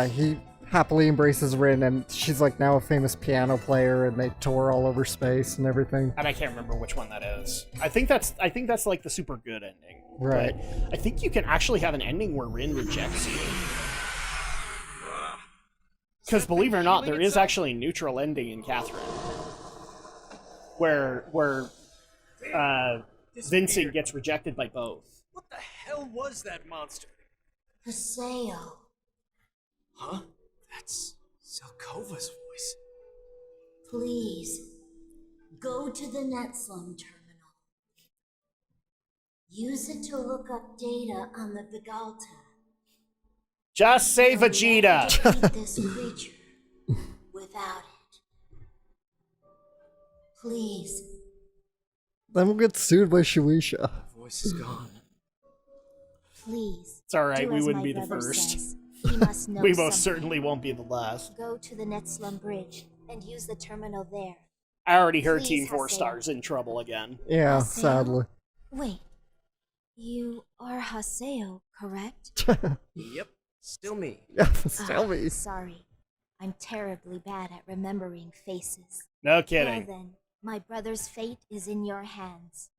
he happily embraces Rin, and she's like now a famous piano player, and they tour all over space and everything. And I can't remember which one that is. I think that's like the super good ending. Right. But I think you can actually have an ending where Rin rejects you. Because believe it or not, there is actually a neutral ending in Catherine, where Vincent gets rejected by both. What the hell was that monster? Haseo. Huh? That's Zelkova's voice. Please, go to the Netslum terminal. Use it to look up data on the Vigalta. Just say Vegeta! Defeat this creature without it. Please. Then we'll get sued by Shueisha. Voice is gone. Please. It's alright, do we as wouldn't my be the brother first. says. He must know We most something. certainly won't be the last. Go to the Netslum bridge and use the terminal there. I already heard Please, Team 4 Haseo. Star's in trouble again. Yeah, Haseo? sadly. Wait. You are Haseo, correct? Yep, still me. Yeah, tell me. Sorry. I'm terribly bad at remembering faces. No Well kidding. then, my brother's fate is in your hands.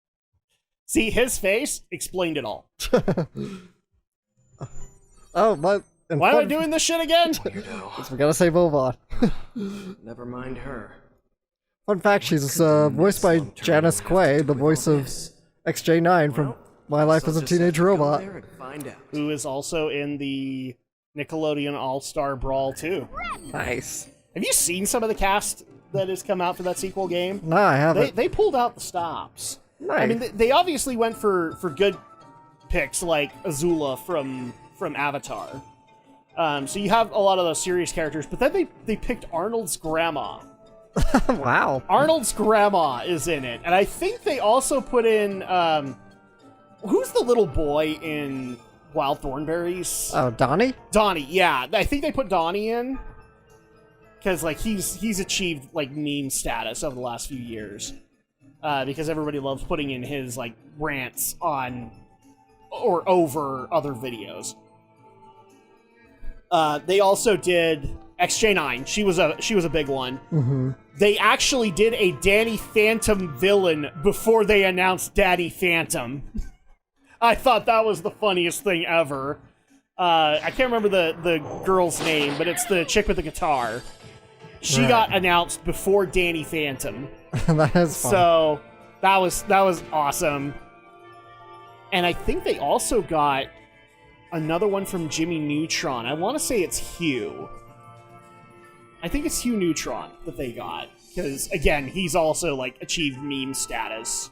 See, his face explained it all. Oh, my. and Why am I fun- doing this shit again? Weirdo. We gotta say Vovon. Never mind her. Fun fact, she's voiced by Janice Quay, the voice of XJ9 from My Life as a Teenage Robot. There and find out. Who is also in the Nickelodeon All-Star Brawl 2. Nice. Have you seen some of the cast that has come out for that sequel game? No, I haven't. They pulled out the stops. Nice. I mean, they obviously went for good picks like Azula from Avatar. So you have a lot of those serious characters, but then they picked Arnold's grandma. Wow. Arnold's grandma is in it, and I think they also put in who's the little boy in Wild Thornberrys? Oh, Donnie? Donnie, yeah. I think they put Donnie in because like he's achieved like meme status over the last few years because everybody loves putting in his like rants on or over other videos. They also did XJ9. She was a big one. Mm-hmm. They actually did a Danny Phantom villain before they announced Daddy Phantom. I thought that was the funniest thing ever. I can't remember the girl's name, but it's the chick with the guitar. She Right. got announced before Danny Phantom. That is fun. So that was awesome. And I think they also got another one from Jimmy Neutron. I want to say it's Hugh. I think it's Hugh Neutron that they got. Because, again, he's also, like, achieved meme status.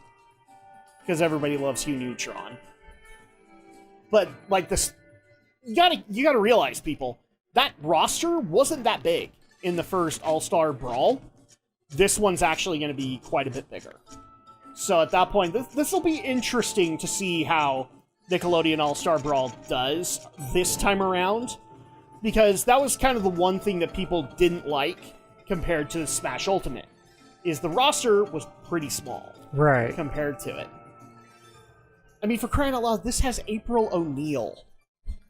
Because everybody loves Hugh Neutron. But, like, this... You gotta realize, people, that roster wasn't that big in the first All-Star Brawl. This one's actually going to be quite a bit bigger. So at that point, this will be interesting to see how Nickelodeon All-Star Brawl does this time around. Because that was kind of the one thing that people didn't like compared to Smash Ultimate, is the roster was pretty small Right. compared to it. I mean, for crying out loud, this has April O'Neil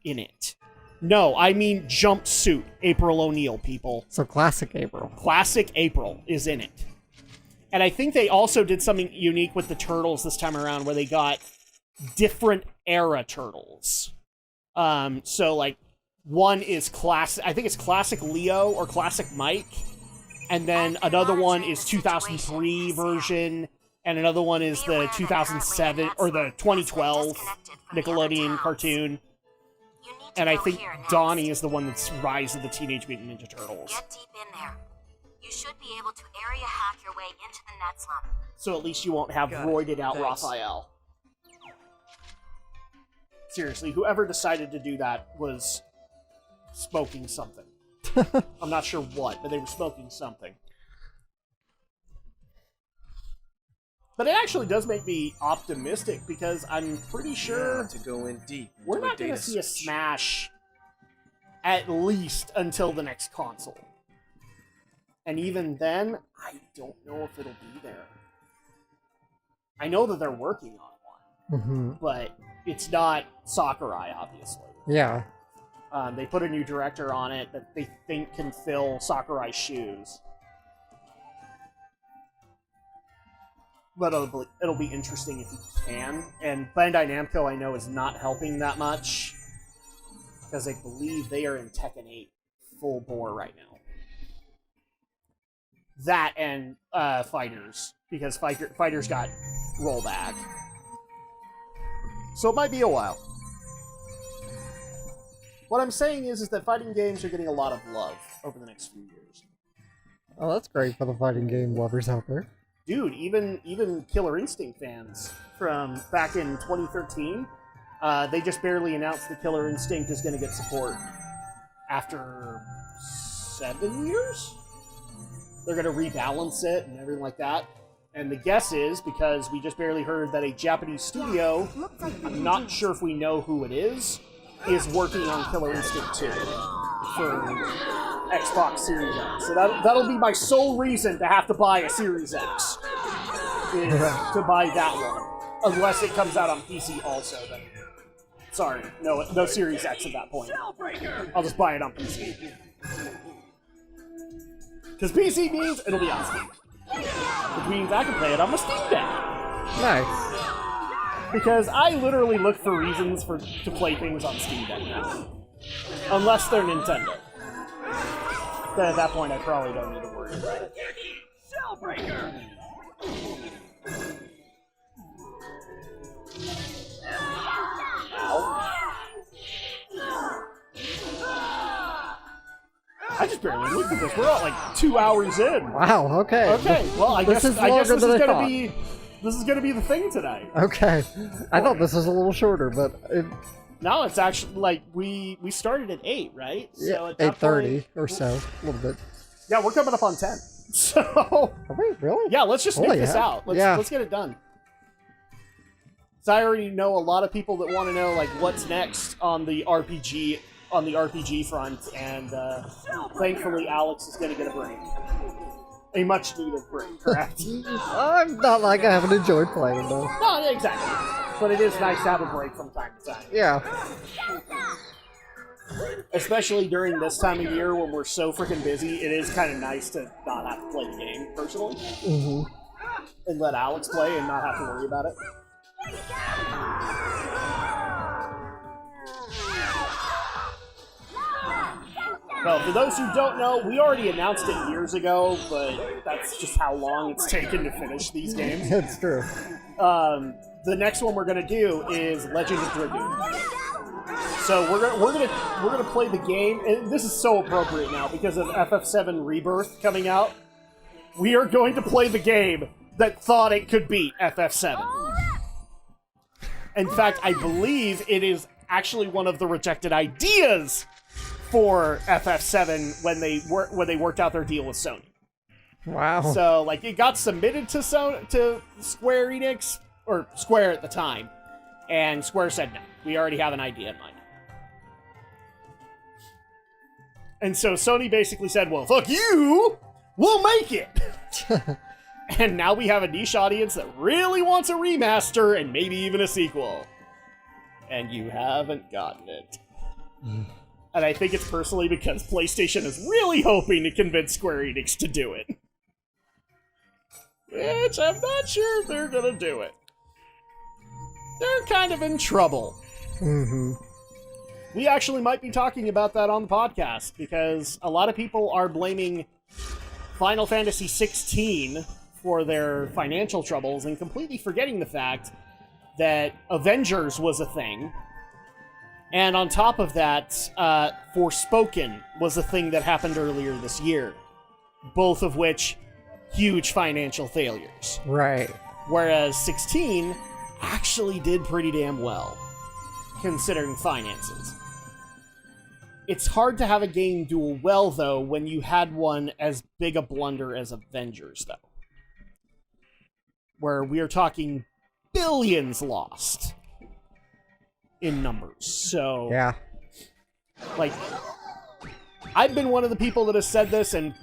in it. No, I mean jumpsuit April O'Neil, people. So classic April. Classic April is in it. And I think they also did something unique with the turtles this time around where they got different era turtles. So like one is classic, I think it's classic Leo or classic Mike. And then another one is 2003 version. And another one is the 2007 or the 2012 Nickelodeon cartoon. And I think Donnie is the one that's Rise of the Teenage Mutant Ninja Turtles. Get deep in there. You should be able to area hack your way into the net slum. So at least you won't have roided out Thanks. Raphael. Seriously, whoever decided to do that was smoking something. I'm not sure what, but they were smoking something. But it actually does make me optimistic because I'm pretty sure to go in deep. we're into not going to data see a search. Smash at least until the next console. And even then, I don't know if it'll be there. I know that they're working on one, but it's not Sakurai, obviously. Yeah. They put a new director on it that they think can fill Sakurai's shoes. But it'll be interesting if you can. And Bandai Namco, I know, is not helping that much. Because I believe they are in Tekken 8 full bore right now. That and Fighters. Because Fighters got rollback. So it might be a while. What I'm saying is that fighting games are getting a lot of love over the next few years. Oh, that's great for the fighting game lovers out there. Dude, even Killer Instinct fans from back in 2013, they just barely announced that Killer Instinct is going to get support after 7 years? They're going to rebalance it and everything like that. And the guess is, because we just barely heard that a Japanese studio, I'm not sure if we know who it is working on Killer Instinct 2 for Xbox Series X. So that'll be my sole reason to have to buy a Series X, is to buy that one. Unless it comes out on PC also, then sorry, no Series X at that point. I'll just buy it on PC. Because PC means it'll be on Steam. Which means I can play it on my Steam Deck. Nice. Because I literally look for reasons to play things on Steam Deck now. Unless they're Nintendo. Then at that point I probably don't need to worry about it. Shellbreaker! I just barely looked at this. We're at like 2 hours in. Wow, okay. Okay, well I guess This this is longer than I is gonna be the thing tonight. Okay. I thought this was a little shorter, but No, it's actually like we started at 8, right? yeah, So at that 8:30 point- or so, a little bit. Yeah, we're coming up on 10. So Are we really? yeah, let's just Holy nuke this heck. out. Yeah. Let's get it done. So I already know a lot of people that want to know like what's next on the RPG front, and thankfully Alex is going to get a break, a much needed break. Correct? I'm not like I haven't enjoyed playing though. No, exactly. But it is nice to have a break from time to time, Yeah. especially during this time of year when we're so freaking busy. It is kind of nice to not have to play the game personally, and let Alex play and not have to worry about it. Well, for those who don't know, we already announced it years ago, but that's just how long it's taken to finish these games. It's true. The next one we're gonna do is Legend of Dragoon. So we're gonna play the game, and this is so appropriate now because of FF7 Rebirth coming out. We are going to play the game that thought it could beat FF7. In fact, I believe it is actually one of the rejected ideas for FF7 when they worked out their deal with Sony. Wow. So, like, it got submitted to Square Enix, or Square at the time, and Square said no. We already have an idea in mind. And so Sony basically said, well, fuck you! We'll make it! And now we have a niche audience that really wants a remaster and maybe even a sequel. And you haven't gotten it. And I think it's personally because PlayStation is really hoping to convince Square Enix to do it. Which I'm not sure if they're gonna do it. They're kind of in trouble. Mm-hmm. We actually might be talking about that on the podcast, because a lot of people are blaming Final Fantasy XVI for their financial troubles and completely forgetting the fact that Avengers was a thing. And on top of that, Forspoken was a thing that happened earlier this year. Both of which, huge financial failures. Right. Whereas 16 actually did pretty damn well, considering finances. It's hard to have a game do well, though, when you had one as big a blunder as Avengers, though. Where we are talking billions lost in numbers. So, Yeah. like, I've been one of the people that has said this, and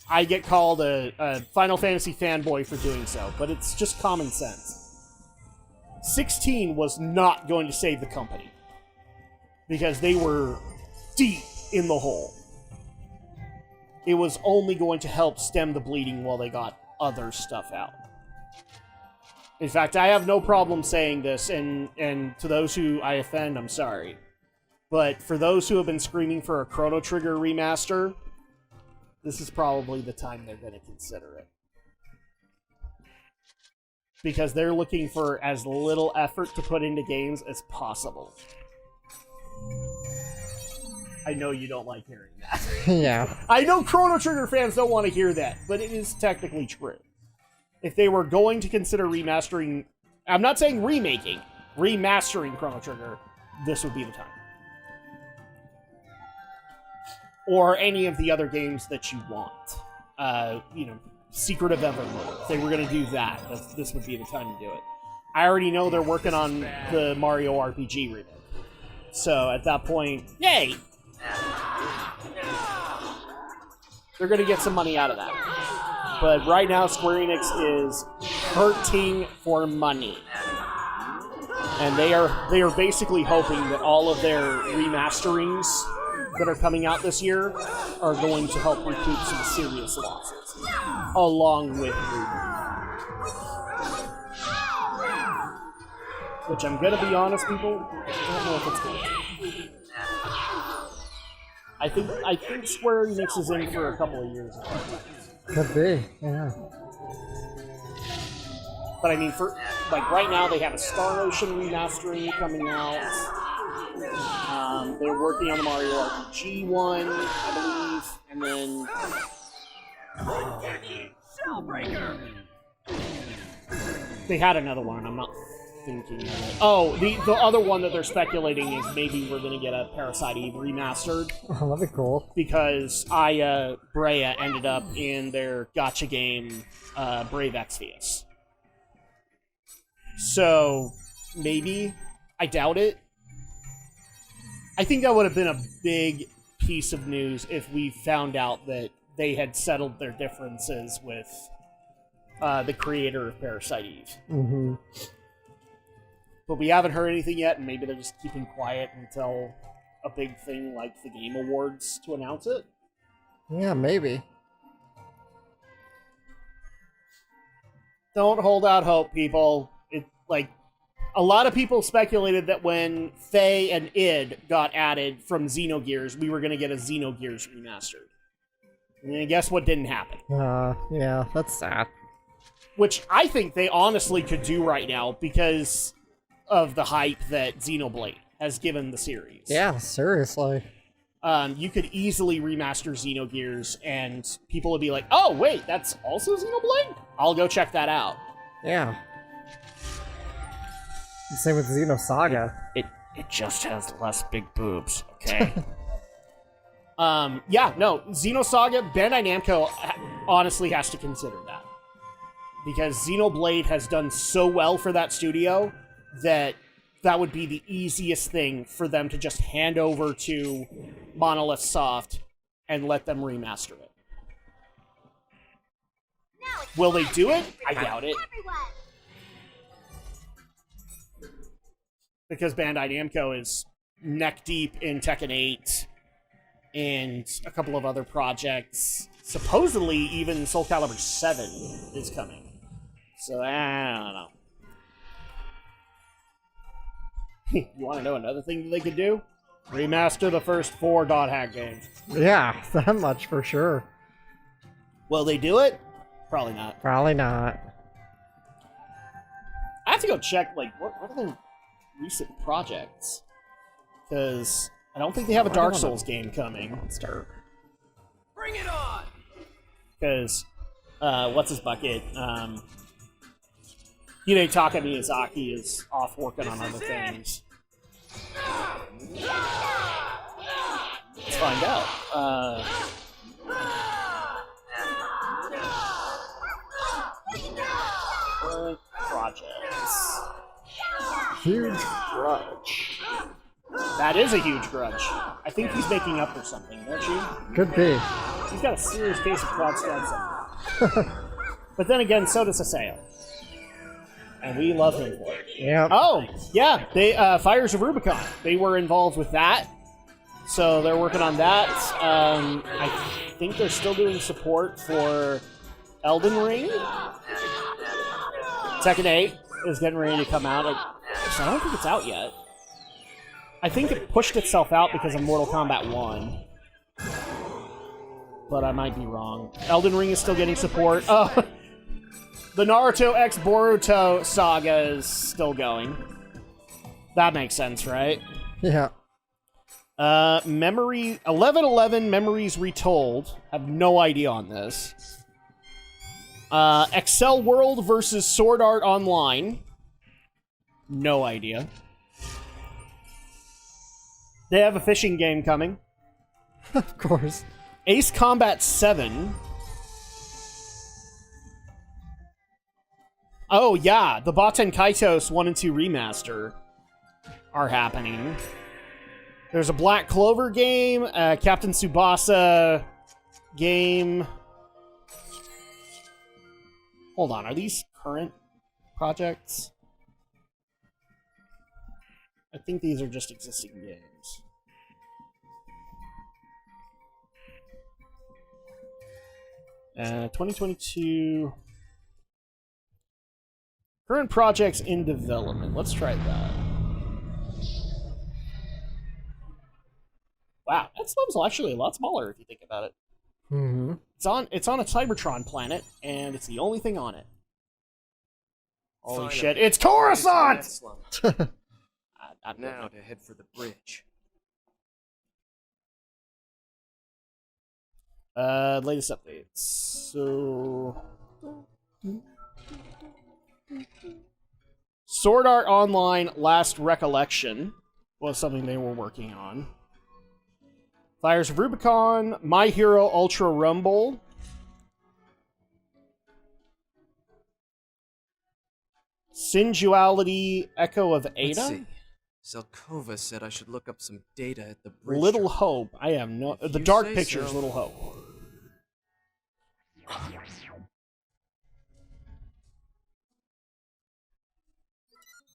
I get called a Final Fantasy fanboy for doing so, but it's just common sense. 16 was not going to save the company, because they were deep in the hole. It was only going to help stem the bleeding while they got other stuff out. In fact, I have no problem saying this, and to those who I offend, I'm sorry. But for those who have been screaming for a Chrono Trigger remaster, this is probably the time they're going to consider it. Because they're looking for as little effort to put into games as possible. I know you don't like hearing that. Yeah. I know Chrono Trigger fans don't want to hear that, but it is technically true. If they were going to consider remastering... I'm not saying remaking. Remastering Chrono Trigger, this would be the time. Or any of the other games that you want. Secret of Evermore. If they were going to do that, this would be the time to do it. I already know they're working on the Mario RPG remake. So at that point, yay! They're going to get some money out of that. But right now, Square Enix is hurting for money. And they are basically hoping that all of their remasterings that are coming out this year are going to help recoup some serious losses, along with which I'm gonna be honest, people, I don't know if it's going to. I think Square Enix is in for a couple of years. Could be, yeah. But I mean, for like right now, they have a Star Ocean remastering coming out. They're working on the Mario RPG one, I believe, and then they had another one. I'm not thinking of it. Oh, the other one that they're speculating is maybe we're gonna get a Parasite Eve remastered. Oh, that'd be cool. Because Aya Brea ended up in their gacha game, Brave Exvius. So, maybe. I doubt it. I think that would have been a big piece of news if we found out that they had settled their differences with the creator of Parasite Eve. Mm-hmm. But we haven't heard anything yet, and maybe they're just keeping quiet until a big thing like the Game Awards to announce it. Yeah, maybe. Don't hold out hope, people. A lot of people speculated that when Faye and id got added from Xenogears, we were going to get a Xenogears remastered. And guess what didn't happen? Yeah, that's sad. Which I think they honestly could do right now because of the hype that Xenoblade has given the series. Yeah, seriously. You could easily remaster Xenogears, and people would be like, oh, wait, that's also Xenoblade? I'll go check that out. Yeah. Same with Xenosaga. It just has less big boobs, okay? Xenosaga, Bandai Namco honestly has to consider that. Because Xenoblade has done so well for that studio that would be the easiest thing for them to just hand over to Monolith Soft and let them remaster it. Will they do it? I doubt it. Because Bandai Namco is neck deep in Tekken 8 and a couple of other projects. Supposedly, even Soul Calibur 7 is coming. So, I don't know. You want to know another thing that they could do? Remaster the first 4 Dot Hack games. Yeah, that much for sure. Will they do it? Probably not. Probably not. I have to go check, like, what are their recent projects? Because I don't think they have a Dark Souls game coming. Start. Bring it on! Because, what's his bucket? Hidetaka Miyazaki is off working on other things. Let's find out. Current projects. Huge grudge. That is a huge grudge. I think he's making up for something, don't you? Could be. He's got a serious case of Claude Stenson. But then again, so does Saseo. And we love him for it. Yeah. Oh, yeah. They Fires of Rubicon. They were involved with that. So they're working on that. I think they're still doing support for Elden Ring. Tekken 8 is getting ready to come out. I don't think it's out yet. I think it pushed itself out because of Mortal Kombat 1. But I might be wrong. Elden Ring is still getting support. Oh, the Naruto x Boruto saga is still going. That makes sense, right? Yeah. Memory 1111 Memories Retold. Have no idea on this. Excel World versus Sword Art Online. No idea. They have a fishing game coming. Of course. Ace Combat 7. Oh, yeah. The Baten Kaitos 1 and 2 remaster are happening. There's a Black Clover game, a Captain Tsubasa game. Hold on, are these current projects? I think these are just existing games. 2022. Current projects in development. Let's try that. Wow, that level's actually a lot smaller if you think about it. Mm-hmm. It's on a Cybertron planet, and it's the only thing on it. Holy Finally. shit! It's Coruscant! Now to head for the bridge. Latest updates. So, Sword Art Online Last Recollection was something they were working on. Fires of Rubicon, My Hero Ultra Rumble. Singuality Echo of Ada. Let's see. Zelkova said I should look up some data at the bridge. Little Hope. I have no. If The you Dark say Pictures. so. Little Hope.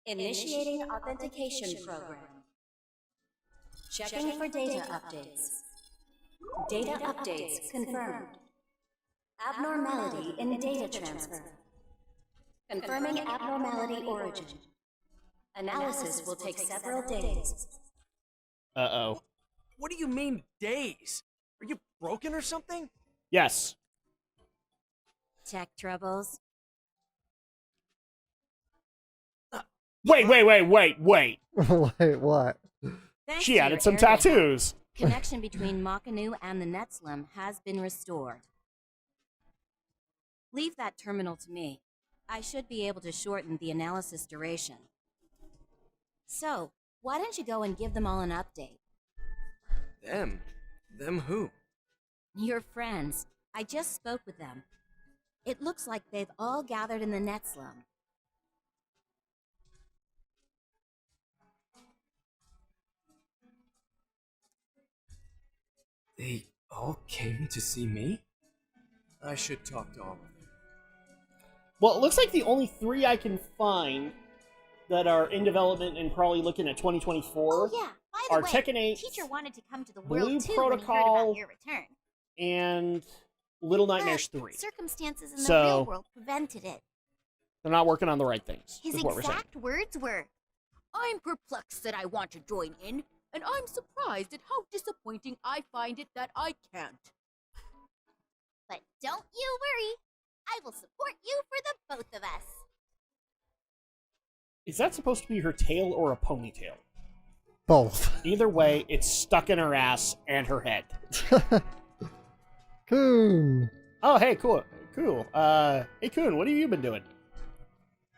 Initiating authentication program. Checking for data updates. Data updates confirmed. Abnormality in data transfer. Confirming abnormality origin. Analysis will take several days. Uh-oh. What do you mean, days? Are you broken or something? Yes. Tech troubles. Wait. Wait, what? Thanks She to added your some area tattoos. connection between MartAnimE and the Netslum has been restored. Leave that terminal to me. I should be able to shorten the analysis duration. So, why don't you go and give them all an update? Them? Them who? Your friends. I just spoke with them. It looks like they've all gathered in the Netslum. They all came to see me? I should talk to all of them. Well, it looks like the only 3 I can find that are in development and probably looking at 2024 Oh yeah, by are way, Tekken 8, teacher wanted to come to the Blue world too when he heard Protocol, about your return. and Little Nightmares But 3. circumstances in the So- real world prevented it. They're not working on the right things. His is what we're saying. exact words were, I'm perplexed that I want to join in, and I'm surprised at how disappointing I find it that I can't. but don't you worry, I will support you for the both of us. Is that supposed to be her tail or a ponytail? Both. Either way, it's stuck in her ass and her head. Coon. Oh, hey, cool. Cool. Hey, Coon, what have you been doing?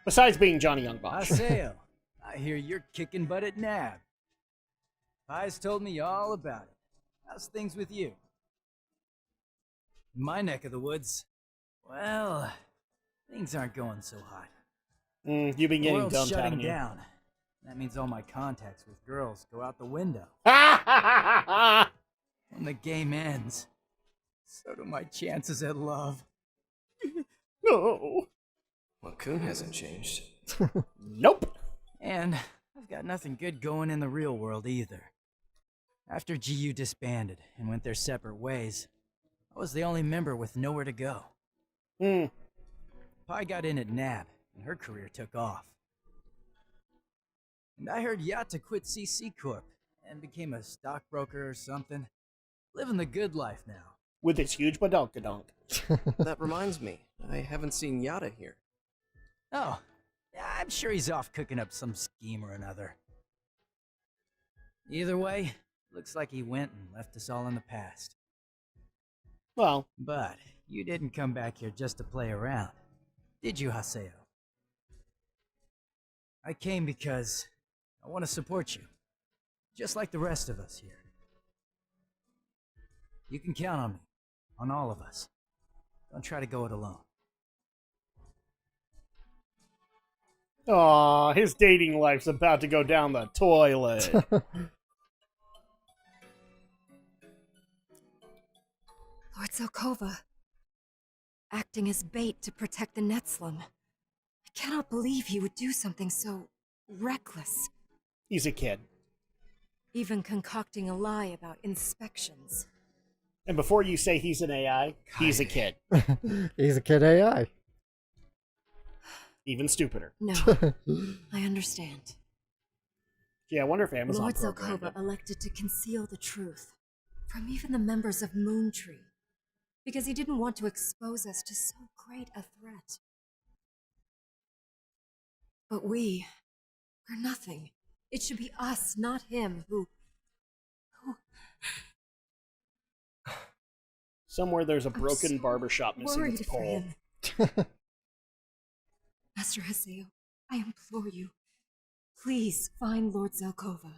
Besides being Johnny Youngbox. Aseo, I hear you're kicking butt at NAB. Pi's told me all about it. How's things with you? In my neck of the woods, well, things aren't going so hot. You've been The getting world's dumped, shutting haven't you? down. That means all my contacts with girls go out the window. When the game ends, so do my chances at love. No. Well, Coon hasn't changed. Nope. And I've got nothing good going in the real world either. After GU disbanded and went their separate ways, I was the only member with nowhere to go. Pi got in at NAB, and her career took off. And I heard Yatta quit CC Corp and became a stockbroker or something. Living the good life now. With its huge badonkadonk. That reminds me, I haven't seen Yada here. Oh, yeah, I'm sure he's off cooking up some scheme or another. Either way, looks like he went and left us all in the past. Well, But you didn't come back here just to play around, did you, Haseo? I came because I want to support you, just like the rest of us here. You can count on me, on all of us. Don't try to go it alone. aw, his dating life's about to go down the toilet. Lord Zelkova, acting as bait to protect the Netzlum. I cannot believe he would do something so reckless, He's a kid. even concocting a lie about inspections. And before you say he's an AI, he's a kid. He's a kid AI. Even stupider. No, I understand. Yeah, I wonder if Amazon Lord programmed Zelkova it. elected to conceal the truth from even the members of Moontree because he didn't want to expose us to so great a threat. But we're nothing. It should be us, not him, who... Somewhere there's a I'm broken so barbershop missing worried its for pole. him. Master Haseo, I implore you, please find Lord Zelkova.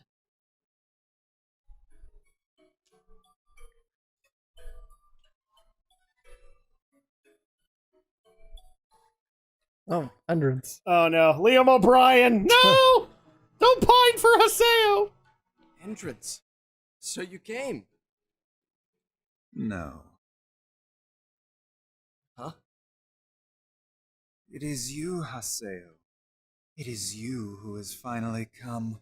Oh, hundreds. Oh no, Liam O'Brien! No! Don't pine for Haseo! Entrance. So you came. No. Huh? It is you, Haseo. It is you who has finally come.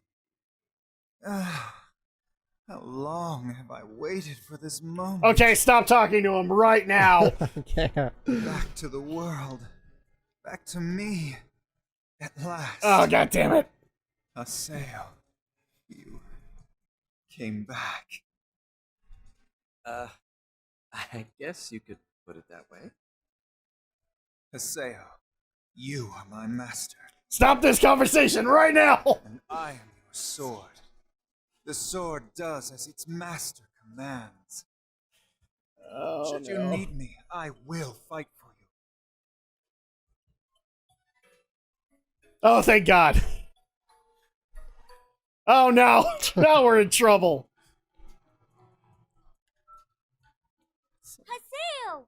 How long have I waited for this moment? Okay, stop talking to him right now! Yeah. Back to the world. Back to me. At last. Oh, god damn it! Haseo, you came back. I guess you could put it that way. Haseo, you are my master, Stop this conversation right now! and I am your sword. The sword does as its master commands. Oh, Should you no. need me, I will fight for you. Oh, thank God. Oh no! Now we're in trouble. Haseo!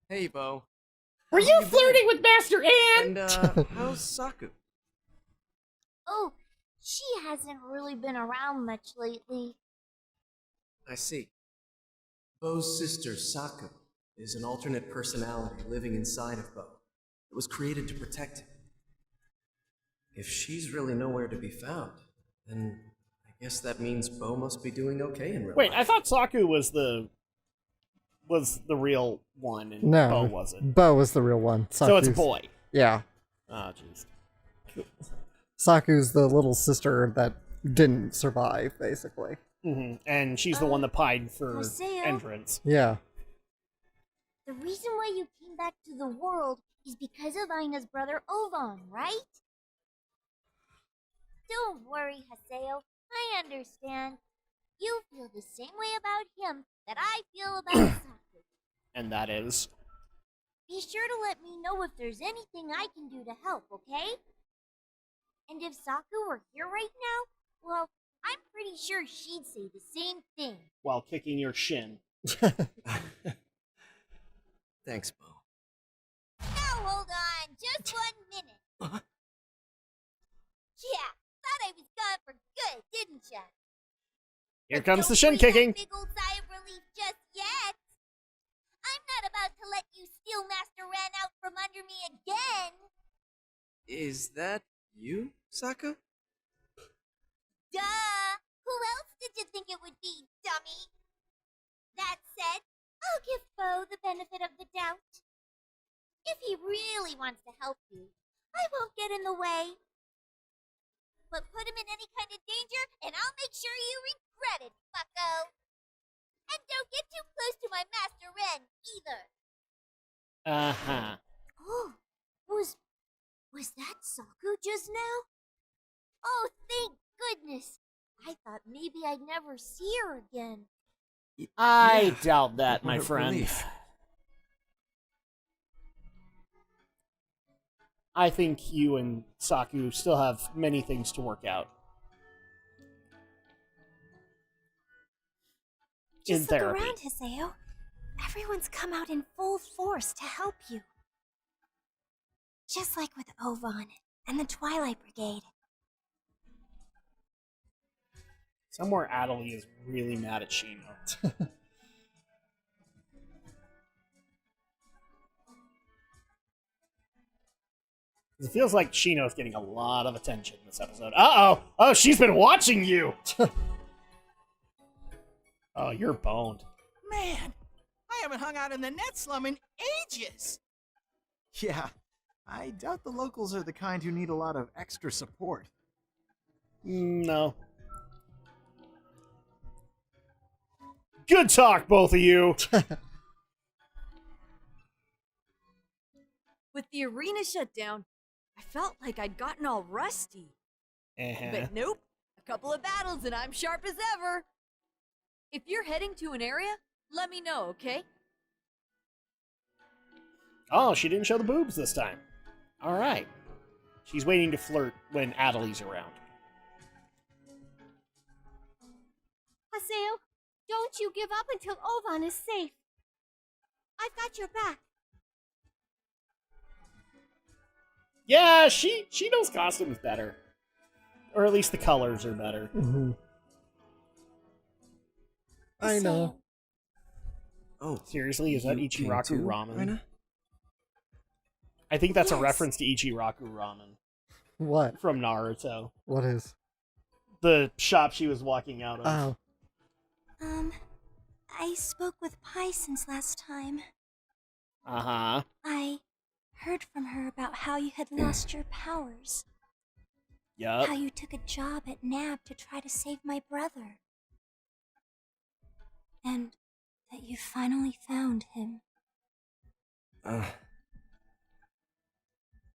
Hey, Bo. Were you flirting with Master Ann? And, how's Saku? Oh, she hasn't really been around much lately. I see. Bo's sister, Saku, is an alternate personality living inside of Bo. It was created to protect him. If she's really nowhere to be found, then I Guess that means Bo must be doing okay in real Wait, life. I thought Saku was the real one, and No, Bo wasn't. Bo was the real one. So it's a Saku's- boy. Yeah. Oh, jeez. Saku's the little sister that didn't survive, basically. Hmm. And she's the one that pied for Haseo. entrance. Yeah. The reason why you came back to the world is because of Aina's brother Ovan, right? Don't worry, Haseo. I understand. You feel the same way about him that I feel about Saku. And that is... Be sure to let me know if there's anything I can do to help, okay? And if Saku were here right now, well, I'm pretty sure she'd say the same thing. while kicking your shin. Thanks, Bo. Now hold on, just 1 minute. Yeah, thought I was gone for good, didn't ya? Here But comes the don't shin breathe that kicking. Big old sigh of relief just yet. I'm not about to let you steal Master Ran out from under me again. Is that you, Saka? Duh! Who else did you think it would be, dummy? That said, I'll give Bo the benefit of the doubt. If he really wants to help you, I won't get in the way. But put him in any kind of danger, and I'll make sure you regret it, bucko. And don't get too close to my Master Ren, either. Uh-huh. Oh, was that Saku just now? Oh, thank goodness. I thought maybe I'd never see her again. I doubt that, my What a friend. relief. I think you and Saku still have many things to work out. In Just look therapy. around, Haseo. Everyone's come out in full force to help you. Just like with Ovan and the Twilight Brigade. Somewhere Adelie is really mad at Shino. It feels like Shino's getting a lot of attention this episode. Uh-oh! Oh, she's been watching you! Oh, you're boned. Man, I haven't hung out in the net slum in ages. Yeah, I doubt the locals are the kind who need a lot of extra support. No. Good talk, both of you! With the arena shut down, I felt like I'd gotten all rusty. Uh-huh. But nope, a couple of battles and I'm sharp as ever. If you're heading to an area, let me know, okay? Oh, she didn't show the boobs this time. Alright. She's waiting to flirt when Adelie's around. Haseo, don't you give up until Ovan is safe. I've got your back. Yeah, Shino's costume's better. Or at least the colors are better. Mm-hmm. I know. Oh, Seriously, is that you came Ichiraku too, ramen? Raina? I think that's a Yes. reference to Ichiraku ramen What? from Naruto. What is? The shop she was walking out of. Oh. I spoke with Pai since last time. Uh-huh. I heard from her about how you had lost your powers. Yup. How you took a job at NAB to try to save my brother. And that you finally found him.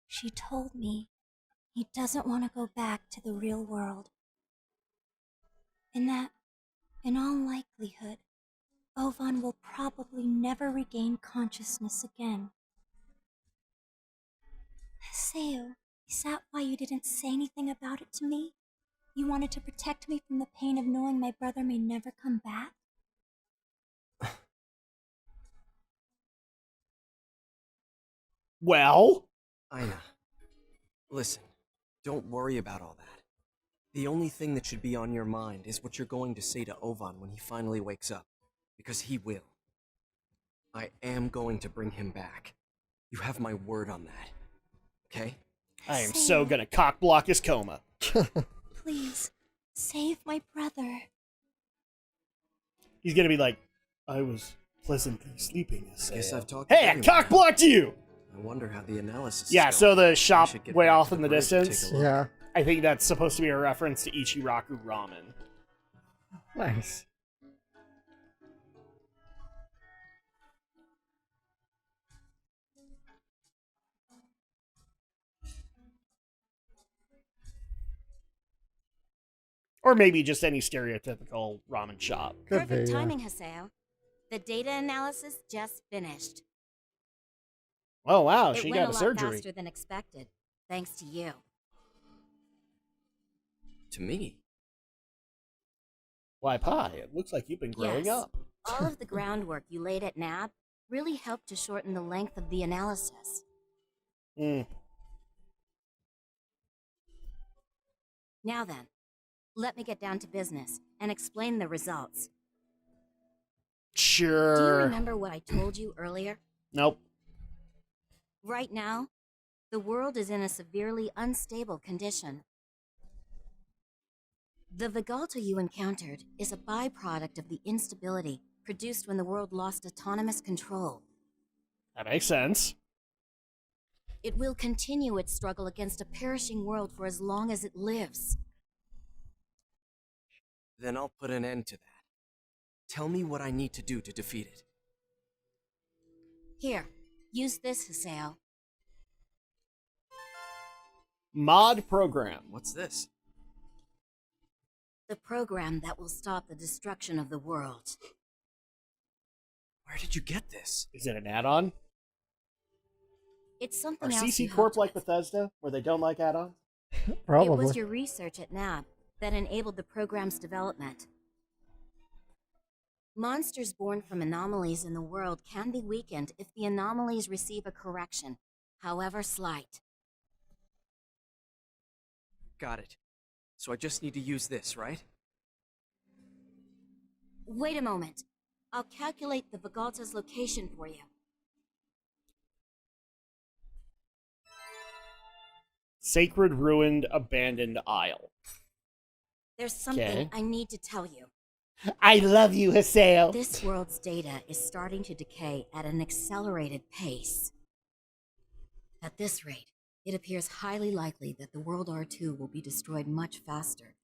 She told me he doesn't want to go back to the real world. And that, in all likelihood, Ovan will probably never regain consciousness again. Haseo, is that why you didn't say anything about it to me? You wanted to protect me from the pain of knowing my brother may never come back? Well? Aina, listen, don't worry about all that. The only thing that should be on your mind is what you're going to say to Ovan when he finally wakes up. Because he will. I am going to bring him back. You have my word on that. Okay? I am so gonna cockblock his coma. Please, Save my brother. He's gonna be like, I was pleasantly sleeping. I guess I've talked to Hey, I everyone cock now. blocked you! I wonder how the analysis is Yeah, going. so the I shop should get way back off to in the the bridge to take a distance. look. Yeah. I think that's supposed to be a reference to Ichiraku Ramen. Nice. Or maybe just any stereotypical ramen shop. Could Perfect be, yeah. timing, Haseo. The data analysis just finished. Oh, wow, It she went got a lot surgery. faster than expected, thanks to you. To me? Why, Pie, it looks like you've been growing Yes. up. All of the groundwork you laid at NAB really helped to shorten the length of the analysis. Mm. Now then, let me get down to business and explain the results. Do you Sure. remember what I told you earlier? Nope. Right now, the world is in a severely unstable condition. The Vigalta you encountered is a byproduct of the instability produced when the world lost autonomous control. That makes sense. It will continue its struggle against a perishing world for as long as it lives. Then I'll put an end to that. Tell me what I need to do to defeat it. Here, use this, Haseo. Mod program. What's this? The program that will stop the destruction of the world. Where did you get this? Is it an add-on? It's Are something else CC you Corp helped like with. Bethesda, where they don't like add-ons? Probably. It was your research at NAB that enabled the program's development. Monsters born from anomalies in the world can be weakened if the anomalies receive a correction, however slight. Got it. So I just need to use this, right? Wait a moment. I'll calculate the Vigalta's location for you. Sacred, ruined, abandoned isle. There's something Okay. I need to tell you. I love you, Haseo. This world's data is starting to decay at an accelerated pace. At this rate, it appears highly likely that the World R2 will be destroyed much faster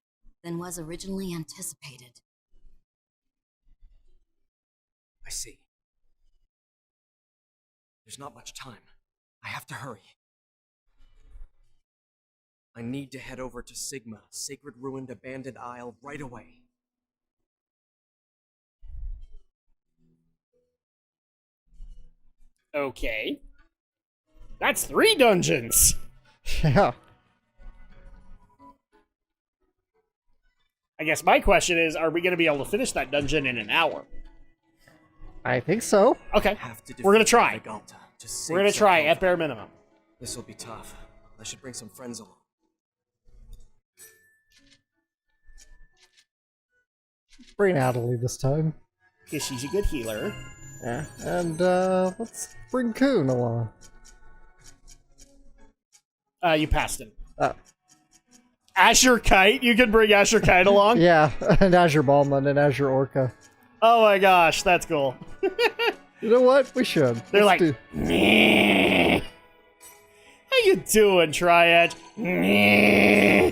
than was originally anticipated. I see. There's not much time. I have to hurry. I need to head over to Sigma, Sacred Ruined Abandoned Isle, right away. Okay. That's 3 dungeons. Yeah. I guess my question is, are we going to be able to finish that dungeon in an hour? I think so. Okay. Have to We're going to defeat try. Vigalta to save We're going to try Sepulveda. at bare minimum. This'll be tough. I should bring some friends along. Bring Natalie this time. Because she's a good healer. Yeah. And let's bring Coon along. You passed him. Oh. Azure Kite? You can bring Azure Kite along? Yeah, and Azure Ballman and Azure Orca. Oh my gosh, that's cool. You know what? We should. They're Let's like, "Meh. How you doing, Triad? Meh."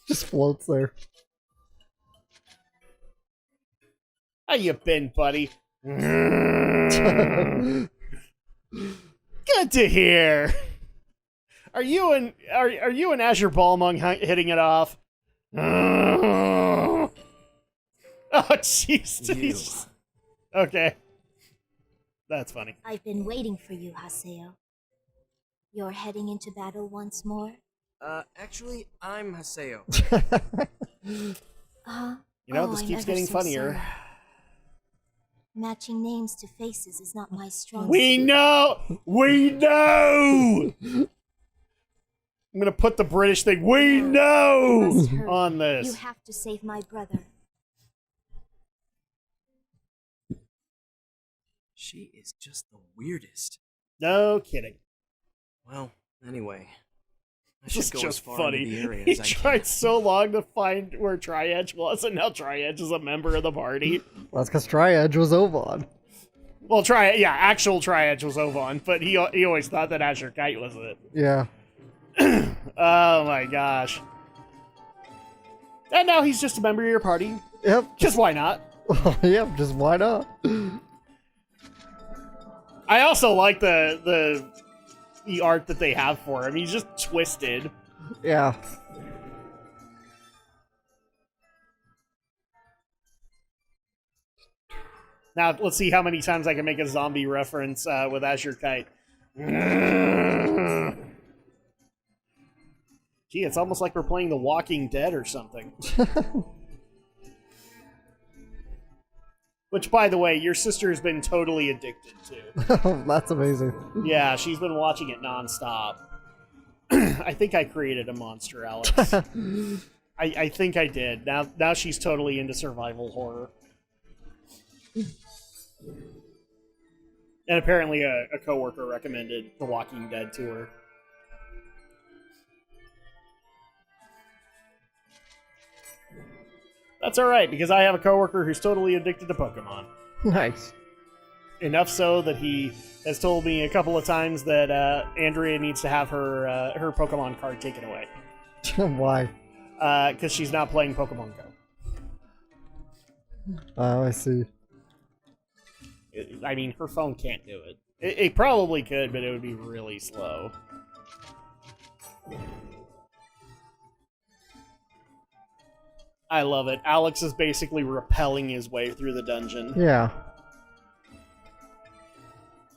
just floats there. How you been, buddy? Good to hear. Are you and Azure Ballmung hitting it off? Oh, jeez. You. Okay. That's funny. I've been waiting for you, Haseo. You're heading into battle once more? Actually, I'm Haseo. You know, Oh, this I'm keeps ever getting so funnier. sorry. Matching names to faces is not my strong We suit. know! We know! I'm gonna put the British thing, we You know! must hurry. On You this. have to save my brother. She is just the weirdest. No kidding. Well, anyway, This is go as just far funny. into the area He as I can. tried so long to find where Tri-Edge was, and now Tri-Edge is a member of the party. Well, that's because Tri-Edge was Ovon. Well, actual Tri-Edge was Ovon, but he always thought that Azure Kite was it. Yeah. Oh my gosh. And now he's just a member of your party. Yep. Just why not? Yep, just why not? I also like the art that they have for him. He's just twisted. Yeah. Now, let's see how many times I can make a zombie reference with Azure Kite. Gee, it's almost like we're playing The Walking Dead or something. Which, by the way, your sister has been totally addicted to. That's amazing. Yeah, she's been watching it nonstop. I think I created a monster, Alex. I think I did. Now she's totally into survival horror. And apparently a coworker recommended The Walking Dead to her. That's alright, because I have a coworker who's totally addicted to Pokemon. Nice. Enough so that he has told me a couple of times that Andrea needs to have her Pokemon card taken away. Why? Because she's not playing Pokemon Go. Oh, I see. I mean, her phone can't do it. It probably could, but it would be really slow. I love it. Alex is basically rappelling his way through the dungeon. Yeah.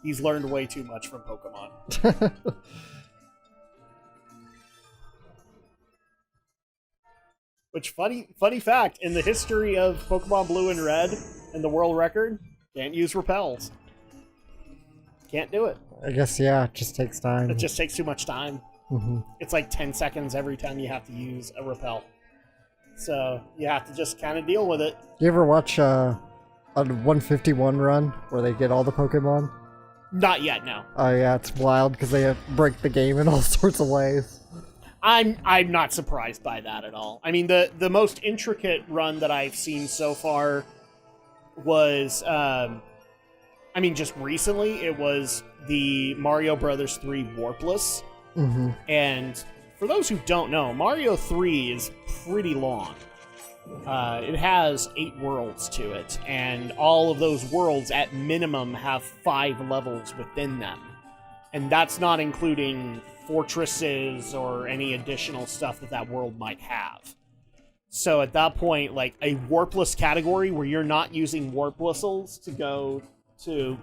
He's learned way too much from Pokemon. Which, funny fact, in the history of Pokemon Blue and Red and the world record, can't use repels. Can't do it. I guess, yeah, it just takes time. It just takes too much time. Mm-hmm. It's like 10 seconds every time you have to use a repel. So you have to just kind of deal with it. You ever watch a 151 run where they get all the Pokemon? Not yet, no. Oh yeah, it's wild because they break the game in all sorts of ways. I'm not surprised by that at all. I mean, the most intricate run that I've seen so far was, just recently, it was the Mario Brothers 3 Warpless. Mm-hmm. And for those who don't know, Mario 3 is pretty long. It has 8 worlds to it, and all of those worlds, at minimum, have 5 levels within them. And that's not including fortresses or any additional stuff that world might have. So at that point, like, a warpless category where you're not using warp whistles to go to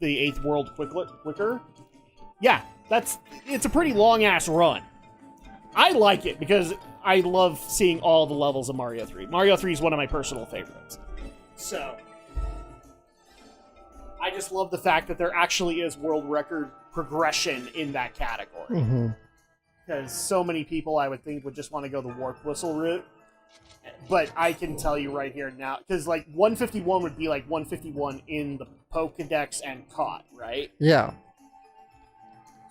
the 8th world quicker, yeah, it's a pretty long-ass run. I like it because I love seeing all the levels of Mario 3. Mario 3 is one of my personal favorites. So, I just love the fact that there actually is world record progression in that category. Mm-hmm. Because so many people, I would think, would just want to go the warp whistle route. But I can tell you right here now, because like 151 would be like 151 in the Pokedex and caught, right? Yeah.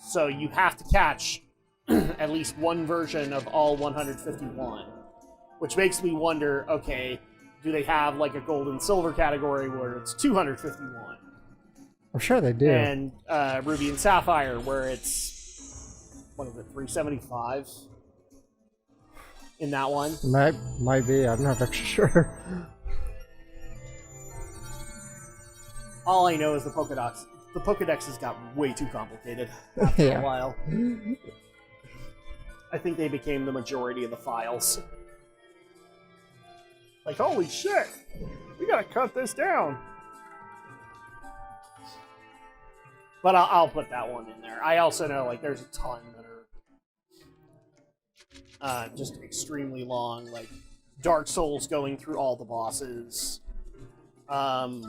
So you have to catch at least one version of all 151, which makes me wonder, okay, do they have like a gold and silver category where it's 251? I'm sure they do. And Ruby and Sapphire where it's, 375 in that one? Might be, I'm not actually sure. All I know is the Pokedex has got way too complicated after a while. I think they became the majority of the files. Like, holy shit! We gotta cut this down! But I'll put that one in there. I also know, like, there's a ton that are just extremely long, like Dark Souls going through all the bosses. There's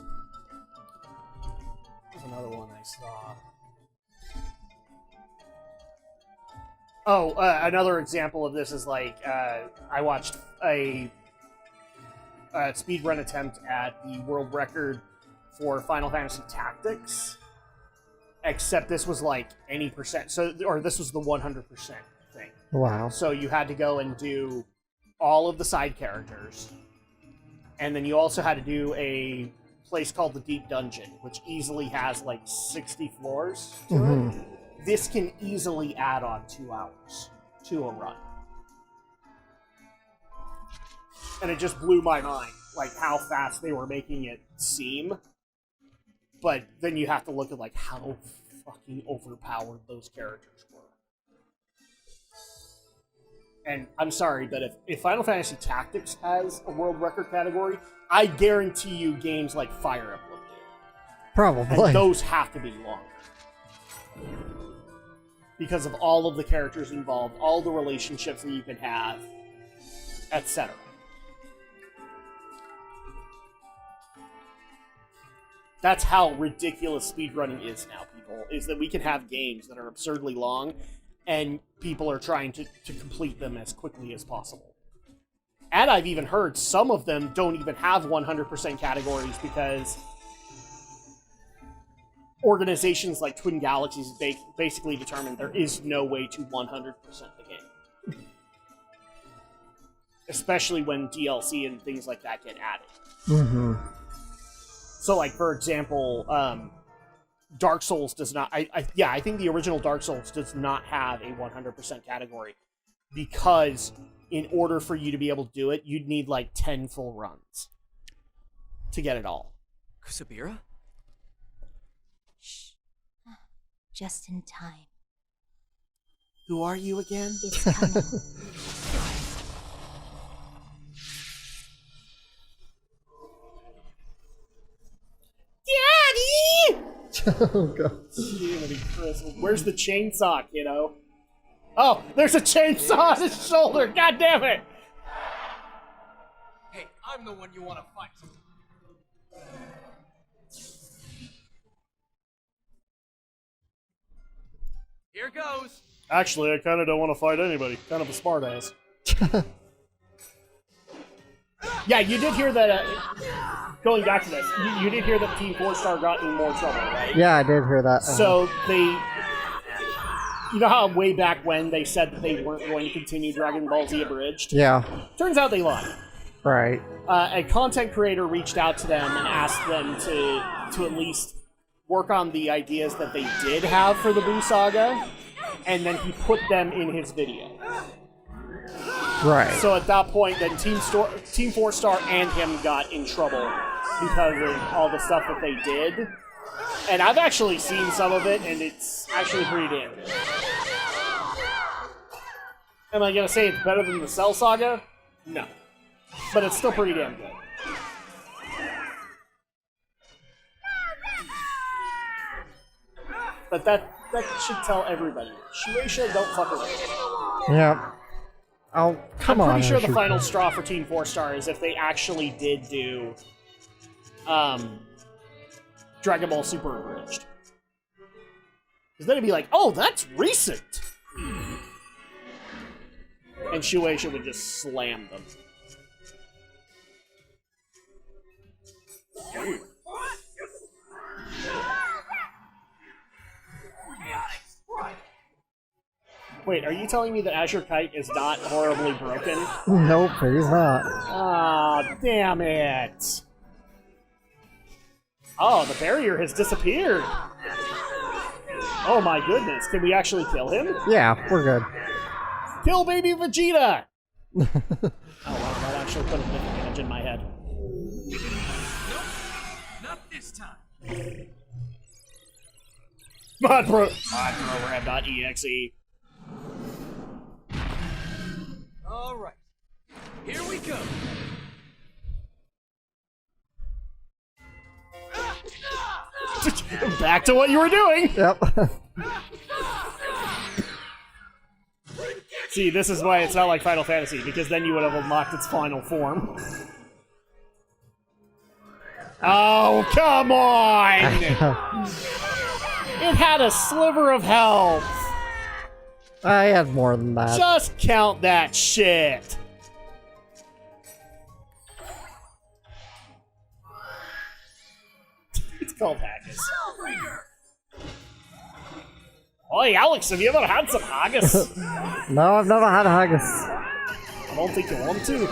another one I saw. Oh, another example of this is like, I watched a speedrun attempt at the world record for Final Fantasy Tactics, except this was like any percent, or this was the 100% thing. Wow. So you had to go and do all of the side characters. And then you also had to do a place called the Deep Dungeon, which easily has like 60 floors to it. This can easily add on 2 hours to a run. And it just blew my mind, like how fast they were making it seem. But then you have to look at like how fucking overpowered those characters were. And I'm sorry, but if Final Fantasy Tactics has a world record category, I guarantee you games like Fire Emblem do. Probably. And those have to be longer. Because of all of the characters involved, all the relationships that you can have, etc. That's how ridiculous speedrunning is now, people, is that we can have games that are absurdly long, and people are trying to complete them as quickly as possible. And I've even heard some of them don't even have 100% categories because organizations like Twin Galaxies basically determined there is no way to 100% the game. Especially when DLC and things like that get added. So, like, for example, Dark Souls does not... I think the original Dark Souls does not have a 100% category because in order for you to be able to do it, you'd need, like, 10 full runs to get it all. Kusabira? Shh. Just in time. Who are you again? It's coming. Daddy! Oh, God. Where's the chainsaw, kiddo? Oh, there's a chainsaw on his shoulder! God damn it! Hey, I'm the one you want to fight. Here goes. Actually, I kind of don't want to fight anybody. Kind of a smartass. Yeah, you did hear that, going back to this, you did hear that Team 4-Star got in more trouble, right? Yeah, I did hear that. So they... You know how way back when they said that they weren't going to continue Dragon Ball Z Abridged? Yeah. Turns out they lied. Right. A content creator reached out to them and asked them to at least work on the ideas that they did have for the Buu Saga, and then he put them in his video. Right. So at that point, then Team 4-Star and him got in trouble because of all the stuff that they did. And I've actually seen some of it, and it's actually pretty damn good. Am I gonna say it's better than the Cell Saga? No. But it's still pretty damn good. But that should tell everybody. Shueisha, don't fuck around. Yeah. Oh, come on. I'm pretty sure the final straw for Team 4-Star is if they actually did do Dragon Ball Super Abridged. Because then it'd be like, oh, that's recent! And Shueisha would just slam them. Wait, are you telling me that Azure Kite is not horribly broken? Nope, he's not. Ah, damn it! Oh, the barrier has disappeared! Oh my goodness, can we actually kill him? Yeah, we're good. Kill baby Vegeta! Oh wow, that actually put a bit of image in my head. Nope, not this time. Modprogram.exe. All right, here we go. Back to what you were doing! Yep. See, this is why it's not like Final Fantasy, because then you would have unlocked its final form. Oh, come on! It had a sliver of health! I had more than that. Just count that shit! It's called Haggis. Oi, Alex, have you ever had some haggis? No, I've never had haggis. I don't think you want to.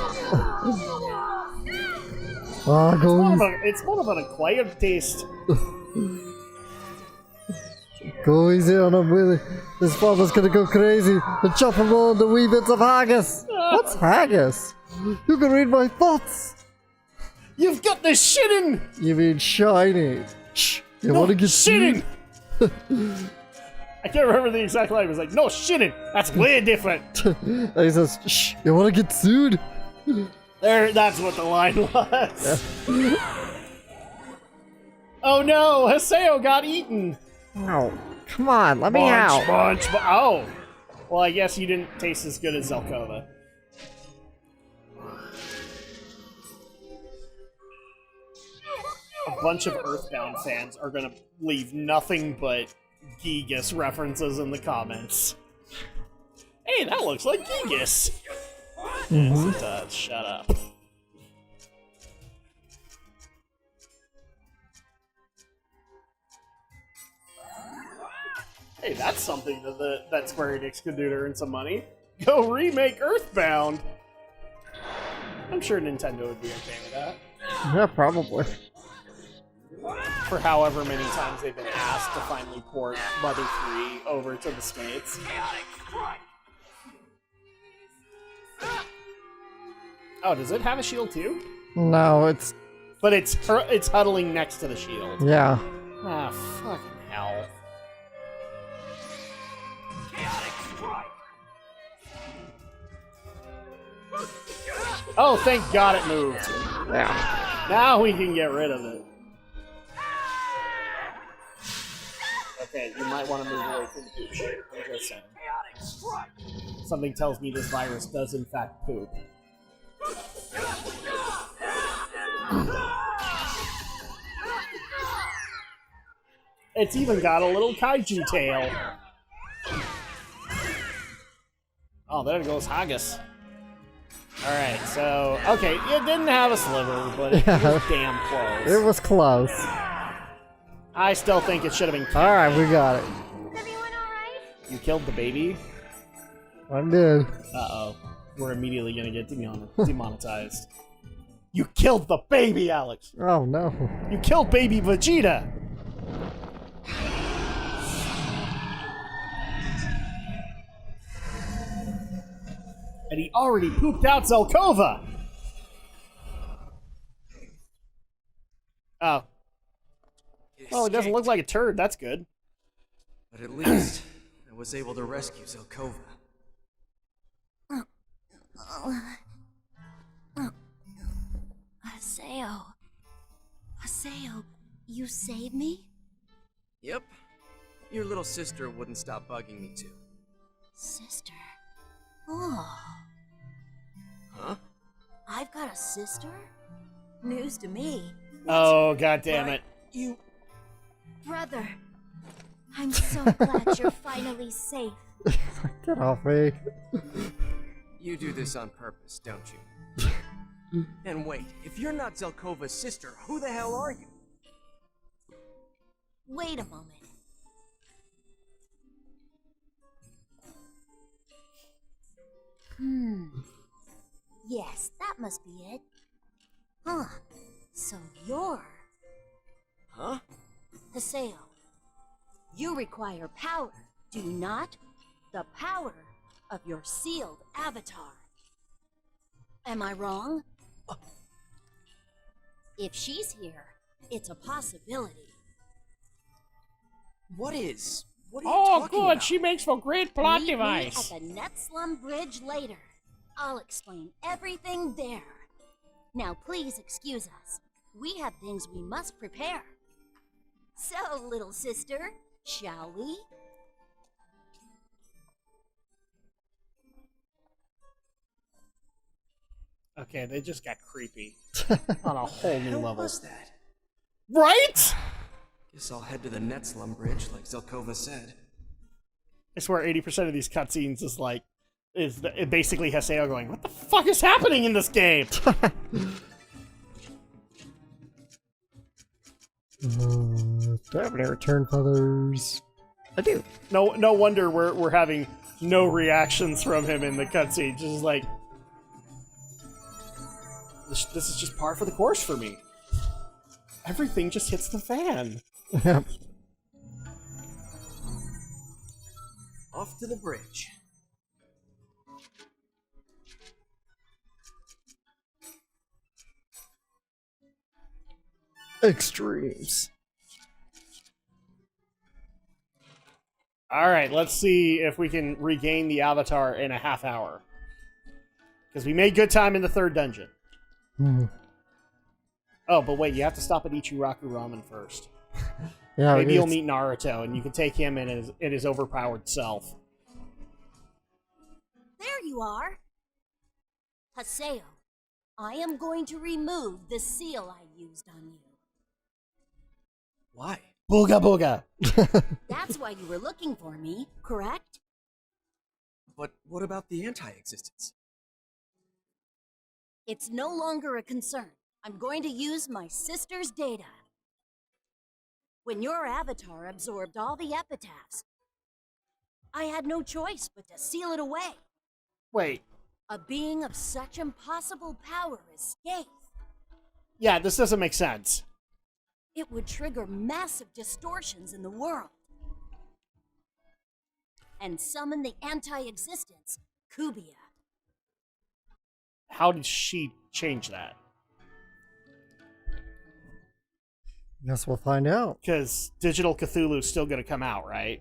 Oh, It's more of an acquired taste. go easy on him, Willie. This father's gonna go crazy and chop him all into wee bits of haggis. What's haggis? You can read my thoughts. You've got the shitting! You mean shiny? Shh. You wanna get shitting? I can't remember the exact line. It was like, no shitting. That's way different. And he says, shh. You wanna get sued? There, that's what the line was. Oh no, Haseo got eaten. Oh, come on, let me out. Oh. Well, I guess you didn't taste as good as Zelkova. A bunch of Earthbound fans are gonna leave nothing but Gigas references in the comments. Hey, that looks like Gigas! Yes, it does. Shut up. Hey, that's something that Square Enix could do to earn some money. Go remake Earthbound! I'm sure Nintendo would be okay with that. Yeah, probably. For however many times they've been asked to finally port Mother 3 over to the States. Oh, does it have a shield too? No, it's... But it's huddling next to the shield. Yeah. Ah, fucking hell. Oh, thank God it moved. Yeah. Now we can get rid of it. Okay, you might want to move away from the poop shit. I'm just saying. Something tells me this virus does in fact poop. It's even got a little kaiju tail. Oh, there goes Haggis. Alright, so... Okay, it didn't have a sliver, but it was damn close. It was close. I still think it should have been... Alright, we got it. Is everyone alright? You killed the baby? I did. Uh-oh. We're immediately gonna get demonetized. You killed the baby, Alex! Oh, no. You killed baby Vegeta! And he already pooped out Zelkova! Oh. Well, it doesn't look like a turd, that's good. But at least I was able to rescue Zelkova. Haseo, you saved me? Yep. Your little sister wouldn't stop bugging me too. Sister? Oh. Huh? I've got a sister? News to me. Oh, god damn it. You... Brother, I'm so glad you're finally safe. Get off me. You do this on purpose, don't you? And wait, if you're not Zelkova's sister, who the hell are you? Wait a moment. Yes, that must be it. Huh. So you're... Huh? Haseo. You require power, do you not? The power of your sealed avatar. Am I wrong? If she's here, it's a possibility. What are you Oh, talking good. about? She makes for great plot Meet device. me at the Netslum Bridge later. I'll explain everything there. Now please excuse us. We have things we must prepare. So, little sister, shall we? Okay, they just got creepy. On a whole new How level. was that? Right? Guess I'll head to the Netslum Bridge, like Zelkova said. I swear 80% of these cutscenes is basically Haseo going, what the fuck is happening in this game? Do I have any return feathers? I do. No wonder we're having no reactions from him in the cutscene. Just like this is just par for the course for me. Everything just hits the fan. Yep. Off to the bridge. Extremes. All right, let's see if we can regain the avatar in a half hour. Because we made good time in the third dungeon. Oh, but wait, you have to stop at Ichiraku Ramen first. Yeah, Maybe you'll meet Naruto, and you can take him in his overpowered self. There you are. Haseo, I am going to remove the seal I used on you. Why? Booga booga. That's why you were looking for me, correct? But what about the anti-existence? It's no longer a concern. I'm going to use my sister's data. When your avatar absorbed all the epitaphs, I had no choice but to seal it away. Wait. A being of such impossible power as Skaith. Yeah, this doesn't make sense. It would trigger massive distortions in the world. And summon the anti-existence, Kubia. How did she change that? Guess we'll find out. Because Digital Cthulhu's still going to come out, right?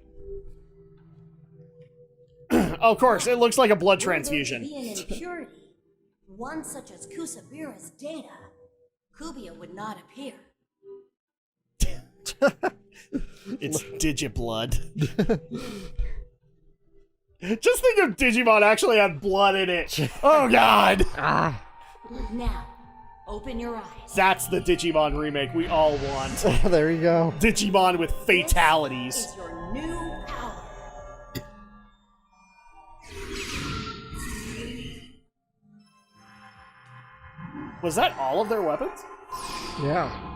Of course, it looks like a blood transfusion. Were there to be an impurity, one such as Kusabira's data, Kubia would not appear. It's Digiblood. Just think if Digimon actually had blood in it. Oh god! Now, open your eyes. That's the Digimon remake we all want. There you go. Digimon with fatalities. This is your new power. Was that all of their weapons? Yeah.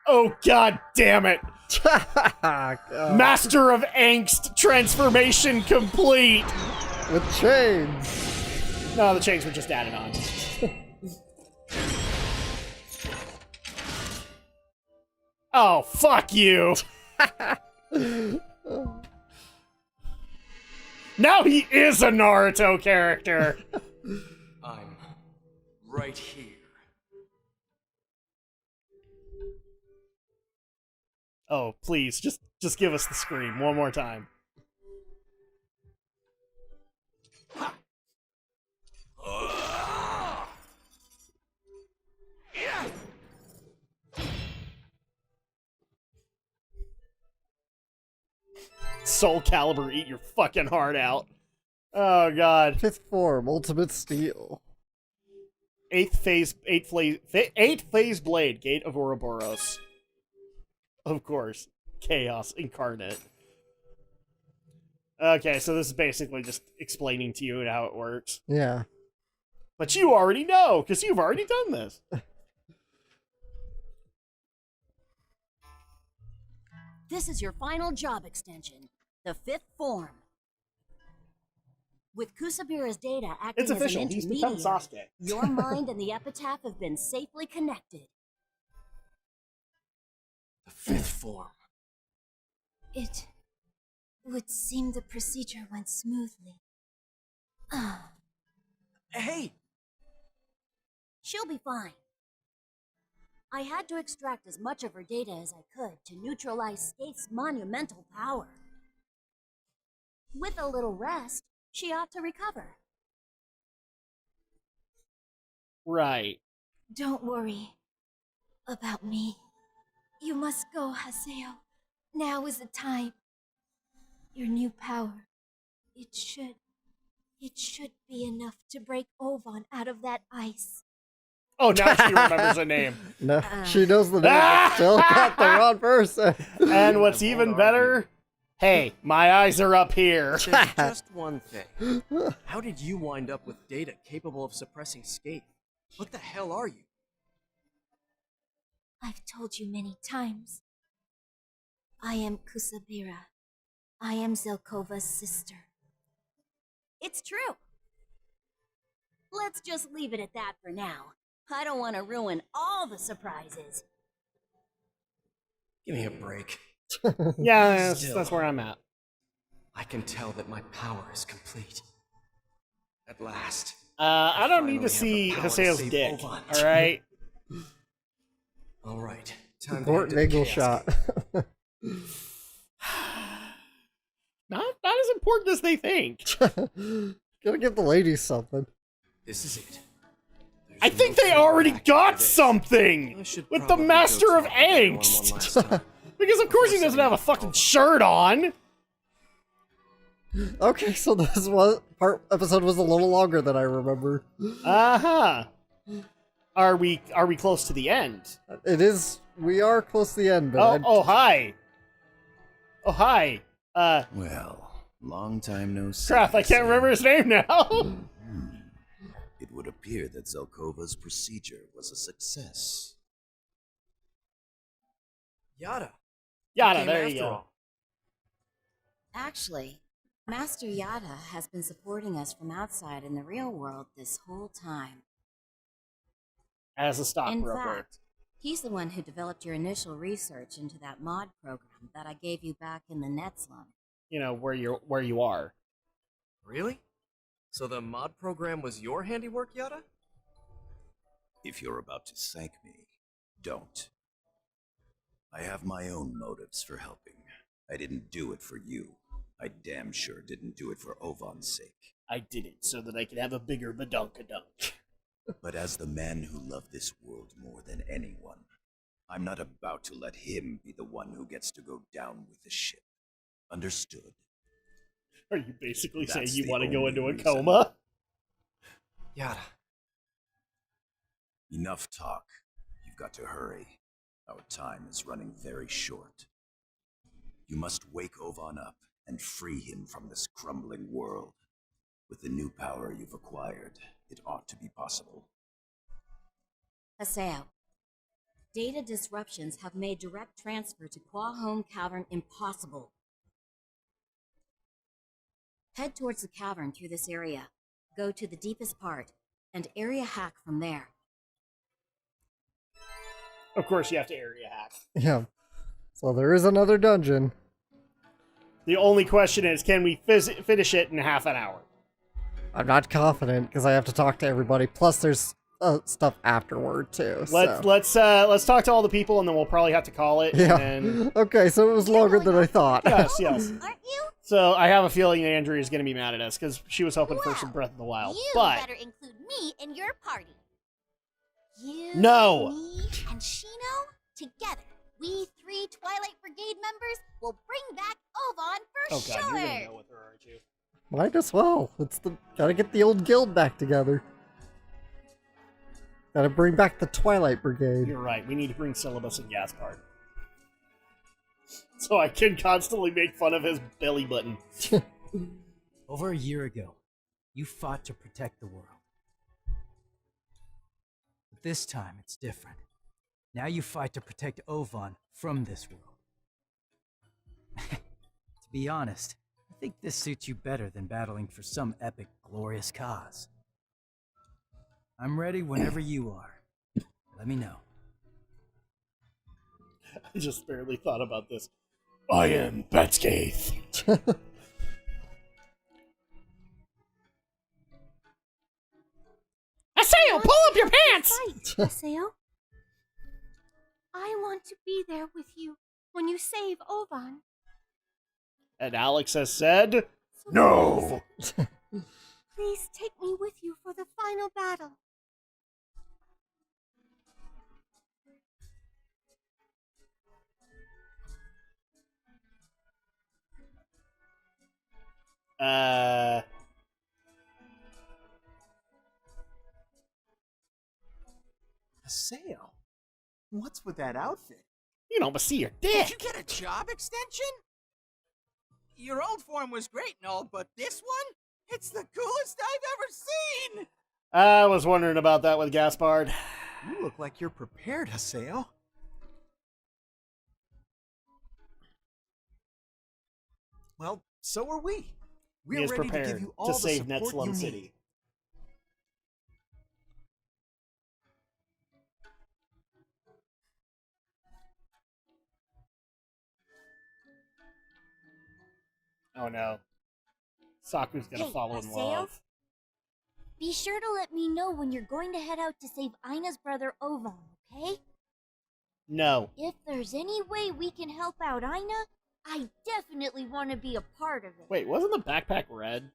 Oh god damn it! God. Master of Angst transformation complete! With chains. No, the chains were just added on. Oh, fuck you! Now he is a Naruto character! I'm right here. Oh, please, just give us the scream one more time. Soul Calibur, eat your fucking heart out. Oh god. Fifth form, ultimate steel. Eighth phase blade, Gate of Ouroboros. Of course. Chaos incarnate. Okay, so this is basically just explaining to you how it works. Yeah. But you already know, because you've already done this. This is your final job extension, the fifth form. With Kusabira's data acting It's as official. an He's become intermediary, Sasuke. your mind and the epitaph have been safely connected. The fifth form. It would seem the procedure went smoothly. Hey! She'll be fine. I had to extract as much of her data as I could to neutralize Skaith's monumental power. With a little rest, she ought to recover. Right. Don't worry about me. You must go, Haseo. Now is the time. Your new power. It should be enough to break Ovan out of that ice. Oh, now she remembers the name. No, she knows the name, but still got the wrong person. And what's even better? Hey, my eyes are up here. There's just one thing. How did you wind up with data capable of suppressing Skaith? What the hell are you? I've told you many times. I am Kusabira. I am Zelkova's sister. It's true. Let's just leave it at that for now. I don't want to ruin all the surprises. Give me a break. Yeah, Still, that's where I'm at. I can tell that my power is complete. At last. I don't need to finally see have the power to Haseo's save dick. Ovan. All right. All right. Time to Important head to the angle Chaos shot. Gate. Not as important as they think. Gotta give the ladies something. This is it. I think they already got something with the Master of Angst. Because of course he doesn't have a fucking shirt on. Okay, so this episode was a little longer than I remember. Uh-huh. Are we close to the end? It is. We are close to the end, but hi. Oh, hi. Well, long time no see. Crap, I can't remember his name now. It would appear that Zelkova's procedure was a success. Yada. Yada, Came there after you go. all. Actually, Master Yada has been supporting us from outside in the real world this whole time. As a In stockbroker. fact, he's the one who developed your initial research into that mod program that I gave you back in the net slum. You know, where you are. Really? So the mod program was your handiwork, Yada? If you're about to thank me, don't. I have my own motives for helping. I didn't do it for you. I damn sure didn't do it for Ovan's sake. I did it so that I could have a bigger badunkadunk. But as the man who loved this world more than anyone, I'm not about to let him be the one who gets to go down with the ship. Understood? Are you basically That's saying you the want to go only into a reason. coma? Yada. Enough talk. You've got to hurry. Our time is running very short. You must wake Ovan up and free him from this crumbling world. With the new power you've acquired, it ought to be possible. Haseo, data disruptions have made direct transfer to Quahome Cavern impossible. Head towards the cavern through this area. Go to the deepest part, and area hack from there. Of course you have to area hack. yeah. So there is another dungeon. The only question is, can we finish it in half an hour? I'm not confident because I have to talk to everybody. Plus, there's stuff afterward too. Let's talk to all the people, and then we'll probably have to call it. Yeah. And Okay, so it was longer than I thought. yes. Aren't you? So I have a feeling Andrea is going to be mad at us because she was hoping for some Breath of the Wild. You But better include me in your party. You, No. me, and Shino, together, we 3 Twilight Brigade members will bring back Ovan for oh sure. god, you're going to go with her, aren't you? Might as well. Gotta get the old guild back together. Gotta bring back the Twilight Brigade. You're right. We need to bring Syllabus and Gaspard. So I can constantly make fun of his belly button. Over a year ago, you fought to protect the world. But this time, it's different. Now you fight to protect Ovan from this world. To be honest, I think this suits you better than battling for some epic, glorious cause. I'm ready whenever you are. Let me know. I just barely thought about this. I am Batscaith. Haseo, pull up your pants! Fight, Haseo. I want to be there with you when you save Ovan. And Alex has said, So no! Please take me with you for the final battle. Haseo, what's with that outfit? You know, but see your Did dick. you get a job extension? Your old form was great and all, but this one? It's the coolest I've ever seen! I was wondering about that with Gaspard. You look like you're prepared, Haseo. Well, so are we. He We're is ready to give prepared you all to the save support Netslum you City. need. Oh no. Saku's gonna Hey, fall in Haseo? love. Be sure to let me know when you're going to head out to save Ina's brother Ovan, okay? No. If there's any way we can help out Ina, I definitely want to be a part of it. Wait, wasn't the backpack red?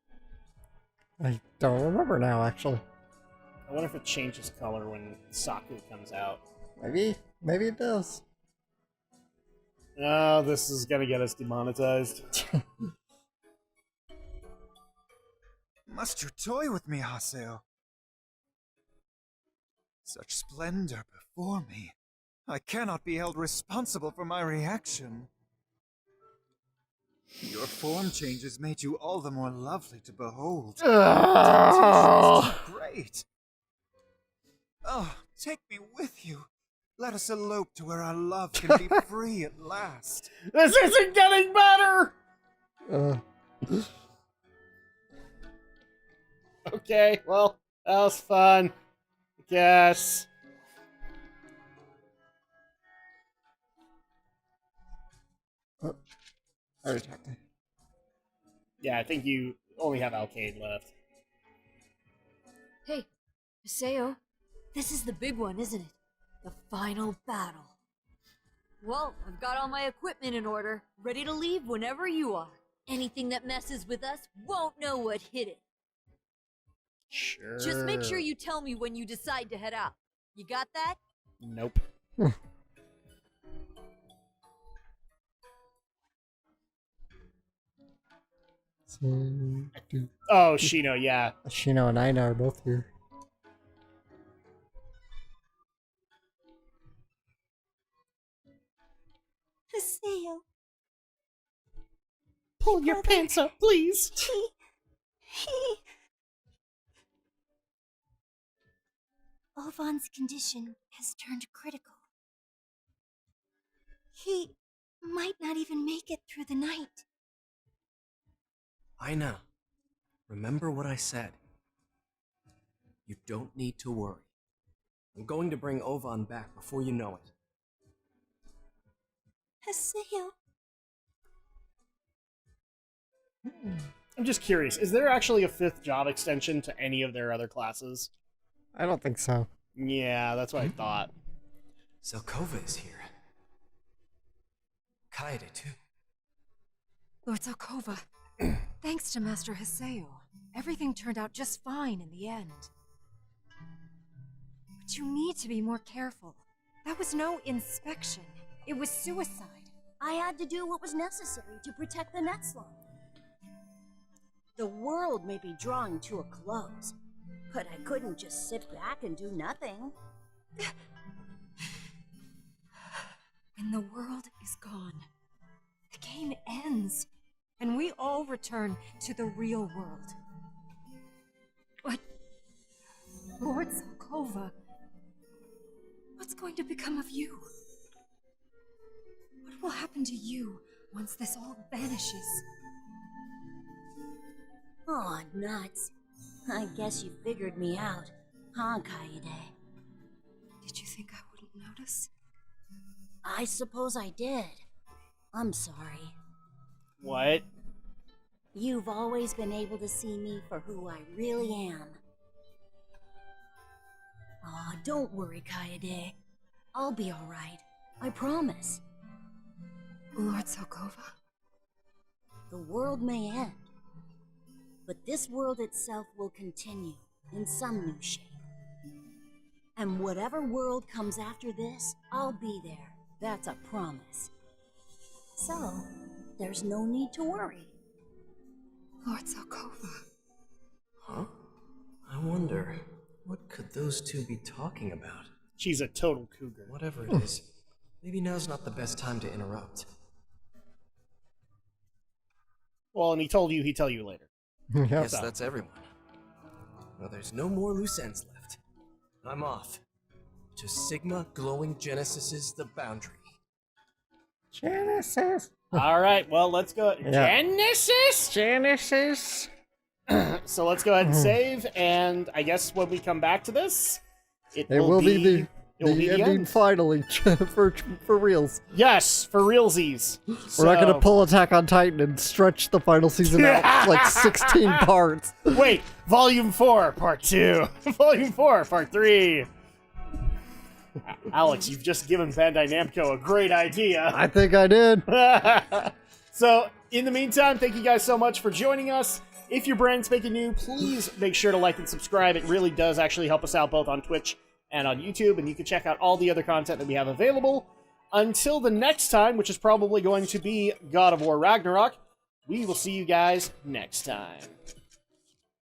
I don't remember now, actually. I wonder if it changes color when Saku comes out. Maybe it does. Oh, this is gonna get us demonetized. Must you toy with me, Haseo? Such splendor before me. I cannot be held responsible for my reaction. Your form changes made you all the more lovely to behold. Temptation is too great. Oh, take me with you. Let us elope to where our love can be free at last. This isn't getting better! Okay, well, that was fun. I guess. Oh, I already talked to him. Yeah, I think you only have Alcade left. Hey, Haseo, this is the big one, isn't it? The final battle. Well, I've got all my equipment in order, ready to leave whenever you are. Anything that messes with us won't know what hit it. Sure. Just make sure you tell me when you decide to head out. You got that? Nope. Oh, Shino, yeah. Shino and Ina are both here. Haseo. Pull your pants up, please. He... Ovan's condition has turned critical. He might not even make it through the night. Ina, remember what I said. You don't need to worry. I'm going to bring Ovan back before you know it. Haseo. I'm just curious, is there actually a 5th job extension to any of their other classes? I don't think so. Yeah, that's what I thought. Zelkova is here. Kaede, too. Lord Zelkova, thanks to Master Haseo, everything turned out just fine in the end. But you need to be more careful. That was no inspection. It was suicide. I had to do what was necessary to protect the Netslum. The world may be drawing to a close, but I couldn't just sit back and do nothing. When the world is gone, the game ends, and we all return to the real world. But, Lord Zelkova, what's going to become of you? What will happen to you once this all vanishes? Oh, nuts. I guess you figured me out, huh, Kaede? Did you think I wouldn't notice? I suppose I did. I'm sorry. What? You've always been able to see me for who I really am. Aw, don't worry, Kaede. I'll be alright. I promise. Lord Zelkova? The world may end, but this world itself will continue in some new shape. And whatever world comes after this, I'll be there. That's a promise. So, there's no need to worry. Lord Zelkova. Huh? I wonder, what could those two be talking about? She's a total cougar. Whatever it is, maybe now's not the best time to interrupt. Well, and he told you he'd tell you later. Guess that's everyone. Well, there's no more loose ends left. I'm off. To Sigma Glowing Genesis's The Boundary. Genesis. All right, well, let's go. Yeah. Genesis? Genesis. So let's go ahead and save, and I guess when we come back to this, It will be the ending end. finally for reals. Yes, for realsies. We're not gonna pull Attack on Titan and stretch the final season out like 16 parts. Wait, Volume 4, Part 2. Volume 4, Part 3. Alex, you've just given Bandai Namco a great idea. I think I did. So, in the meantime, thank you guys so much for joining us. If you're brand spanking new, please make sure to like and subscribe. It really does actually help us out both on Twitch and on YouTube, and you can check out all the other content that we have available. Until the next time, which is probably going to be God of War Ragnarok, we will see you guys next time.